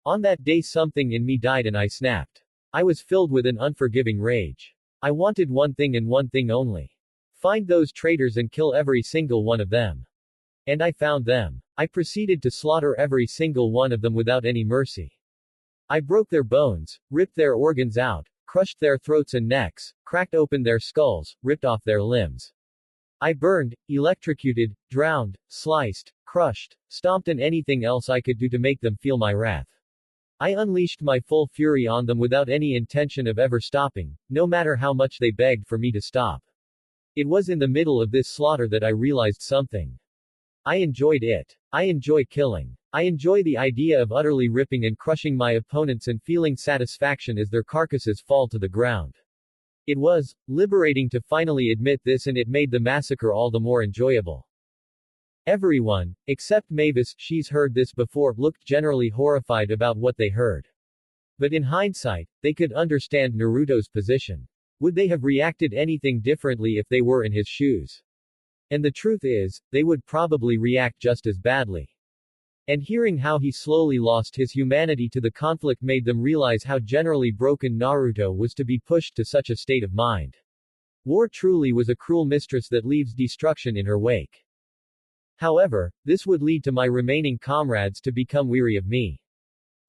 On that day something in me died and I snapped. I was filled with an unforgiving rage. I wanted one thing and one thing only. Find those traitors and kill every single one of them. And I found them. I proceeded to slaughter every single one of them without any mercy. I broke their bones, ripped their organs out, crushed their throats and necks, cracked open their skulls, ripped off their limbs. I burned, electrocuted, drowned, sliced, crushed, stomped and anything else I could do to make them feel my wrath. I unleashed my full fury on them without any intention of ever stopping, no matter how much they begged for me to stop. It was in the middle of this slaughter that I realized something. I enjoyed it. I enjoy killing. I enjoy the idea of utterly ripping and crushing my opponents and feeling satisfaction as their carcasses fall to the ground. It was liberating to finally admit this and it made the massacre all the more enjoyable. Everyone, except Mavis, she's heard this before, looked generally horrified about what they heard. But in hindsight, they could understand Naruto's position. Would they have reacted anything differently if they were in his shoes? And the truth is, they would probably react just as badly. And hearing how he slowly lost his humanity to the conflict made them realize how generally broken Naruto was to be pushed to such a state of mind. War truly was a cruel mistress that leaves destruction in her wake. However, this would lead to my remaining comrades to become weary of me.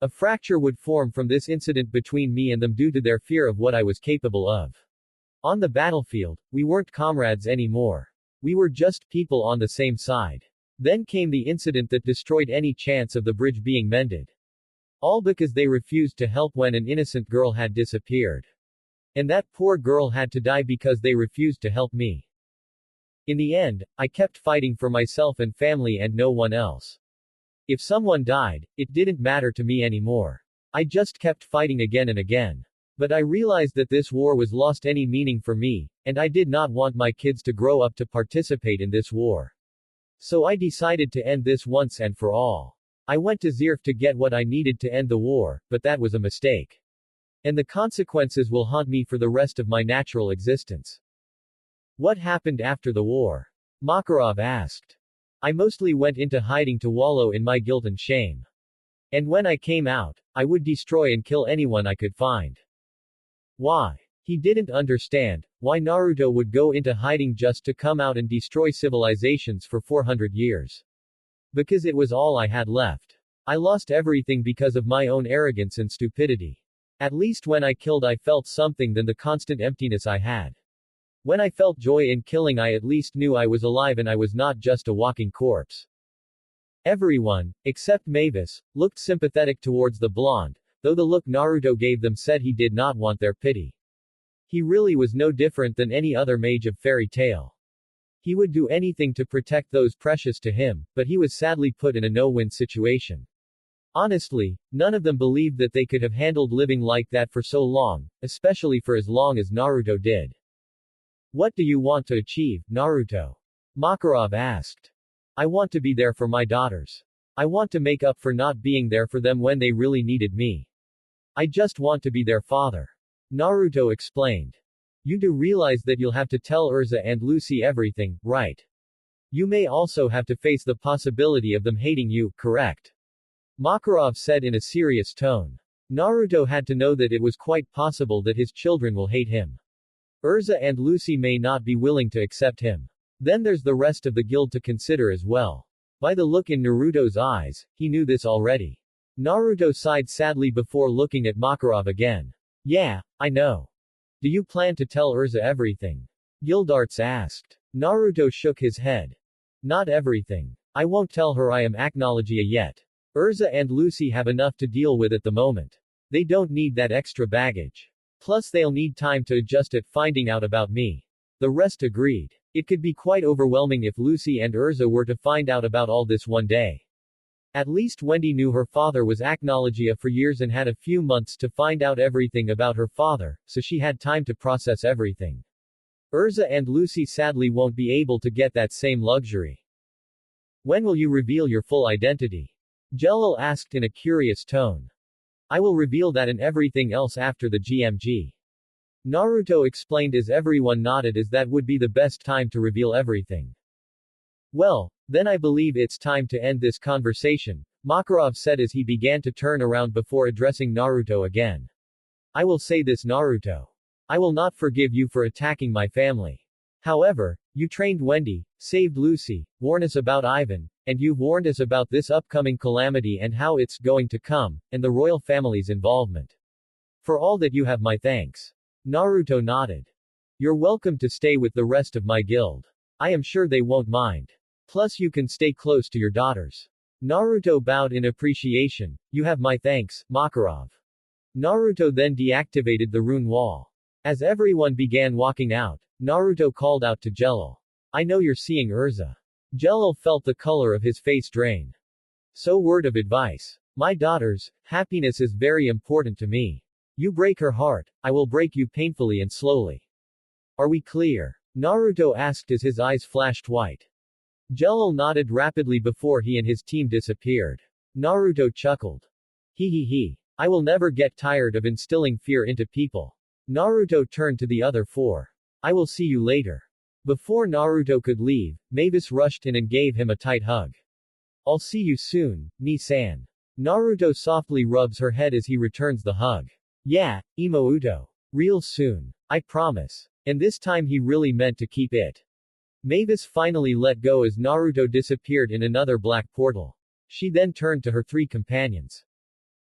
A fracture would form from this incident between me and them due to their fear of what I was capable of. On the battlefield, we weren't comrades anymore. We were just people on the same side. Then came the incident that destroyed any chance of the bridge being mended. All because they refused to help when an innocent girl had disappeared. And that poor girl had to die because they refused to help me. In the end, I kept fighting for myself and family and no one else. If someone died, it didn't matter to me anymore. I just kept fighting again and again. But I realized that this war was lost any meaning for me, and I did not want my kids to grow up to participate in this war. So I decided to end this once and for all. I went to Zerf to get what I needed to end the war, but that was a mistake. And the consequences will haunt me for the rest of my natural existence. What happened after the war? Makarov asked. I mostly went into hiding to wallow in my guilt and shame. And when I came out, I would destroy and kill anyone I could find. Why? He didn't understand why Naruto would go into hiding just to come out and destroy civilizations for 400 years. Because it was all I had left. I lost everything because of my own arrogance and stupidity. At least when I killed I felt something than the constant emptiness I had. When I felt joy in killing I at least knew I was alive and I was not just a walking corpse. Everyone, except Mavis, looked sympathetic towards the blonde, though the look Naruto gave them said he did not want their pity. He really was no different than any other mage of fairy tale. He would do anything to protect those precious to him, but he was sadly put in a no-win situation. Honestly, none of them believed that they could have handled living like that for so long, especially for as long as Naruto did. What do you want to achieve, Naruto? Makarov asked. I want to be there for my daughters. I want to make up for not being there for them when they really needed me. I just want to be their father. Naruto explained. You do realize that you'll have to tell Erza and Lucy everything, right? You may also have to face the possibility of them hating you, correct? Makarov said in a serious tone. Naruto had to know that it was quite possible that his children will hate him. Erza and Lucy may not be willing to accept him. Then there's the rest of the guild to consider as well. By the look in Naruto's eyes, he knew this already. Naruto sighed sadly before looking at Makarov again. Yeah, I know. Do you plan to tell Erza everything? Gildarts asked. Naruto shook his head. Not everything. I won't tell her I am Acknowledgia yet. Erza and Lucy have enough to deal with at the moment. They don't need that extra baggage. Plus they'll need time to adjust at finding out about me. The rest agreed. It could be quite overwhelming if Lucy and Erza were to find out about all this one day. At least Wendy knew her father was Acknowledgia for years and had a few months to find out everything about her father, so she had time to process everything. Erza and Lucy sadly won't be able to get that same luxury. When will you reveal your full identity? Jelil asked in a curious tone. I will reveal that and everything else after the GMG. Naruto explained as everyone nodded as that would be the best time to reveal everything. Well, then I believe it's time to end this conversation, Makarov said as he began to turn around before addressing Naruto again. I will say this, Naruto. I will not forgive you for attacking my family. However, you trained Wendy, saved Lucy, warned us about Ivan, and you've warned us about this upcoming calamity and how it's going to come, and the royal family's involvement. For all that you have my thanks. Naruto nodded. You're welcome to stay with the rest of my guild. I am sure they won't mind. Plus you can stay close to your daughters. Naruto bowed in appreciation. You have my thanks, Makarov. Naruto then deactivated the rune wall. As everyone began walking out, Naruto called out to Jelil. I know you're seeing Erza. Jelil felt the color of his face drain. So word of advice. My daughters, happiness is very important to me. You break her heart, I will break you painfully and slowly. Are we clear? Naruto asked as his eyes flashed white. Jelil nodded rapidly before he and his team disappeared. Naruto chuckled. He. I will never get tired of instilling fear into people. Naruto turned to the other four. I will see you later. Before Naruto could leave, Mavis rushed in and gave him a tight hug. I'll see you soon, Ni-san. Naruto softly rubs her head as he returns the hug. Yeah, Imouto. Real soon. I promise. And this time he really meant to keep it. Mavis finally let go as Naruto disappeared in another black portal. She then turned to her three companions.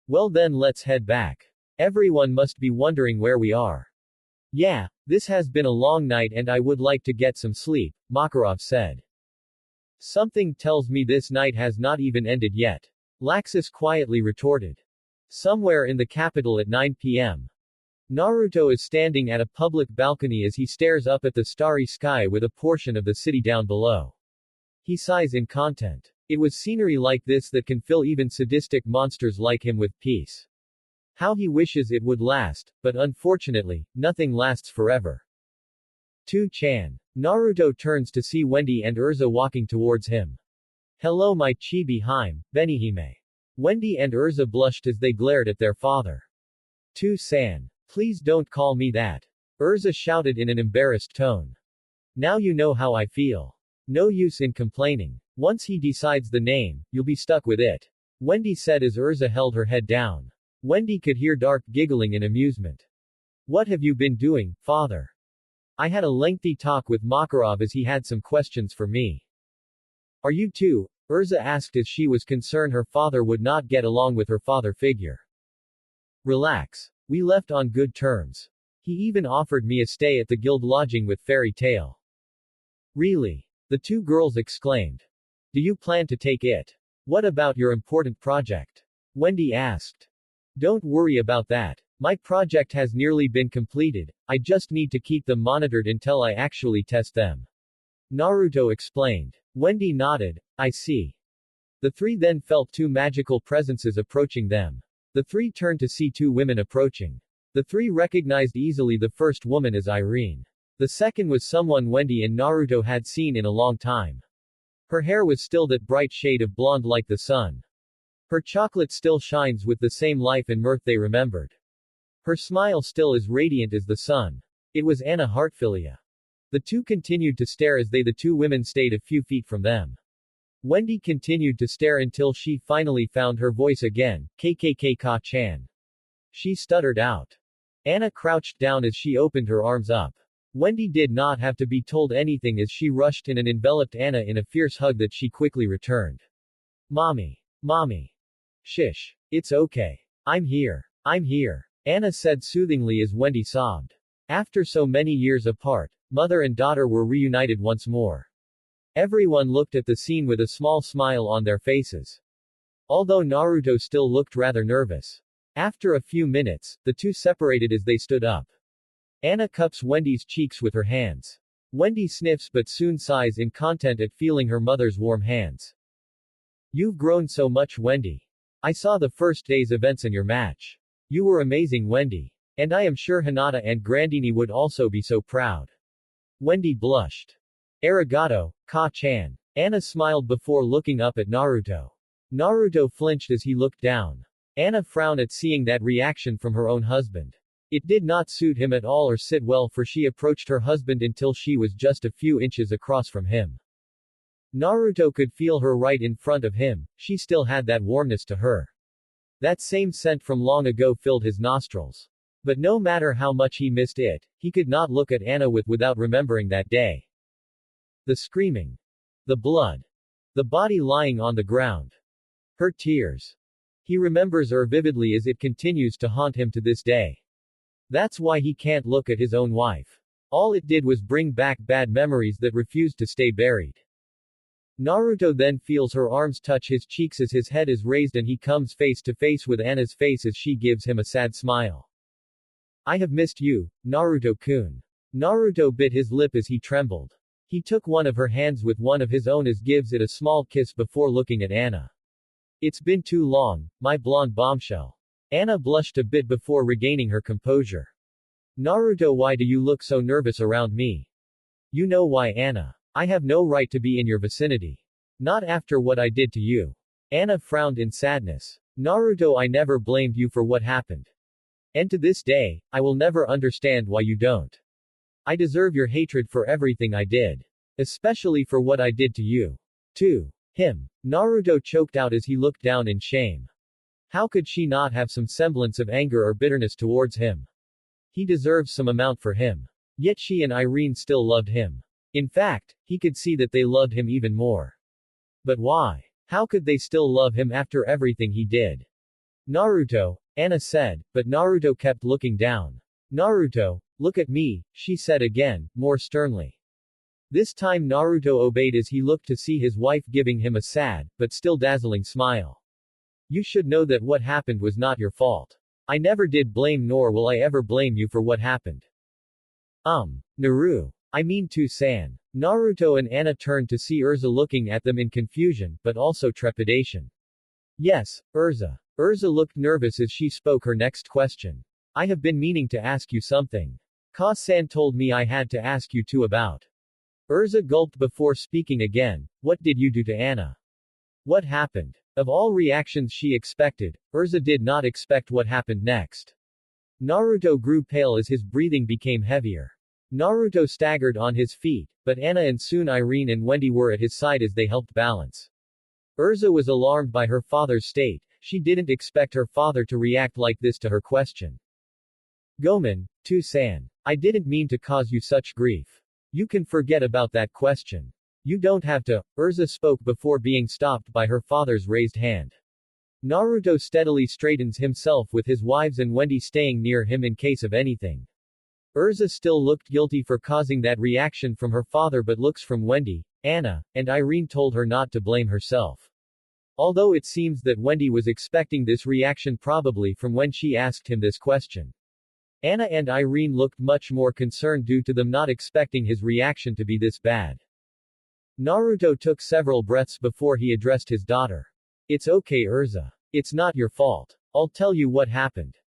Well then let's head back. Everyone must be wondering where we are. Yeah, this has been a long night and I would like to get some sleep, Makarov said. Something tells me this night has not even ended yet. Laxus quietly retorted. Somewhere in the capital at 9 p.m. Naruto is standing at a public balcony as he stares up at the starry sky with a portion of the city down below. He sighs in content. It was scenery like this that can fill even sadistic monsters like him with peace. How he wishes it would last, but unfortunately, nothing lasts forever. 2-chan. Naruto turns to see Wendy and Erza walking towards him. Hello my chibi Hime, Benihime. Wendy and Erza blushed as they glared at their father. 2-san. Please don't call me that. Erza shouted in an embarrassed tone. Now you know how I feel. No use in complaining. Once he decides the name, you'll be stuck with it. Wendy said as Erza held her head down. Wendy could hear Dark giggling in amusement. What have you been doing, father? I had a lengthy talk with Makarov as he had some questions for me. Are you too? Erza asked as she was concerned her father would not get along with her father figure. Relax. We left on good terms. He even offered me a stay at the guild lodging with Fairy Tail. Really? The two girls exclaimed. Do you plan to take it? What about your important project? Wendy asked. Don't worry about that. My project has nearly been completed, I just need to keep them monitored until I actually test them. Naruto explained. Wendy nodded. I see. The three then felt two magical presences approaching them. The three turned to see two women approaching. The three recognized easily the first woman as Irene. The second was someone Wendy and Naruto had seen in a long time. Her hair was still that bright shade of blonde like the sun. Her chocolate still shines with the same life and mirth they remembered. Her smile still as radiant as the sun. It was Anna Hartfilia. The two continued to stare as the two women stayed a few feet from them. Wendy continued to stare until she finally found her voice again, Ka-chan. She stuttered out. Anna crouched down as she opened her arms up. Wendy did not have to be told anything as she rushed in and enveloped Anna in a fierce hug that she quickly returned. Mommy. Mommy. Shish. It's okay. I'm here. I'm here. Anna said soothingly as Wendy sobbed. After so many years apart, mother and daughter were reunited once more. Everyone looked at the scene with a small smile on their faces. Although Naruto still looked rather nervous. After a few minutes, the two separated as they stood up. Anna cups Wendy's cheeks with her hands. Wendy sniffs but soon sighs in content at feeling her mother's warm hands. You've grown so much, Wendy. I saw the first day's events in your match. You were amazing, Wendy. And I am sure Hinata and Grandini would also be so proud. Wendy blushed. Arigato, Ka-chan. Anna smiled before looking up at Naruto. Naruto flinched as he looked down. Anna frowned at seeing that reaction from her own husband. It did not suit him at all or sit well, for she approached her husband until she was just a few inches across from him. Naruto could feel her right in front of him. She still had that warmness to her. That same scent from long ago filled his nostrils. But no matter how much he missed it, he could not look at Anna without remembering that day. The screaming. The blood. The body lying on the ground. Her tears. He remembers her vividly as it continues to haunt him to this day. That's why he can't look at his own wife. All it did was bring back bad memories that refused to stay buried. Naruto then feels her arms touch his cheeks as his head is raised and he comes face to face with Anna's face as she gives him a sad smile. I have missed you, Naruto-kun. Naruto bit his lip as he trembled. He took one of her hands with one of his own as gives it a small kiss before looking at Anna. It's been too long, my blonde bombshell. Anna blushed a bit before regaining her composure. Naruto, why do you look so nervous around me? You know why, Anna. I have no right to be in your vicinity. Not after what I did to you. Anna frowned in sadness. Naruto, I never blamed you for what happened. And to this day, I will never understand why you don't. I deserve your hatred for everything I did. Especially for what I did to you. To him. Naruto choked out as he looked down in shame. How could she not have some semblance of anger or bitterness towards him? He deserves some amount for him. Yet she and Irene still loved him. In fact, he could see that they loved him even more. But why? How could they still love him after everything he did? Naruto, Anna said, but Naruto kept looking down. Naruto, look at me, she said again, more sternly. This time Naruto obeyed as he looked to see his wife giving him a sad, but still dazzling smile. You should know that what happened was not your fault. I never did blame nor will I ever blame you for what happened. Naru. I mean to-san. Naruto and Anna turned to see Erza looking at them in confusion, but also trepidation. Yes, Erza. Erza looked nervous as she spoke her next question. I have been meaning to ask you something. Ka-san told me I had to ask you too about. Erza gulped before speaking again. What did you do to Anna? What happened? Of all reactions she expected, Erza did not expect what happened next. Naruto grew pale as his breathing became heavier. Naruto staggered on his feet, but Anna and soon Irene and Wendy were at his side as they helped balance. Erza was alarmed by her father's state. She didn't expect her father to react like this to her question. Gomen, to-san. I didn't mean to cause you such grief. You can forget about that question. You don't have to, Erza spoke before being stopped by her father's raised hand. Naruto steadily straightens himself with his wives and Wendy staying near him in case of anything. Erza still looked guilty for causing that reaction from her father, but looks from Wendy, Anna, and Irene told her not to blame herself. Although it seems that Wendy was expecting this reaction probably from when she asked him this question. Anna and Irene looked much more concerned due to them not expecting his reaction to be this bad. Naruto took several breaths before he addressed his daughter. It's okay, Erza. It's not your fault. I'll tell you what happened.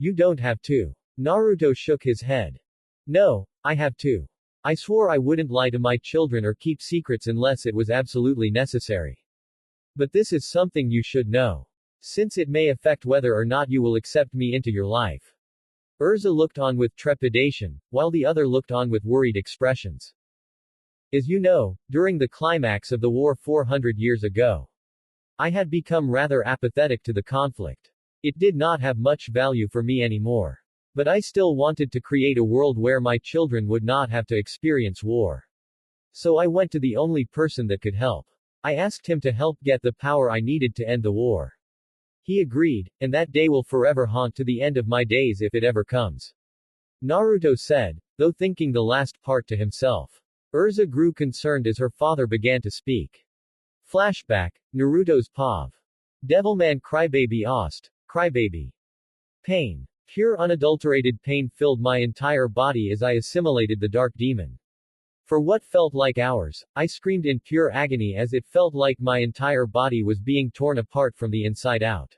You don't have to. Naruto shook his head. No, I have to. I swore I wouldn't lie to my children or keep secrets unless it was absolutely necessary. But this is something you should know. Since it may affect whether or not you will accept me into your life. Erza looked on with trepidation, while the other looked on with worried expressions. As you know, during the climax of the war 400 years ago, I had become rather apathetic to the conflict. It did not have much value for me anymore. But I still wanted to create a world where my children would not have to experience war. So I went to the only person that could help. I asked him to help get the power I needed to end the war. He agreed, and that day will forever haunt to the end of my days if it ever comes. Naruto said, though thinking the last part to himself. Erza grew concerned as her father began to speak. Flashback, Naruto's POV. Devilman Crybaby Ost, Crybaby. Pain. Pure unadulterated pain filled my entire body as I assimilated the dark demon. For what felt like hours, I screamed in pure agony as it felt like my entire body was being torn apart from the inside out.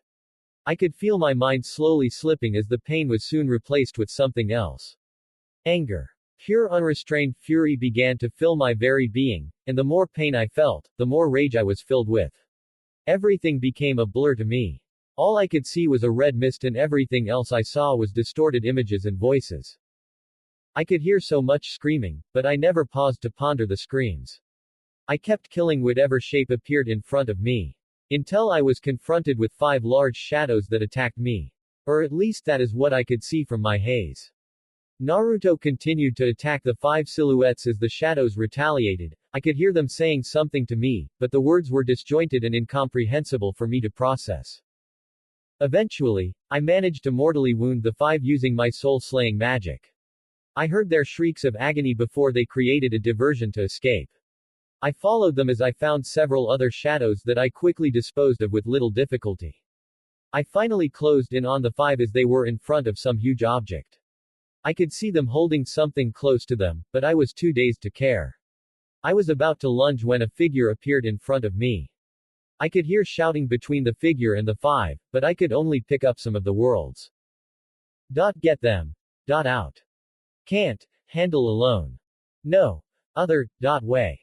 I could feel my mind slowly slipping as the pain was soon replaced with something else. Anger. Pure unrestrained fury began to fill my very being, and the more pain I felt, the more rage I was filled with. Everything became a blur to me. All I could see was a red mist and everything else I saw was distorted images and voices. I could hear so much screaming, but I never paused to ponder the screams. I kept killing whatever shape appeared in front of me. Until I was confronted with 5 large shadows that attacked me. Or at least that is what I could see from my haze. Naruto continued to attack the 5 silhouettes as the shadows retaliated. I could hear them saying something to me, but the words were disjointed and incomprehensible for me to process. Eventually, I managed to mortally wound the 5 using my soul-slaying magic. I heard their shrieks of agony before they created a diversion to escape. I followed them as I found several other shadows that I quickly disposed of with little difficulty. I finally closed in on the 5 as they were in front of some huge object. I could see them holding something close to them, but I was too dazed to care. I was about to lunge when a figure appeared in front of me. I could hear shouting between the figure and the 5, but I could only pick up some of the words. Get them. Out. Can't handle alone. No. Other. Way.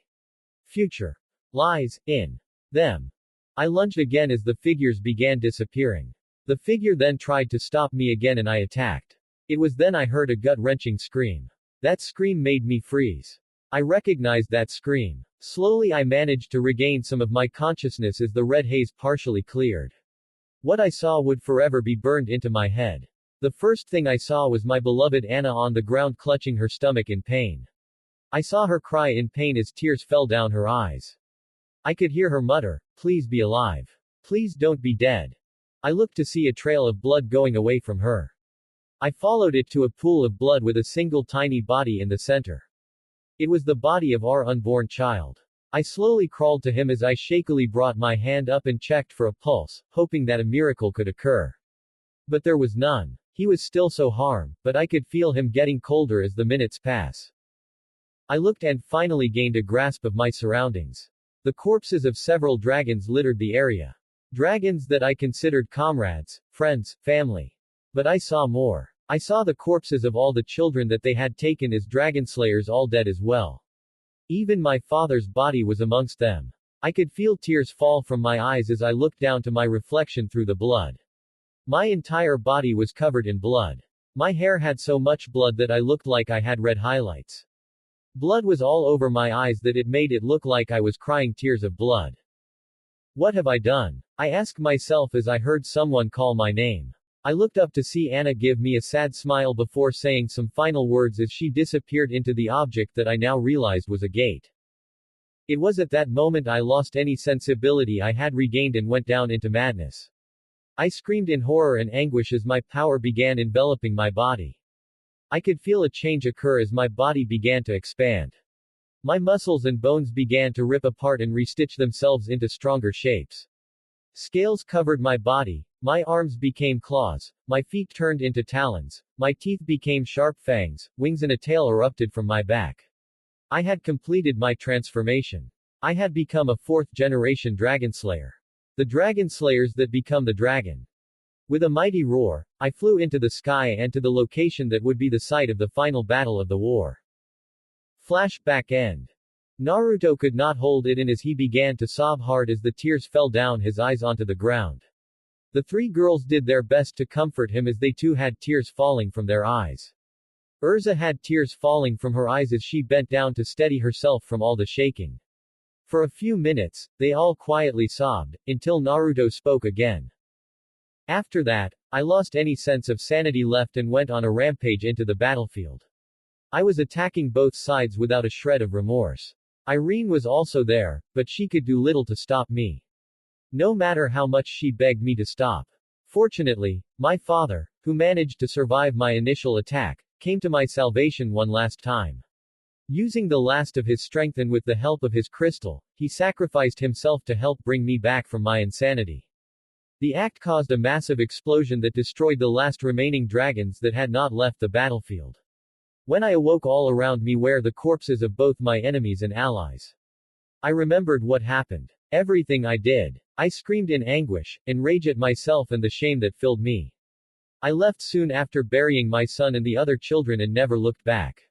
Future. Lies in them. I lunged again as the figures began disappearing. The figure then tried to stop me again and I attacked. It was then I heard a gut-wrenching scream. That scream made me freeze. I recognized that scream. Slowly I managed to regain some of my consciousness as the red haze partially cleared. What I saw would forever be burned into my head. The first thing I saw was my beloved Anna on the ground clutching her stomach in pain. I saw her cry in pain as tears fell down her eyes. I could hear her mutter, "Please be alive. Please don't be dead." I looked to see a trail of blood going away from her. I followed it to a pool of blood with a single tiny body in the center. It was the body of our unborn child. I slowly crawled to him as I shakily brought my hand up and checked for a pulse, hoping that a miracle could occur. But there was none. He was still so harm, but I could feel him getting colder as the minutes pass. I looked and finally gained a grasp of my surroundings. The corpses of several dragons littered the area. Dragons that I considered comrades, friends, family. But I saw more. I saw the corpses of all the children that they had taken as dragon slayers all dead as well. Even my father's body was amongst them. I could feel tears fall from my eyes as I looked down to my reflection through the blood. My entire body was covered in blood. My hair had so much blood that I looked like I had red highlights. Blood was all over my eyes that it made it look like I was crying tears of blood. What have I done? I asked myself as I heard someone call my name. I looked up to see Anna give me a sad smile before saying some final words as she disappeared into the object that I now realized was a gate. It was at that moment I lost any sensibility I had regained and went down into madness. I screamed in horror and anguish as my power began enveloping my body. I could feel a change occur as my body began to expand. My muscles and bones began to rip apart and restitch themselves into stronger shapes. Scales covered my body, my arms became claws, my feet turned into talons, my teeth became sharp fangs, wings and a tail erupted from my back. I had completed my transformation. I had become a 4th-generation dragon slayer. The dragon slayers that become the dragon. With a mighty roar, I flew into the sky and to the location that would be the site of the final battle of the war. Flashback end. Naruto could not hold it in as he began to sob hard as the tears fell down his eyes onto the ground. The 3 girls did their best to comfort him as they too had tears falling from their eyes. Erza had tears falling from her eyes as she bent down to steady herself from all the shaking. For a few minutes, they all quietly sobbed, until Naruto spoke again. After that, I lost any sense of sanity left and went on a rampage into the battlefield. I was attacking both sides without a shred of remorse. Irene was also there, but she could do little to stop me. No matter how much she begged me to stop. Fortunately, my father, who managed to survive my initial attack, came to my salvation one last time. Using the last of his strength and with the help of his crystal, he sacrificed himself to help bring me back from my insanity. The act caused a massive explosion that destroyed the last remaining dragons that had not left the battlefield. When I awoke, all around me were the corpses of both my enemies and allies. I remembered what happened. Everything I did. I screamed in anguish, in rage at myself and the shame that filled me. I left soon after burying my son and the other children and never looked back.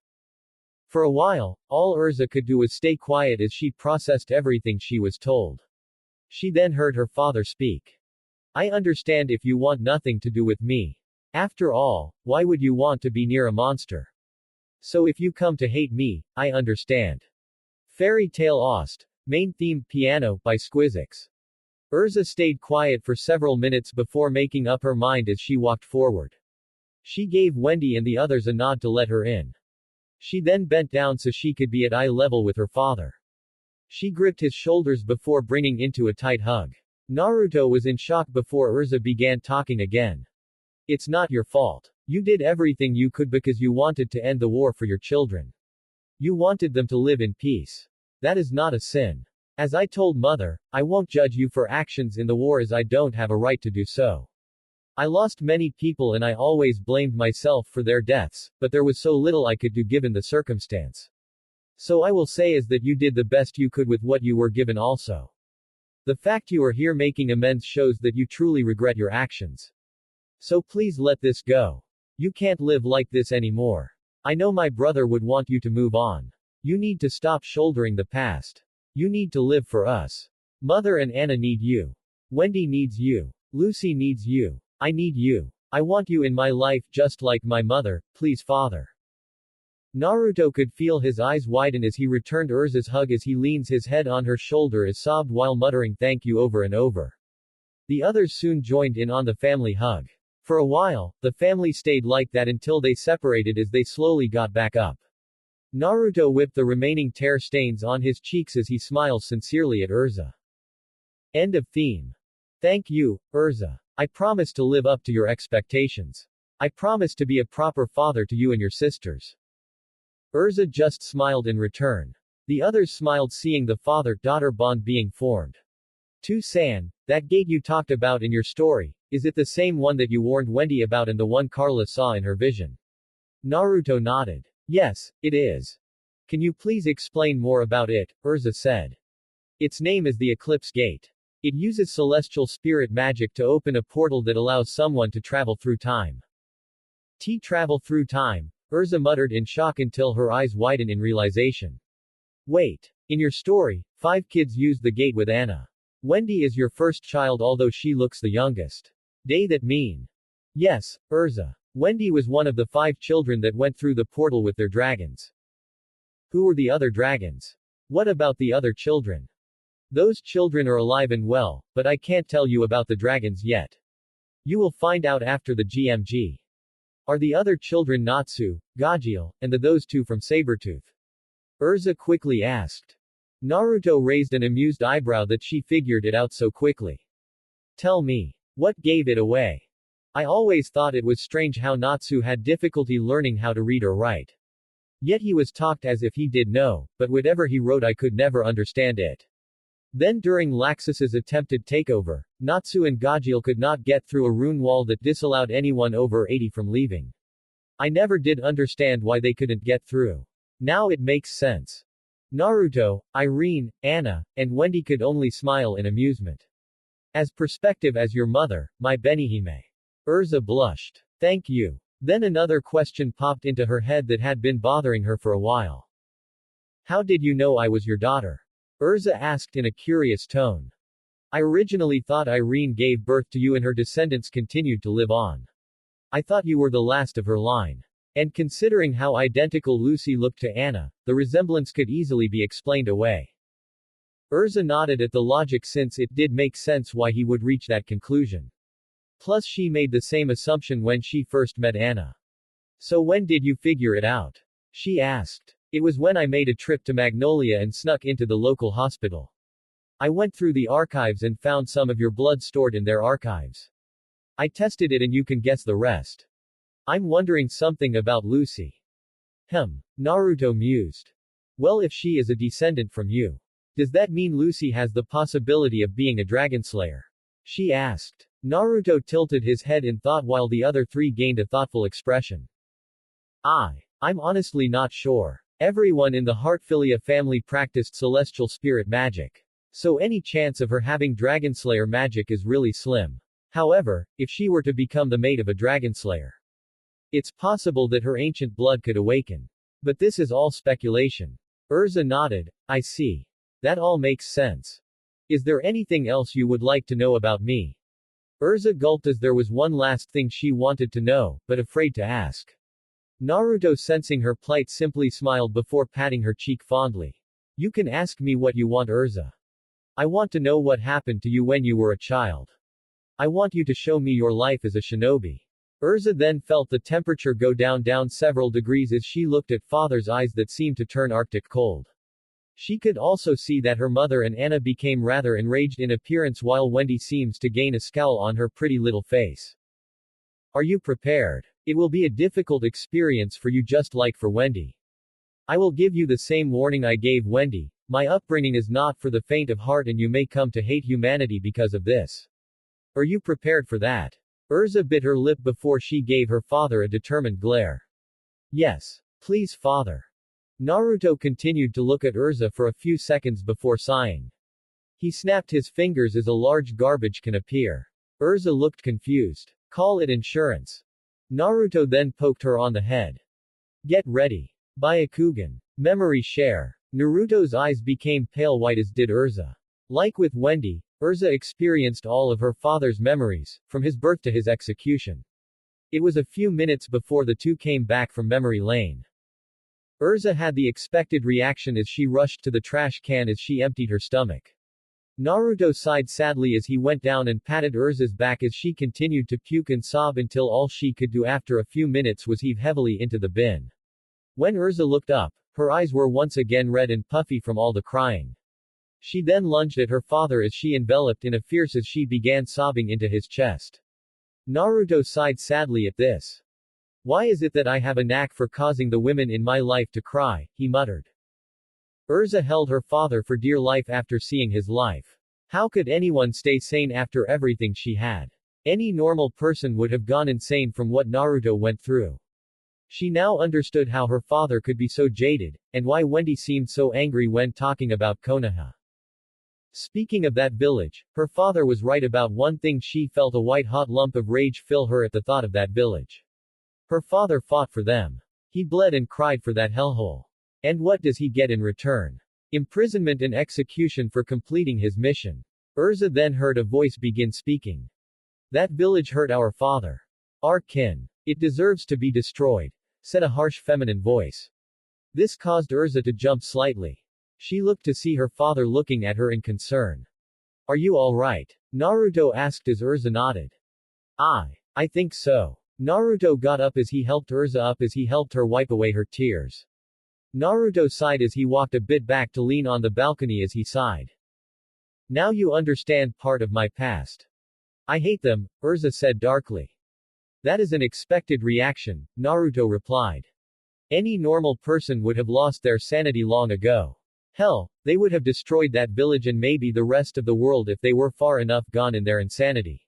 For a while, all Erza could do was stay quiet as she processed everything she was told. She then heard her father speak. I understand if you want nothing to do with me. After all, why would you want to be near a monster? So if you come to hate me, I understand. Fairy Tale Ost. Main theme, piano, by Squizix. Erza stayed quiet for several minutes before making up her mind as she walked forward. She gave Wendy and the others a nod to let her in. She then bent down so she could be at eye level with her father. She gripped his shoulders before bringing into a tight hug. Naruto was in shock before Erza began talking again. It's not your fault. You did everything you could because you wanted to end the war for your children. You wanted them to live in peace. That is not a sin. As I told Mother, I won't judge you for actions in the war as I don't have a right to do so. I lost many people and I always blamed myself for their deaths, but there was so little I could do given the circumstance. So I will say is that you did the best you could with what you were given also. The fact you are here making amends shows that you truly regret your actions. So please let this go. You can't live like this anymore. I know my brother would want you to move on. You need to stop shouldering the past. You need to live for us. Mother and Anna need you. Wendy needs you. Lucy needs you. I need you. I want you in my life just like my mother, please father. Naruto could feel his eyes widen as he returned Erza's hug as he leans his head on her shoulder as sobbed while muttering thank you over and over. The others soon joined in on the family hug. For a while, the family stayed like that until they separated as they slowly got back up. Naruto whipped the remaining tear stains on his cheeks as he smiles sincerely at Erza. End of theme. Thank you, Erza. I promise to live up to your expectations. I promise to be a proper father to you and your sisters. Erza just smiled in return. The others smiled seeing the father-daughter bond being formed. To-san, that gate you talked about in your story, is it the same one that you warned Wendy about and the one Carla saw in her vision? Naruto nodded. Yes, it is. Can you please explain more about it? Erza said. Its name is the Eclipse Gate. It uses celestial spirit magic to open a portal that allows someone to travel through time. Travel through time, Erza muttered in shock until her eyes widened in realization. Wait. In your story, 5 kids used the gate with Anna. Wendy is your first child although she looks the youngest. That mean? Yes, Erza. Wendy was one of the 5 children that went through the portal with their dragons. Who were the other dragons? What about the other children? Those children are alive and well, but I can't tell you about the dragons yet. You will find out after the GMG. Are the other children Natsu, Gajeel, and those 2 from Sabretooth? Erza quickly asked. Naruto raised an amused eyebrow that she figured it out so quickly. Tell me. What gave it away? I always thought it was strange how Natsu had difficulty learning how to read or write. Yet he was talked as if he did know, but whatever he wrote I could never understand it. Then during Laxus's attempted takeover, Natsu and Gajeel could not get through a rune wall that disallowed anyone over 80 from leaving. I never did understand why they couldn't get through. Now it makes sense. Naruto, Irene, Anna, and Wendy could only smile in amusement. As perspective as your mother, my Benihime. Erza blushed. Thank you. Then another question popped into her head that had been bothering her for a while. How did you know I was your daughter? Erza asked in a curious tone. I originally thought Irene gave birth to you and her descendants continued to live on. I thought you were the last of her line. And considering how identical Lucy looked to Anna, the resemblance could easily be explained away. Erza nodded at the logic since it did make sense why he would reach that conclusion. Plus she made the same assumption when she first met Anna. So when did you figure it out? She asked. It was when I made a trip to Magnolia and snuck into the local hospital. I went through the archives and found some of your blood stored in their archives. I tested it and you can guess the rest. I'm wondering something about Lucy. Naruto mused. Well, if she is a descendant from you, does that mean Lucy has the possibility of being a dragon slayer? She asked. Naruto tilted his head in thought while the other three gained a thoughtful expression. I'm honestly not sure. Everyone in the Heartfilia family practiced celestial spirit magic. So any chance of her having dragon slayer magic is really slim. However, if she were to become the mate of a dragon slayer, it's possible that her ancient blood could awaken. But this is all speculation. Erza nodded. I see. That all makes sense. Is there anything else you would like to know about me? Erza gulped as there was one last thing she wanted to know, but afraid to ask. Naruto, sensing her plight, simply smiled before patting her cheek fondly. You can ask me what you want, Erza. I want to know what happened to you when you were a child. I want you to show me your life as a shinobi. Erza then felt the temperature go down several degrees as she looked at father's eyes that seemed to turn arctic cold. She could also see that her mother and Anna became rather enraged in appearance while Wendy seems to gain a scowl on her pretty little face. Are you prepared? It will be a difficult experience for you, just like for Wendy. I will give you the same warning I gave Wendy. My upbringing is not for the faint of heart and you may come to hate humanity because of this. Are you prepared for that? Erza bit her lip before she gave her father a determined glare. Yes. Please, father. Naruto continued to look at Erza for a few seconds before sighing. He snapped his fingers as a large garbage can appear. Erza looked confused. Call it insurance. Naruto then poked her on the head. Get ready. Byakugan. Memory share. Naruto's eyes became pale white as did Erza. Like with Wendy, Erza experienced all of her father's memories, from his birth to his execution. It was a few minutes before the two came back from memory lane. Erza had the expected reaction as she rushed to the trash can as she emptied her stomach. Naruto sighed sadly as he went down and patted Erza's back as she continued to puke and sob until all she could do after a few minutes was heave heavily into the bin. When Erza looked up, her eyes were once again red and puffy from all the crying. She then lunged at her father as she enveloped in a fierce as she began sobbing into his chest. Naruto sighed sadly at this. Why is it that I have a knack for causing the women in my life to cry, he muttered. Erza held her father for dear life after seeing his life. How could anyone stay sane after everything she had? Any normal person would have gone insane from what Naruto went through. She now understood how her father could be so jaded, and why Wendy seemed so angry when talking about Konoha. Speaking of that village, her father was right about one thing. She felt a white-hot lump of rage fill her at the thought of that village. Her father fought for them. He bled and cried for that hellhole. And what does he get in return? Imprisonment and execution for completing his mission. Erza then heard a voice begin speaking. That village hurt our father. Our kin. It deserves to be destroyed, said a harsh feminine voice. This caused Erza to jump slightly. She looked to see her father looking at her in concern. Are you all right? Naruto asked as Erza nodded. I think so. Naruto got up as he helped Erza up as he helped her wipe away her tears. Naruto sighed as he walked a bit back to lean on the balcony as he sighed. Now you understand part of my past. I hate them, Erza said darkly. That is an expected reaction, Naruto replied. Any normal person would have lost their sanity long ago. Hell, they would have destroyed that village and maybe the rest of the world if they were far enough gone in their insanity.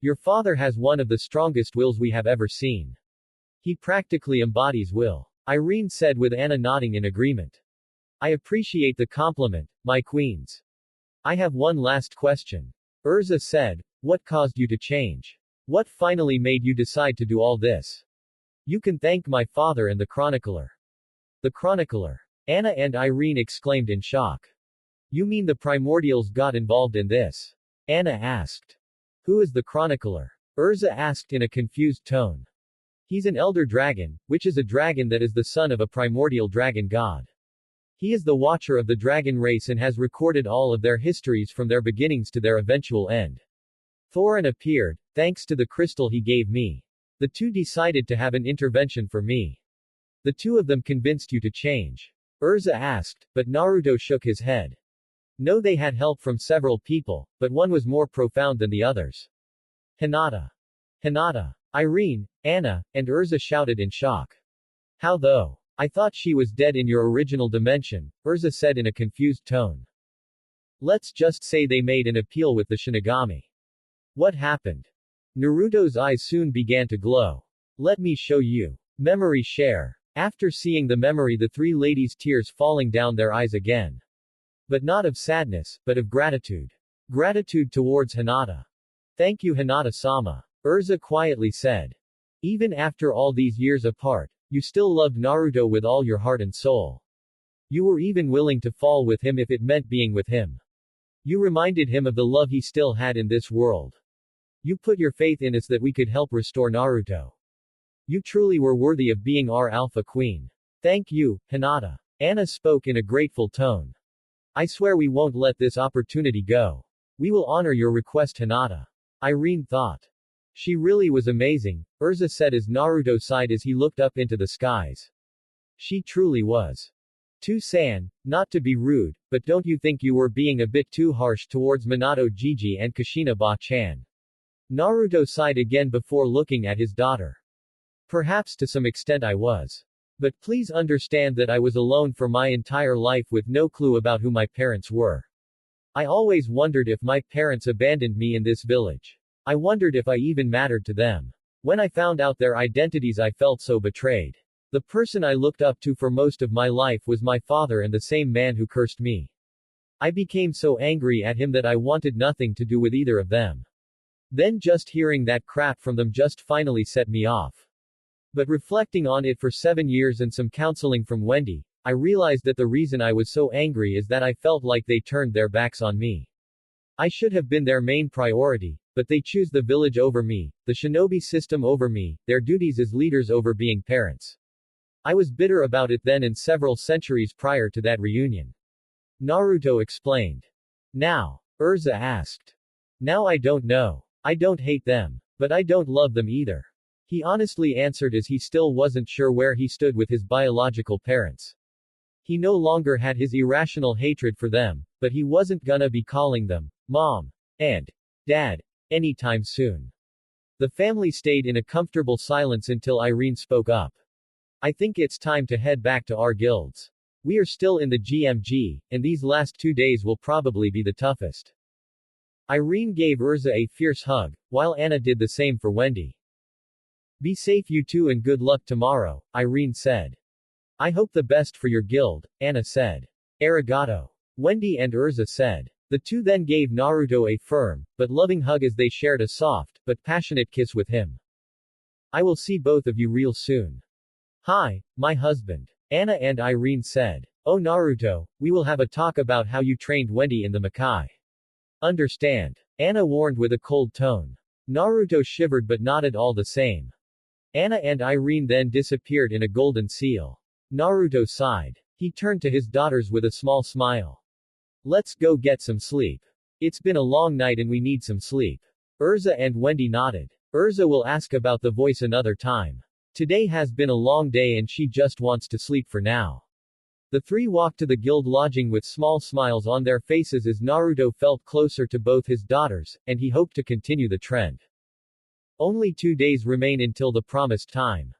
Your father has one of the strongest wills we have ever seen. He practically embodies will. Irene said with Anna nodding in agreement. I appreciate the compliment, my queens. I have one last question. Erza said, what caused you to change? What finally made you decide to do all this? You can thank my father and the chronicler. The chronicler. Anna and Irene exclaimed in shock. You mean the primordials got involved in this? Anna asked. Who is the chronicler? Erza asked in a confused tone. He's an elder dragon, which is a dragon that is the son of a primordial dragon god. He is the watcher of the dragon race and has recorded all of their histories from their beginnings to their eventual end. Thorin appeared, thanks to the crystal he gave me. The two decided to have an intervention for me. The two of them convinced you to change? Erza asked, but Naruto shook his head. No, they had help from several people, but one was more profound than the others. Hinata. Hinata. Irene, Anna, and Erza shouted in shock. How though? I thought she was dead in your original dimension, Erza said in a confused tone. Let's just say they made an appeal with the Shinigami. What happened? Naruto's eyes soon began to glow. Let me show you. Memory share. After seeing the memory, the three ladies' tears falling down their eyes again. But not of sadness, but of gratitude. Gratitude towards Hinata. Thank you, Hinata-sama. Erza quietly said. Even after all these years apart, you still loved Naruto with all your heart and soul. You were even willing to fall with him if it meant being with him. You reminded him of the love he still had in this world. You put your faith in us that we could help restore Naruto. You truly were worthy of being our Alpha Queen. Thank you, Hinata. Anna spoke in a grateful tone. I swear we won't let this opportunity go. We will honor your request, Hinata. Irene thought. She really was amazing, Erza said as Naruto sighed as he looked up into the skies. She truly was. To-san, not to be rude, but don't you think you were being a bit too harsh towards Minato Gigi and Kushina Ba-chan? Naruto sighed again before looking at his daughter. Perhaps to some extent I was. But please understand that I was alone for my entire life with no clue about who my parents were. I always wondered if my parents abandoned me in this village. I wondered if I even mattered to them. When I found out their identities, I felt so betrayed. The person I looked up to for most of my life was my father and the same man who cursed me. I became so angry at him that I wanted nothing to do with either of them. Then just hearing that crap from them just finally set me off. But reflecting on it for 7 years and some counseling from Wendy, I realized that the reason I was so angry is that I felt like they turned their backs on me. I should have been their main priority, but they choose the village over me, the shinobi system over me, their duties as leaders over being parents. I was bitter about it then and several centuries prior to that reunion. Naruto explained. Now? Erza asked. Now I don't know. I don't hate them. But I don't love them either. He honestly answered as he still wasn't sure where he stood with his biological parents. He no longer had his irrational hatred for them, but he wasn't gonna be calling them Mom and Dad anytime soon. The family stayed in a comfortable silence until Irene spoke up. I think it's time to head back to our guilds. We are still in the GMG, and these last 2 days will probably be the toughest. Irene gave Erza a fierce hug, while Anna did the same for Wendy. Be safe you two and good luck tomorrow, Irene said. I hope the best for your guild, Anna said. Arigato. Wendy and Erza said. The two then gave Naruto a firm, but loving hug as they shared a soft, but passionate kiss with him. I will see both of you real soon. Hi, my husband. Anna and Irene said. Oh Naruto, we will have a talk about how you trained Wendy in the Makai. Understand? Anna warned with a cold tone. Naruto shivered but nodded all the same. Anna and Irene then disappeared in a golden seal. Naruto sighed. He turned to his daughters with a small smile. Let's go get some sleep. It's been a long night and we need some sleep. Erza and Wendy nodded. Erza will ask about the voice another time. Today has been a long day and she just wants to sleep for now. The three walked to the guild lodging with small smiles on their faces as Naruto felt closer to both his daughters, and he hoped to continue the trend. Only 2 days remain until the promised time.